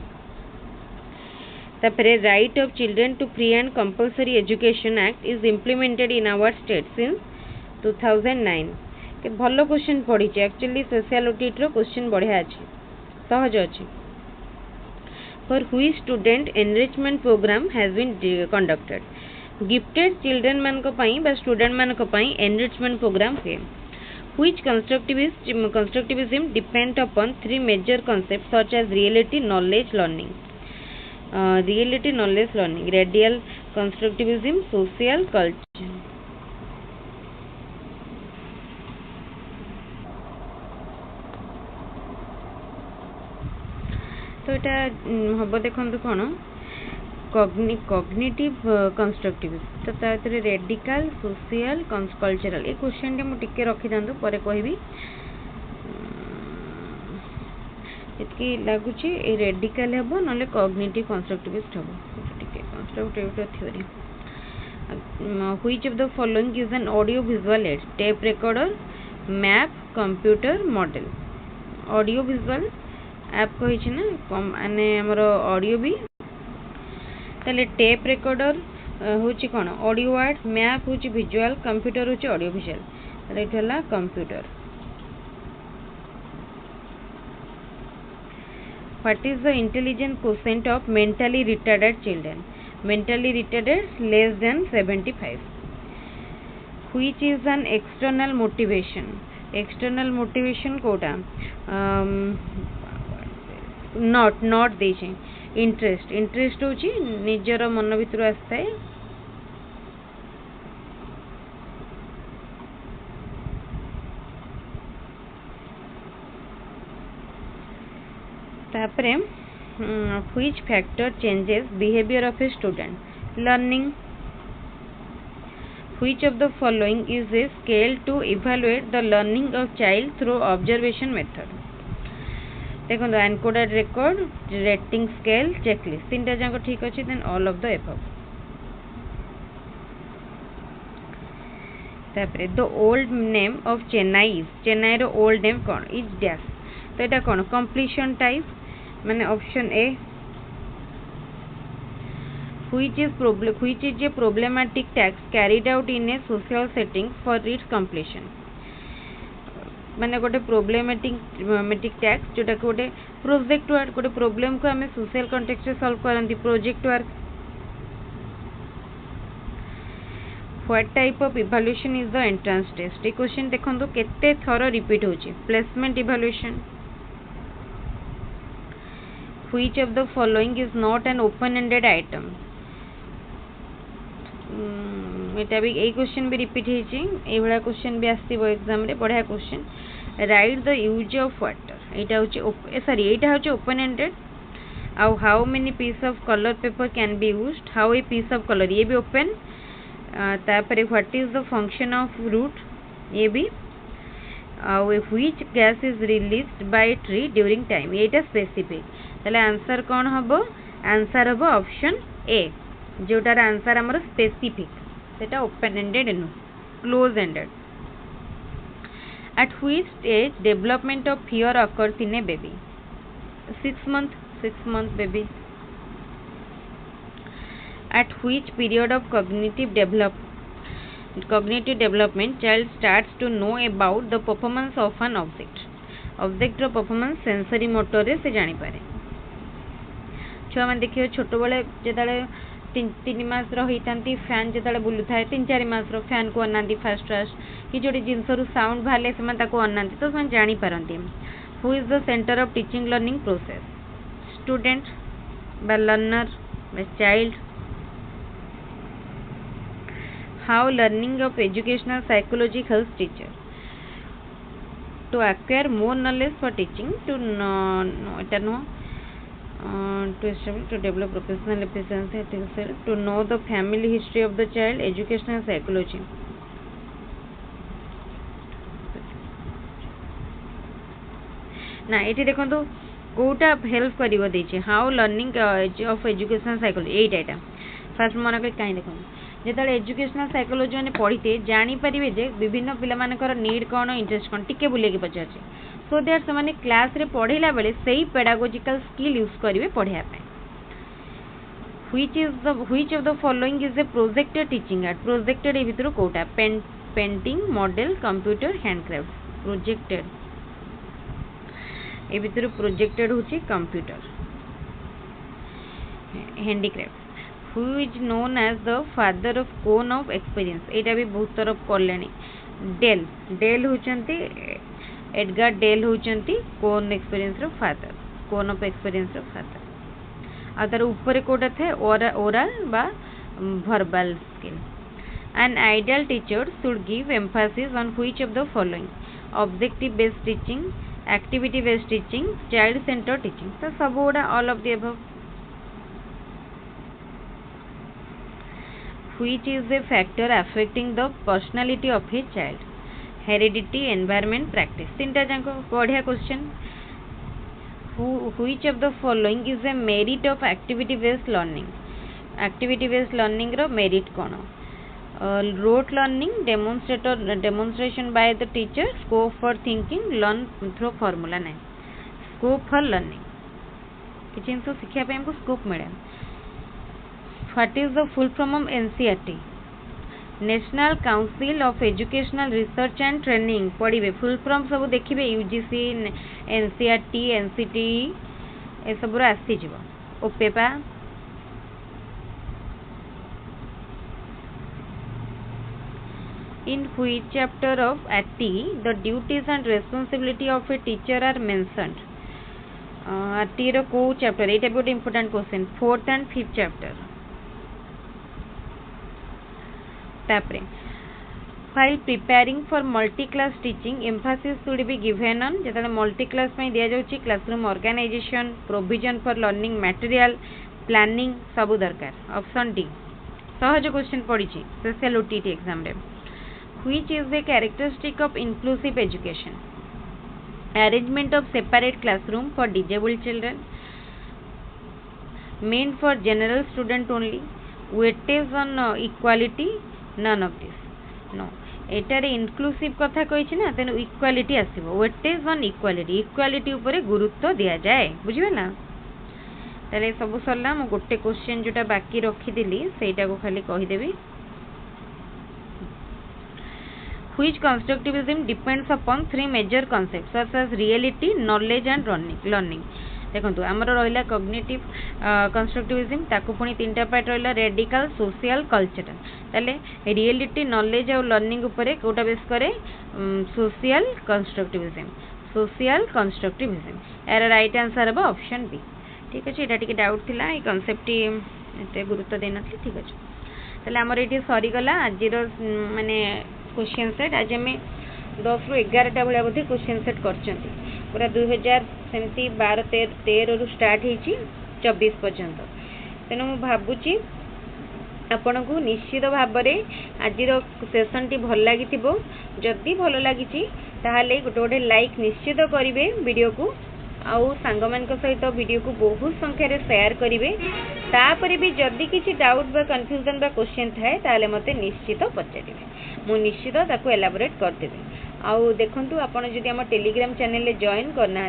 A: तापरे right of children to free and compulsory education act is implemented in our state since 2009 के भलो question पड़ी छै actually special OTT रो question बढ़िया अछि सहज अछि for which student enrichment programme has been conducted gifted children मान को पई बा स्टूडेंट मान को पई एनरिचमेंट प्रोग्राम के which constructivism depend upon three major concepts such as reality knowledge learning reality knowledge learning radial constructivism social culture तो এটা হবো দেখন্তু কোন cognitive constructivism तो तातरे radical social cultural ए क्वेश्चन टे मु टिके रखि दंतु परे कहबी इतकी लागु छी ए रेडिकल हेबो नले कॉग्निटिव कंस्ट्रक्टिविस्ट हेबो टिके constructive theory which of the following is an audio visual add tape recorder map computer model audio visual app कहि छी ना माने हमर ऑडियो भी तले टेप रिकॉर्डर होची कोन ऑडियो वर्ड मैप होची विजुअल कंप्यूटर होची ऑडियो विजुअल तले इठला computer What is the intelligence quotient of mentally retarded children? Mentally retarded less than 75. Which is an external motivation? External motivation कोटा not देछे interest होची निजर मन भितर आस्ताय तापरे which factor changes behavior of a student? Learning. Which of the following is a scale to evaluate the learning of child through observation method? देखो encoded record, rating scale, checklist, तीनटा जाक ठीक अच्छे. Then all of the above. तापरे the old name of Chennai is, Chennai row old name कौन is dash. तो এটা कौन completion type माने option A. which is a problematic task carried out in a social setting for its completion. माने गोटे problematic task जोटा गोटे project work, गोटे प्रॉब्लम को हमें सोशल कॉन्टेक्स्ट रे सॉल्व करंती project work. What type of evaluation is the entrance test? ये क्वेश्चन देखो केते थरो रिपीट होची. Placement evaluation. Which of the following is not an open ended item? एटा भी ए क्वेश्चन भी रिपीट हेची. ए बडा क्वेश्चन भी आसीबो एग्जाम रे. बढ़िया question. Write the use of water. एटा होची सॉरी एटा होची open ended. How many piece of colour paper can be used? How a piece of colour, ये भी ओपन. तापरे what is the function of root, ये भी. Which gas is released by tree during time, एटा specific. ताले answer कौन हबो? Answer हबो ऑप्शन ए, जोटार आंसर हमर स्पेसिफिक. सेटा ओपन एंडेड नो close ended. At which stage development of fear occurs in A baby? 6 month baby. At which period of cognitive development child starts to know about the performance of an object रो performance sensory motor रे से जानी पारे. छुआ मान देखियो छोट बेले जेताले 3 मास रो होइतांती फैन जेताले बुलु थाए 3-4 मास रो फैन को अनांती फास्ट कि जोडी जिंस रो साउंड भाले से ताको अनांती तो से जानी पारंती. Who is the centre of teaching learning process? Student बा लर्नर बा child. How learning of educational psychology helps teacher to acquire more knowledge for teaching, to establish, to develop professional efficiency, to know the family history of the child, educational psychology. ना ये देखो तो Kota help करिवो देछि. How learning of educational psychology एटा first मन के काई देखो जेतले एजुकेशनल साइकोलॉजी माने पढ़ीते जानी परिबे जे विभिन्न पिला मानकर नीड कोन इंटरेस्ट कोन टिके बुले के पचाचे. सो दैट से माने क्लास रे पढ़िला बेले सेही पेडागोजिकल स्किल यूज करिवे पढ़िया पे. which of the following is a projected teaching aid? Projected ए भितर कोटा painting, model, computer, handcraft. Projected ए भितर प्रोजेक्टेड होची computer. Handicraft. Who is known as the father of cone of experience? एटा भी बहुत तरफ करलेनी. डेल होचंती एडगार डेल होचंती कोन एक्सपीरियंस रो फादर, कोन ऑफ एक्सपीरियंस रो फादर. आ तार ऊपर कोटा थे ओरल बा verbal skill. An ideal teacher should give emphasis on which of the following? Objective based teaching, activity based teaching, child centered teaching. तो सब गुड़ा all of the above. Which is a factor affecting the personality of a child? Heredity, environment, practice. तीनटा जाको बढ़िया question. Which of the following is a merit of activity based learning? Activity based learning row merit कौन? Rote learning, demonstration by the teacher, scope for thinking, learn through formula. नहीं, scope for learning. किसी जिनसे शिक्षा पे हमको scope मिले. What is the full form of NCERT? National Council of Educational Research and Training. पढ़िबे full form सब देखिबे UGC, NCERT, NCT ए सब रो आसी जिवो. ओपेपा. In which chapter of AT the duties and responsibility of a teacher are mentioned? AT रो को chapter? एटा भी बहुत important question. 4th and 5th chapter. तापरे While preparing for multi-class teaching, emphasis should be given on जेतने multi-class में दिया जाउची classroom organization, provision for learning material, planning सब दरकार. Option D. सहज क्वेश्चन पड़ी स्पेशल ओटीटी एग्जाम रे. Which is the characteristic of inclusive education? Arrangement of separate classroom for disabled children, meant for general student only, weightage on equality, none of this. No. एटारे inclusive कथा कही ना तेणु equality आसो weightage on equality equality उपरे गुरुत्व दि जाए बुझीगला ताले सब सरला मु गोटे क्वेश्चन जोटा बाकी रखीदी सेटा को खाली कहीदेवी which constructivism depends upon three major concepts such as reality knowledge and learning देखो आमर रहा कॉग्निटिव कंस्ट्रक्टिविज्म ताकू पुणी तीन टा पार्ट रहा रेडिकल सोशल कल्चरल ताले रियलिटी नॉलेज और लर्निंग उपरे कोटा बेस करे सोशल कंस्ट्रक्टिविज्म यार राइट आंसर हम ऑप्शन बी ठीक अच्छे यहाँ टे डाउट थी ये कनसेप्ट एत गुरुत्व देन ठीक अच्छे ताले आमर ये सरीगला आज माने क्वेश्चन सेट आज आम 10 ରୁ 11टा भाया बोधे क्वेश्चन सेट कर पूरा 2000 सेमती 12-13 रु स्टार्ट होती 24 पर्यंत तेणु मु भावुची आपण को निश्चित भाव में आज सेसन टी भल लगी जदि भल लगी ताहले गोटे गोटे लाइक निश्चित करेंगे वीडियो को आउ सांग मान सहित वीडियो को बहुत संख्यार शेयर करेंगे तापर भी जदि किसी डाउट बा कन्फ्यूजन बा क्वेश्चन थाए ताहले मते निश्चित पचारे मु निश्चित ताको एलाबोरेट करदेवी आउ देखंतु आपण जदि हम टेलीग्राम चैनल रे जॉइन करना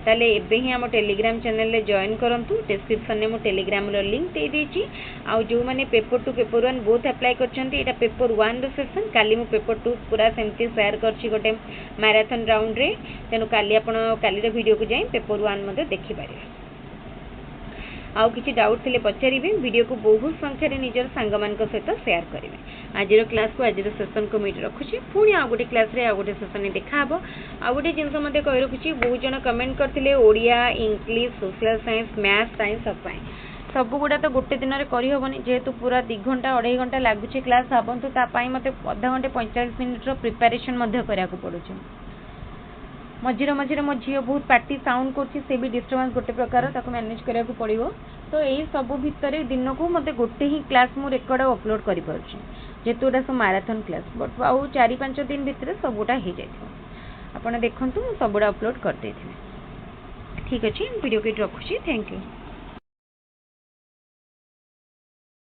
A: ताले एबे ही हम टेलीग्राम चैनल रे जॉइन करंतु डिस्क्रिप्शन में मु टेलीग्राम रो लिंक दे देछि आउ जो माने पेपर 2 पेपर 1 बोथ अप्लाई करछंती एटा पेपर 1 रो सेशन काली मु पेपर 2 पूरा सेमती शेयर करछि गोटे मैराथन राउंड रे तेनु काली आपण काली रो वीडियो को जाई पेपर 1 मध्ये देखि पारे आउ किसी डाउट थे पचारे वीडियो को बहुत संख्यार निजर सांग मान सहित शेयर करेंगे आज क्लास को आज सेसन को मीट रखुच्छी पुणी आउ गोटे क्लास रे आउ गोटे सेसन में देखा आउ गोटे जिनस कही रखुच्छी बहुत जन कमेंट करते Odia English social science math science सब गुड़ा तो गोटे दिन में करहबनी जेहेतु पूरा 2 घंटा 2.5 घंटा लगुच क्लास भावतु तापाई मत अधा घंटे 45 मिनिट प्रिपेरेसन करा पड़ू मझीरे मझीरे मो झील बहुत पार्टी साउंड कर डिस्टर्बांस गोटे प्रकार ताको मैनेज करा पड़ो तो यही सब भितर दिन को मत गोटे ही क्लास मु रेकर्ड अपलोड कर जेहेतु गोटा सब मैराथन क्लास बट आउ 4-5 दिन भितर सबूटा हो जाए देखूँ सबूटा अपलोड कर ठीक अच्छे वीडियो को रखुच्छी थैंक यू।